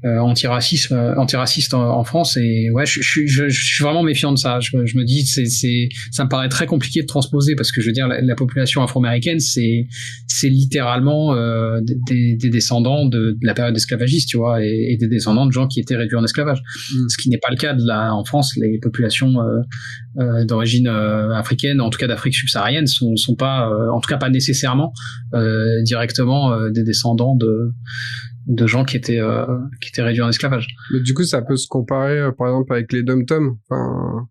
antiracistes en France. Et ouais, je suis vraiment méfiant de ça. Je me dis, ça me paraît très compliqué de transposer, parce que je veux dire, la population afro-américaine, c'est littéralement des descendants de la période esclavagiste, tu vois, et des descendants de gens qui étaient réduits en esclavage. Ce qui n'est pas le cas en France. Les populations d'origine africaine, en tout cas d'Afrique subsaharienne, sont pas, en tout cas pas nécessairement directement des descendants de gens qui étaient réduits en esclavage. Mais du coup, ça peut se comparer, par exemple, avec les dom-toms. Enfin,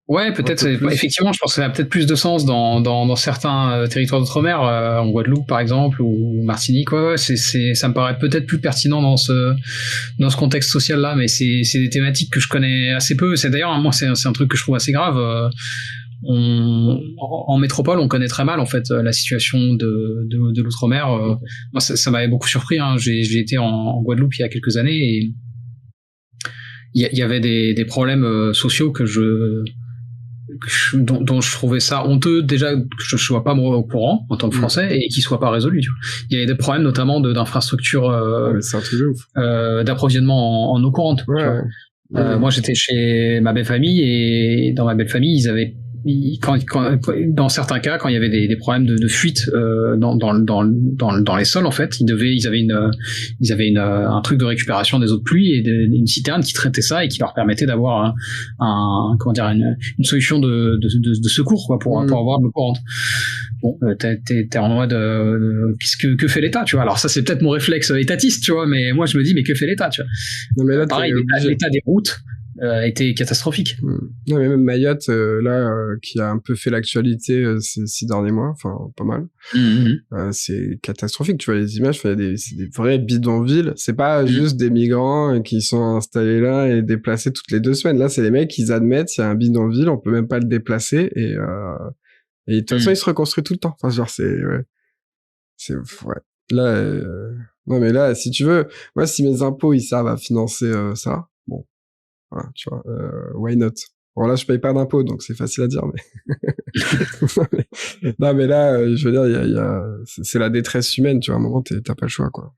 ouais, peut-être. Effectivement, je pense que ça a peut-être plus de sens dans certains territoires d'outre-mer, en Guadeloupe par exemple, ou Martinique. Ouais, ça me paraît peut-être plus pertinent dans ce contexte social-là, mais c'est des thématiques que je connais assez peu. C'est d'ailleurs, moi, c'est un truc que je trouve assez grave. En métropole, on connaît très mal en fait la situation de l'outre-mer. Moi, ça m'avait beaucoup surpris. Hein. J'ai été en Guadeloupe il y a quelques années, et il y avait des problèmes sociaux dont je trouvais ça honteux, déjà que je sois pas moi au courant en tant que Français, et qui soient pas résolus. Tu vois. Il y avait des problèmes notamment d'infrastructures, c'est un truc de ouf. d'approvisionnement en eau courante. Ouais. Tu vois. Moi, j'étais chez ma belle famille, et dans ma belle famille, ils avaient dans certains cas, quand il y avait des problèmes de fuite dans les sols, en fait, ils avaient un truc de récupération des eaux de pluie, et une citerne qui traitait ça et qui leur permettait d'avoir une solution de secours, quoi, pour avoir de l'eau courante. Bon, t'es en mode que fait l'État, tu vois. Alors ça, c'est peut-être mon réflexe étatiste, tu vois, mais moi je me dis, mais que fait l'État, tu vois. Non, mais là, pareil, l'état des routes était catastrophique. Non, mais même Mayotte, qui a un peu fait l'actualité ces 6 derniers mois, enfin pas mal. C'est catastrophique, tu vois les images. C'est des vrais bidonvilles. C'est pas juste des migrants qui sont installés là et déplacés toutes les 2 semaines. Là, c'est les mecs, ils admettent, il y a un bidonville, on peut même pas le déplacer, et de toute façon, il se reconstruit tout le temps. Enfin, genre, ouais. Là, non, mais là, si tu veux, moi, si mes impôts, ils servent à financer ça, bon, voilà, tu vois, why not? Bon, là, je paye pas d'impôts, donc c'est facile à dire, mais... non, mais là, je veux dire, c'est la détresse humaine, tu vois, à un moment, t'as pas le choix, quoi.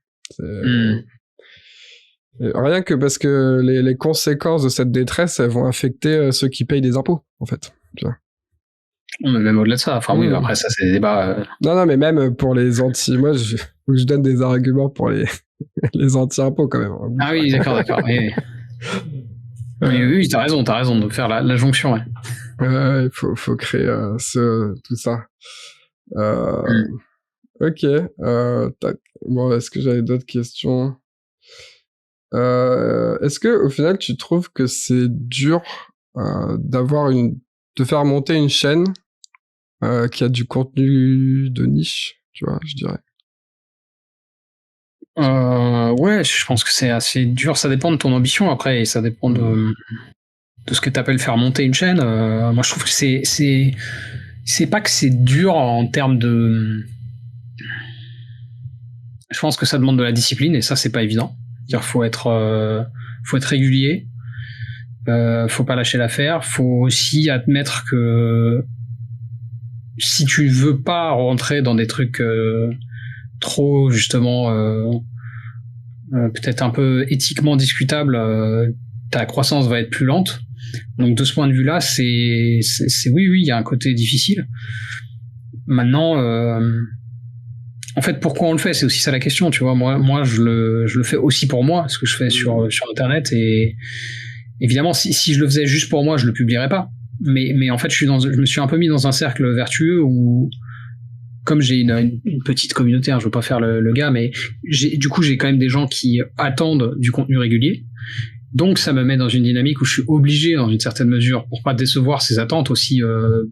Rien que parce que les conséquences de cette détresse, elles vont affecter ceux qui payent des impôts, en fait, tu vois. Même au-delà de ça. Enfin, oui, après, ça, c'est des débats. Non, mais même pour les anti... Moi, faut que je donne des arguments pour les anti-impôts, quand même. Ah oui, d'accord. Oui, t'as raison de faire la jonction, ouais. Il faut créer tout ça. Ok. Bon, est-ce que j'avais d'autres questions? Est-ce que au final tu trouves que c'est dur de faire monter une chaîne qui a du contenu de niche, tu vois, je dirais. Ouais, je pense que c'est assez dur. Ça dépend de ton ambition après, et ça dépend de ce que tu appelles faire monter une chaîne. Moi, je trouve que c'est pas que c'est dur en termes de. Je pense que ça demande de la discipline, et ça, c'est pas évident. C'est-à-dire, faut être régulier. Faut pas lâcher l'affaire. Faut aussi admettre que si tu veux pas rentrer dans des trucs trop justement peut-être un peu éthiquement discutables, ta croissance va être plus lente. Donc de ce point de vue-là, c'est oui, il y a un côté difficile. Maintenant, en fait, pourquoi on le fait, c'est aussi ça la question, tu vois. Moi, je le fais aussi pour moi, ce que je fais sur Internet, et évidemment, si je le faisais juste pour moi, je le publierais pas. Mais en fait, je me suis un peu mis dans un cercle vertueux où, comme j'ai une petite communauté, je veux pas faire le gars, mais du coup, j'ai quand même des gens qui attendent du contenu régulier. Donc, ça me met dans une dynamique où je suis obligé, dans une certaine mesure, pour pas décevoir ces attentes, aussi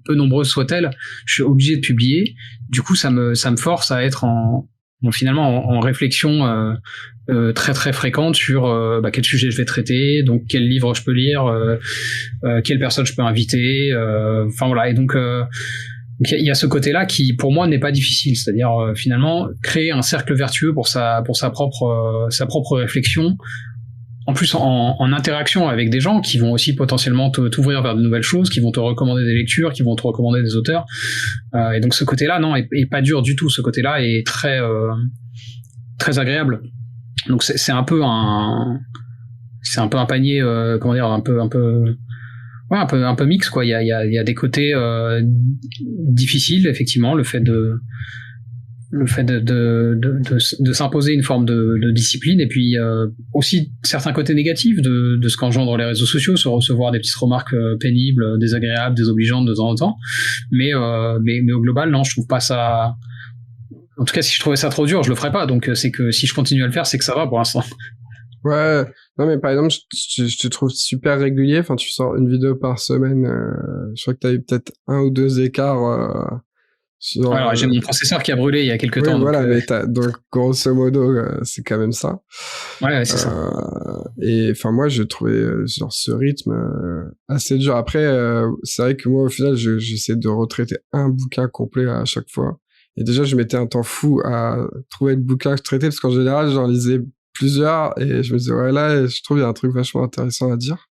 peu nombreuses soient-elles, je suis obligé de publier. Du coup, ça me force à être finalement en réflexion très très fréquente sur quel sujet je vais traiter, donc quel livre je peux lire, quelle personne je peux inviter, enfin voilà. Et donc il y a ce côté-là qui, pour moi, n'est pas difficile, c'est-à-dire finalement créer un cercle vertueux pour sa propre réflexion. En plus, en interaction avec des gens qui vont aussi potentiellement t'ouvrir vers de nouvelles choses, qui vont te recommander des lectures, qui vont te recommander des auteurs. Et donc ce côté-là, non, est pas dur du tout. Ce côté-là est très très agréable. Donc c'est un peu un panier, comment dire, un peu mix, quoi. Il y a des côtés difficiles, effectivement, le fait de s'imposer une forme de discipline, et puis aussi certains côtés négatifs de ce qu'engendrent les réseaux sociaux, se recevoir des petites remarques pénibles, désagréables, désobligeantes de temps en temps. Mais au global, non, je trouve pas ça. En tout cas, si je trouvais ça trop dur, je le ferais pas. Donc c'est que si je continue à le faire, c'est que ça va pour l'instant. Ouais, non mais par exemple, je te trouve super régulier. Enfin, tu sors une vidéo par semaine. Je crois que t'as eu peut-être 1 ou 2 écarts. Alors, j'ai mon processeur qui a brûlé il y a quelques temps. Voilà, donc, donc grosso modo, c'est quand même ça. Ouais, c'est ça. Et enfin, moi, je trouvais ce rythme assez dur. Après, c'est vrai que moi, au final, j'essaie de retraiter un bouquin complet à chaque fois. Et déjà, je mettais un temps fou à trouver le bouquin que je traitais, parce qu'en général, j'en lisais plusieurs, et je me disais, ouais, là, je trouve qu'il y a un truc vachement intéressant à dire.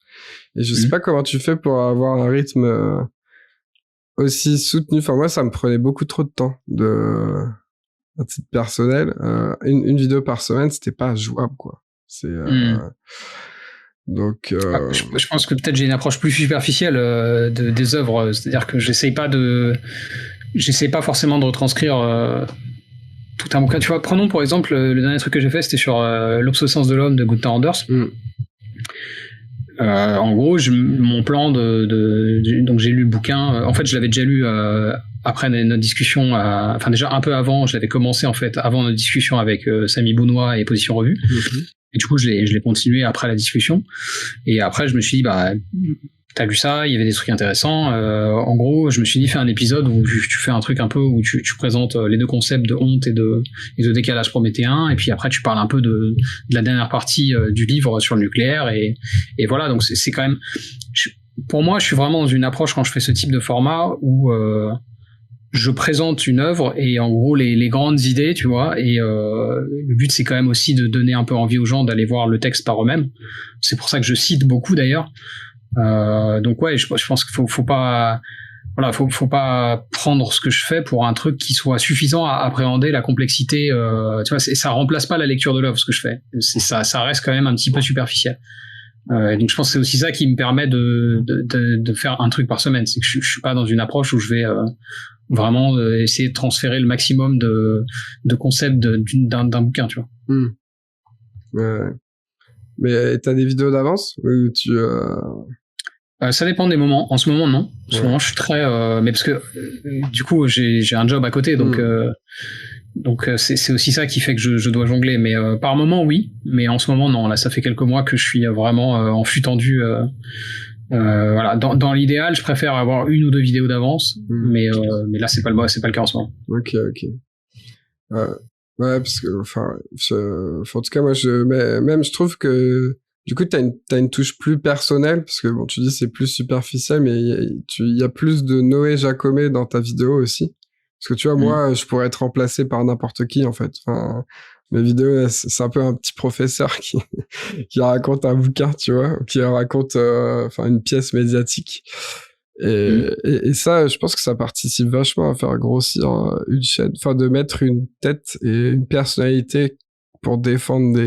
Et je sais pas comment tu fais pour avoir un rythme aussi soutenu. Enfin, moi, ça me prenait beaucoup trop de temps à titre personnel. Une vidéo par semaine, c'était pas jouable, quoi. Donc, je pense que peut-être j'ai une approche plus superficielle des œuvres, c'est-à-dire que j'essaye pas forcément de retranscrire tout un bouquin. Tu vois, prenons pour exemple le dernier truc que j'ai fait, c'était sur l'obsolescence de l'homme de Gunther Anders. En gros, mon plan donc j'ai lu le bouquin. En fait, je l'avais déjà lu après notre discussion. Enfin, déjà un peu avant, je l'avais commencé en fait avant notre discussion avec Samy Bounois et Position Revue. Et du coup, je l'ai continué après la discussion. Et après, je me suis dit, t'as lu ça, il y avait des trucs intéressants. En gros, je me suis dit, fais un épisode où tu fais un truc un peu où tu présentes les deux concepts de honte et de décalage prométhéen, et puis après tu parles un peu de la dernière partie du livre sur le nucléaire, et voilà. Donc c'est quand même, pour moi, je suis vraiment dans une approche quand je fais ce type de format où je présente une œuvre et en gros les grandes idées, tu vois, et le but c'est quand même aussi de donner un peu envie aux gens d'aller voir le texte par eux-mêmes. C'est pour ça que je cite beaucoup d'ailleurs. Donc ouais, je pense qu'il faut pas, voilà, faut pas prendre ce que je fais pour un truc qui soit suffisant à appréhender la complexité. Tu vois, ça remplace pas la lecture de l'œuvre, ce que je fais. Ça reste quand même un petit peu superficiel. Donc je pense que c'est aussi ça qui me permet de faire un truc par semaine. C'est que je suis pas dans une approche où je vais vraiment essayer de transférer le maximum de concepts d'un bouquin, tu vois. Ouais. Mais t'as des vidéos d'avance ou ça dépend des moments. En ce moment, non. En ce moment, je suis très... mais parce que du coup, j'ai un job à côté, donc Donc c'est aussi ça qui fait que je dois jongler. Mais par moment oui, mais en ce moment non. Là, ça fait quelques mois que je suis vraiment en flux tendu. Voilà. Dans l'idéal, je préfère avoir 1 ou 2 vidéos d'avance, mais là c'est pas le cas en ce moment. Ok. Ouais, parce que enfin, en tout cas moi je trouve que du coup t'as une touche plus personnelle, parce que bon, tu dis c'est plus superficiel, mais il y a plus de Noé Jacomé dans ta vidéo aussi. Parce que tu vois, moi, je pourrais être remplacé par n'importe qui, en fait. Enfin, mes vidéos, c'est un peu un petit professeur qui raconte un bouquin, tu vois, ou qui raconte, enfin, une pièce médiatique. Et ça, je pense que ça participe vachement à faire grossir une chaîne, enfin, de mettre une tête et une personnalité pour défendre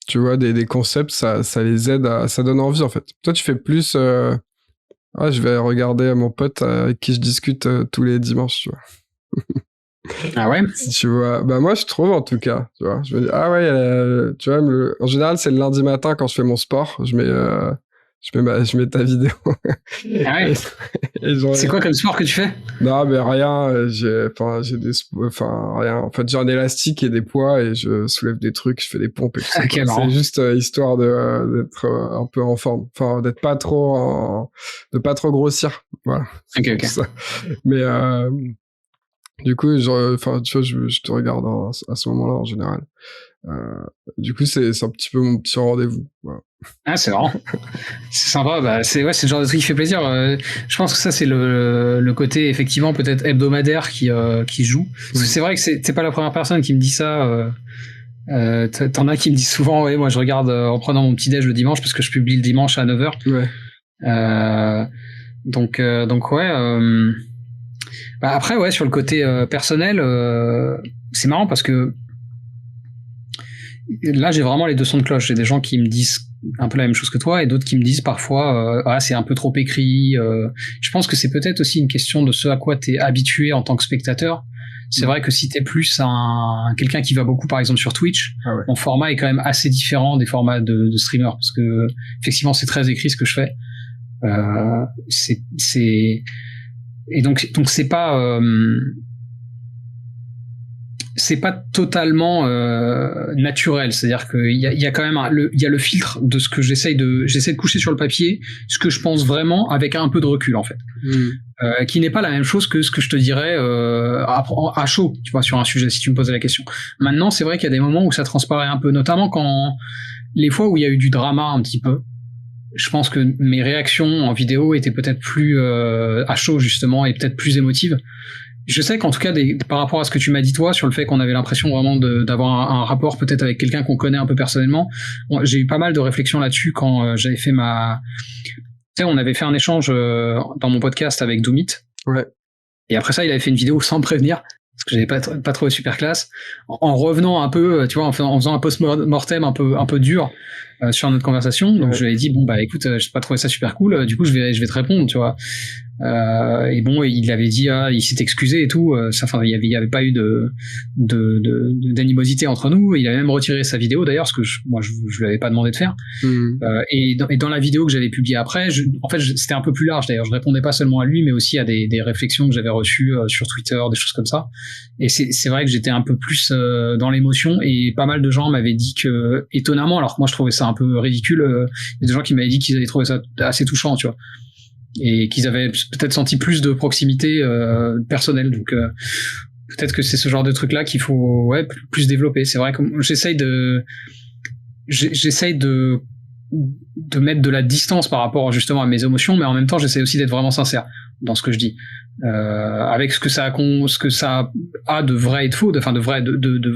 tu vois, des concepts, ça les aide ça donne envie, en fait. Toi, tu fais plus, je vais regarder mon pote avec qui je discute tous les dimanches, tu vois. Ah ouais? Si tu vois, bah moi je trouve en tout cas, tu vois. Je me dis tu vois, en général c'est le lundi matin quand je fais mon sport, je mets ta vidéo. Ah ouais? C'est quoi comme sport que tu fais? Non, mais rien, rien. En fait, j'ai un élastique et des poids et je soulève des trucs, je fais des pompes et tout ça. Okay, c'est juste histoire d'être un peu en forme. Enfin, de pas trop grossir. Voilà. Ok. Ça. Mais, du coup, enfin, tu vois, je te regarde à ce moment-là en général. Du coup, c'est un petit peu mon petit rendez-vous. Voilà. Ah, c'est marrant. C'est sympa. Bah, c'est le genre de truc qui fait plaisir. Je pense que ça, c'est le côté, effectivement, peut-être hebdomadaire qui joue. Parce que c'est vrai que t'es pas la première personne qui me dit ça. T'en as qui me disent souvent, ouais, moi, je regarde en prenant mon petit-déj le dimanche parce que je publie le dimanche à 9h. Ouais. Donc, ouais. Bah après, ouais, sur le côté personnel, c'est marrant parce que là, j'ai vraiment les deux sons de cloche. J'ai des gens qui me disent un peu la même chose que toi et d'autres qui me disent parfois c'est un peu trop écrit. Je pense que c'est peut-être aussi une question de ce à quoi t'es habitué en tant que spectateur. C'est vrai que si t'es plus quelqu'un qui va beaucoup par exemple sur Twitch, mon format est quand même assez différent des formats de streamer, parce que effectivement c'est très écrit ce que je fais. Et donc c'est pas totalement naturel, c'est-à-dire qu'il y a quand même il y a le filtre de ce que j'essaie de coucher sur le papier, ce que je pense vraiment avec un peu de recul en fait, qui n'est pas la même chose que ce que je te dirais à chaud, tu vois, sur un sujet, si tu me posais la question. Maintenant, c'est vrai qu'il y a des moments où ça transparaît un peu, notamment quand les fois où il y a eu du drama un petit peu. Je pense que mes réactions en vidéo étaient peut-être plus à chaud justement et peut-être plus émotives. Je sais qu'en tout cas, par rapport à ce que tu m'as dit toi sur le fait qu'on avait l'impression vraiment d'avoir un rapport peut-être avec quelqu'un qu'on connaît un peu personnellement, j'ai eu pas mal de réflexions là-dessus quand j'avais fait tu sais, on avait fait un échange dans mon podcast avec Doomit. Ouais. Et après ça, il avait fait une vidéo sans me prévenir, parce que j'avais pas trouvé super classe, en revenant un peu, tu vois, en faisant un post-mortem un peu dur sur notre conversation. Donc je lui ai dit bon bah écoute, j'ai pas trouvé ça super cool, du coup je vais te répondre, tu vois. Et bon, il avait dit il s'est excusé et tout. Enfin, il y avait pas eu d'animosité entre nous. Il avait même retiré sa vidéo d'ailleurs, parce que moi je lui avais pas demandé de faire. Et dans la vidéo que j'avais publiée après, en fait c'était un peu plus large d'ailleurs. Je répondais pas seulement à lui, mais aussi à des réflexions que j'avais reçues sur Twitter, des choses comme ça. Et c'est vrai que j'étais un peu plus dans l'émotion, et pas mal de gens m'avaient dit que, étonnamment, alors que moi je trouvais ça un peu ridicule, il y a des gens qui m'avaient dit qu'ils avaient trouvé ça assez touchant, tu vois, et qu'ils avaient peut-être senti plus de proximité personnelle. Donc peut-être que c'est ce genre de truc là qu'il faut plus développer. C'est vrai que j'essaye de mettre de la distance par rapport justement à mes émotions, mais en même temps j'essaie aussi d'être vraiment sincère dans ce que je dis, avec ce que ça a de vrai et de faux, de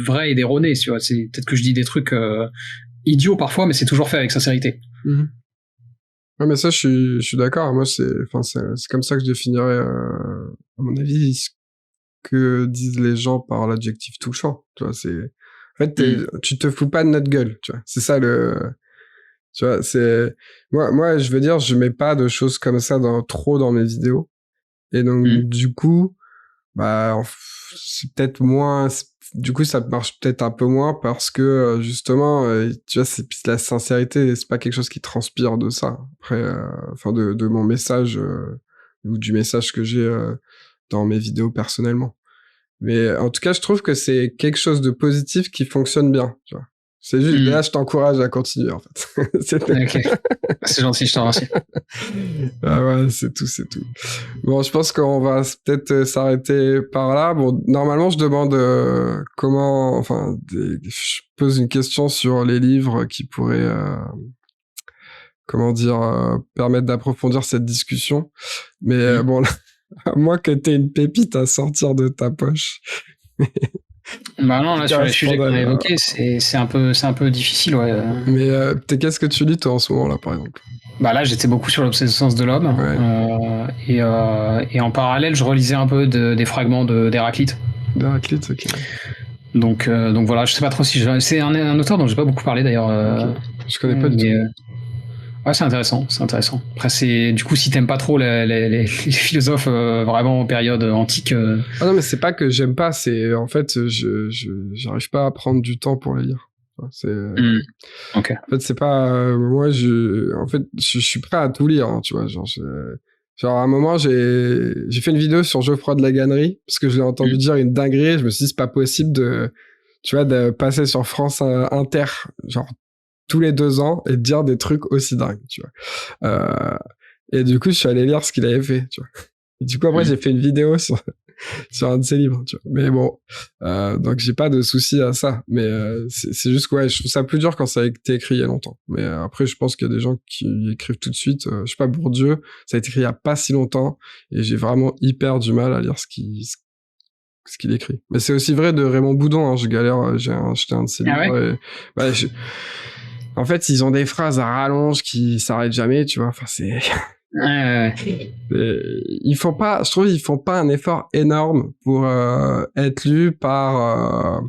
vrai et d'erroné, tu vois. C'est peut-être que je dis des trucs idiots parfois, mais c'est toujours fait avec sincérité. Ouais, mais ça, je suis d'accord. Moi, c'est comme ça que je définirais, à mon avis, ce que disent les gens par l'adjectif touchant. Tu vois, en fait, tu te fous pas de notre gueule, tu vois. C'est ça tu vois, moi, je veux dire, je mets pas de choses comme ça trop dans mes vidéos. Et donc, du coup, bah, c'est peut-être moins, du coup, ça marche peut-être un peu moins parce que, justement, tu vois, la sincérité, c'est pas quelque chose qui transpire de ça. Après, enfin, de mon message, ou du message que j'ai, dans mes vidéos personnellement. Mais en tout cas, je trouve que c'est quelque chose de positif qui fonctionne bien, tu vois. C'est juste, là, je t'encourage à continuer, en fait. Ok. C'est gentil, je t'en remercie. Ah ouais, c'est tout. Bon, je pense qu'on va peut-être s'arrêter par là. Bon, normalement, je demande je pose une question sur les livres qui pourraient, permettre d'approfondir cette discussion. Mais bon, là, à moins que t'aies une pépite à sortir de ta poche. Bah non, là, sur les sujets qu'on a évoqués, c'est un peu difficile, ouais. Mais qu'est-ce que tu lis, toi, en ce moment-là, par exemple? Bah là, j'étais beaucoup sur l'obsolescence de l'homme. Ouais. Et en parallèle, je relisais un peu des fragments d'Héraclite. D'Héraclite, ok. Donc voilà, je sais pas trop si... C'est un auteur dont j'ai pas beaucoup parlé, d'ailleurs. Okay. Je connais pas du tout. Ouais, c'est intéressant. Après, du coup, si t'aimes pas trop les philosophes vraiment en période antique... Ah non, mais c'est pas que j'aime pas, c'est en fait, j'arrive pas à prendre du temps pour les lire. Ok. En fait, c'est pas... moi, je suis prêt à tout lire, hein, tu vois. Genre, à un moment, j'ai fait une vidéo sur Geoffroy de la Gannerie, parce que je l'ai entendu dire une dinguerie, je me suis dit, c'est pas possible de passer sur France Inter, genre, tous les 2 ans et de dire des trucs aussi dingues, tu vois. Et du coup, je suis allé lire ce qu'il avait fait, tu vois. Et du coup, après, j'ai fait une vidéo sur un de ses livres, tu vois. Mais bon, donc j'ai pas de souci à ça. Mais c'est juste que ouais, je trouve ça plus dur quand ça a été écrit il y a longtemps. Mais après, je pense qu'il y a des gens qui écrivent tout de suite. Je sais pas, Bourdieu, ça a été écrit il y a pas si longtemps et j'ai vraiment hyper du mal à lire ce qu'il écrit. Mais c'est aussi vrai de Raymond Boudon, hein. Je galère, j'ai acheté un de ses livres. Ouais. Et, en fait, ils ont des phrases à rallonge qui s'arrêtent jamais, tu vois. Enfin, c'est... ils font pas un effort énorme pour être lu par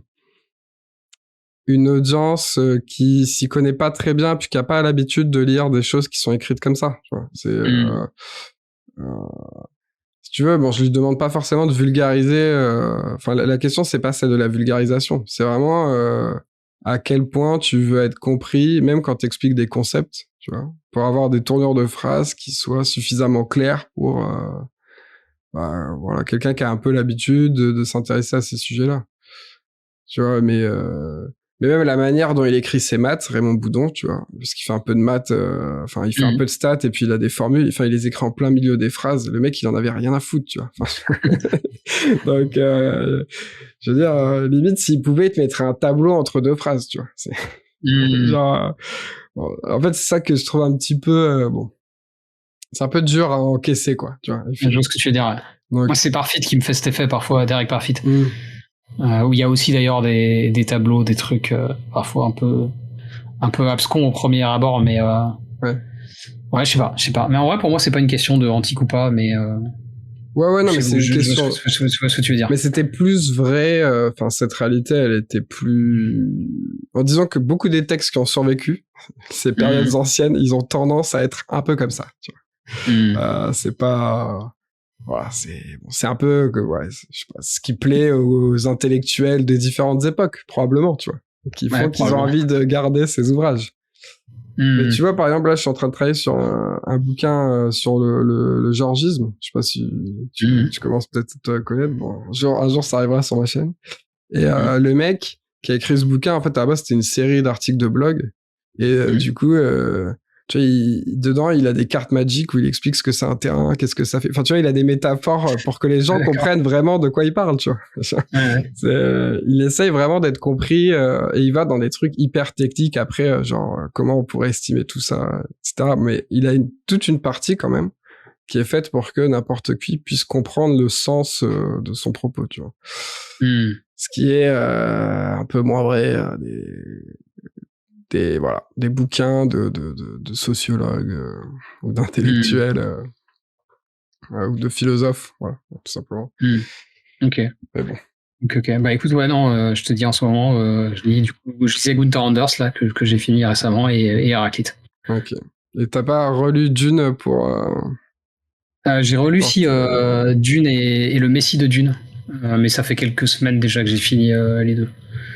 une audience qui s'y connaît pas très bien puis qui a pas l'habitude de lire des choses qui sont écrites comme ça, tu vois. Si tu veux, bon, je lui demande pas forcément de vulgariser. Enfin, la question c'est pas celle de la vulgarisation, c'est vraiment à quel point tu veux être compris, même quand t'expliques des concepts, tu vois, pour avoir des tournures de phrases qui soient suffisamment claires pour voilà, quelqu'un qui a un peu l'habitude de s'intéresser à ces sujets-là. Tu vois, mais même la manière dont il écrit ses maths, Raymond Boudon, tu vois, parce qu'il fait un peu de maths, enfin, il fait un peu de stats et puis il a des formules, enfin, il les écrit en plein milieu des phrases. Le mec, il en avait rien à foutre, tu vois. Donc, je veux dire, limite, s'il pouvait, il te mettrait un tableau entre 2 phrases, tu vois. C'est genre, bon, en fait, c'est ça que je trouve un petit peu, bon, c'est un peu dur à encaisser, quoi, tu vois. Je vois ce que tu veux dire, ouais. Donc... Moi, c'est Parfit qui me fait cet effet, parfois, Derek Parfit. Où il y a aussi d'ailleurs des tableaux, des trucs parfois un peu abscons au premier abord, mais ouais, je sais pas. Mais en vrai, pour moi, c'est pas une question de antique ou pas, mais ouais, non, mais c'est une question. Je vois ce que tu veux dire. Mais c'était plus vrai. Enfin, cette réalité, elle était plus. En disant que beaucoup des textes qui ont survécu ces périodes anciennes, ils ont tendance à être un peu comme ça. Tu vois. C'est pas. Voilà, c'est un peu ouais, je sais pas, ce qui plaît aux intellectuels des différentes époques, probablement, tu vois, qui font qu'ils ont envie de garder ces ouvrages. Mais tu vois, par exemple, là, je suis en train de travailler sur un bouquin sur le georgisme. Je sais pas si tu commences peut-être à te connaître. Bon, un jour, ça arrivera sur ma chaîne. Et le mec qui a écrit ce bouquin, en fait, à la base, c'était une série d'articles de blog. Et du coup, tu vois, dedans, il a des cartes magiques où il explique ce que c'est un terrain, qu'est-ce que ça fait. Enfin, tu vois, il a des métaphores pour que les gens comprennent vraiment de quoi il parle, tu vois. Il essaye vraiment d'être compris et il va dans des trucs hyper techniques après, genre comment on pourrait estimer tout ça, etc. Mais il a toute une partie quand même qui est faite pour que n'importe qui puisse comprendre le sens de son propos, tu vois. Ce qui est un peu moins vrai des bouquins de sociologues ou d'intellectuels ou de philosophes, voilà, tout simplement. Ok. Mais bon. Ok. Bah écoute, ouais, non, je te dis en ce moment, je lisais Gunther Anders là que j'ai fini récemment et Héraclite. Ok. Et t'as pas relu Dune pour j'ai relu Dune et le Messie de Dune, mais ça fait quelques semaines déjà que j'ai fini les deux.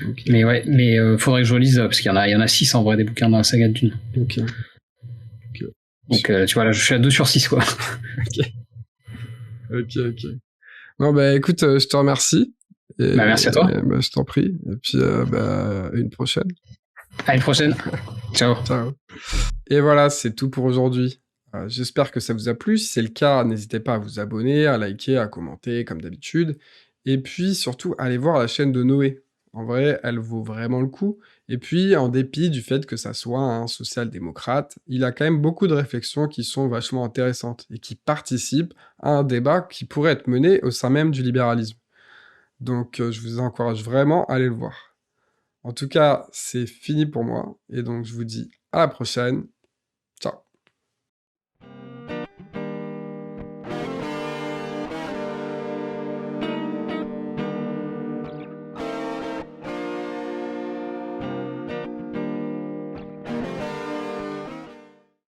Okay. Mais ouais, faudrait que je relise parce qu'il y en a 6 en vrai des bouquins dans la saga de Dune. Ok. Donc tu vois là, je suis à 2 sur 6 quoi. Ok. Non, bah écoute, je te remercie. Et Bah, merci à toi. bah, je t'en prie. Et puis, bah, à une prochaine. À une prochaine. Ciao. Ciao. Et voilà, c'est tout pour aujourd'hui. J'espère que ça vous a plu. Si c'est le cas, n'hésitez pas à vous abonner, à liker, à commenter comme d'habitude. Et puis surtout, allez voir la chaîne de Noé. En vrai, elle vaut vraiment le coup. Et puis, en dépit du fait que ça soit un social-démocrate, il a quand même beaucoup de réflexions qui sont vachement intéressantes et qui participent à un débat qui pourrait être mené au sein même du libéralisme. Donc, je vous encourage vraiment à aller le voir. En tout cas, c'est fini pour moi. Et donc, je vous dis à la prochaine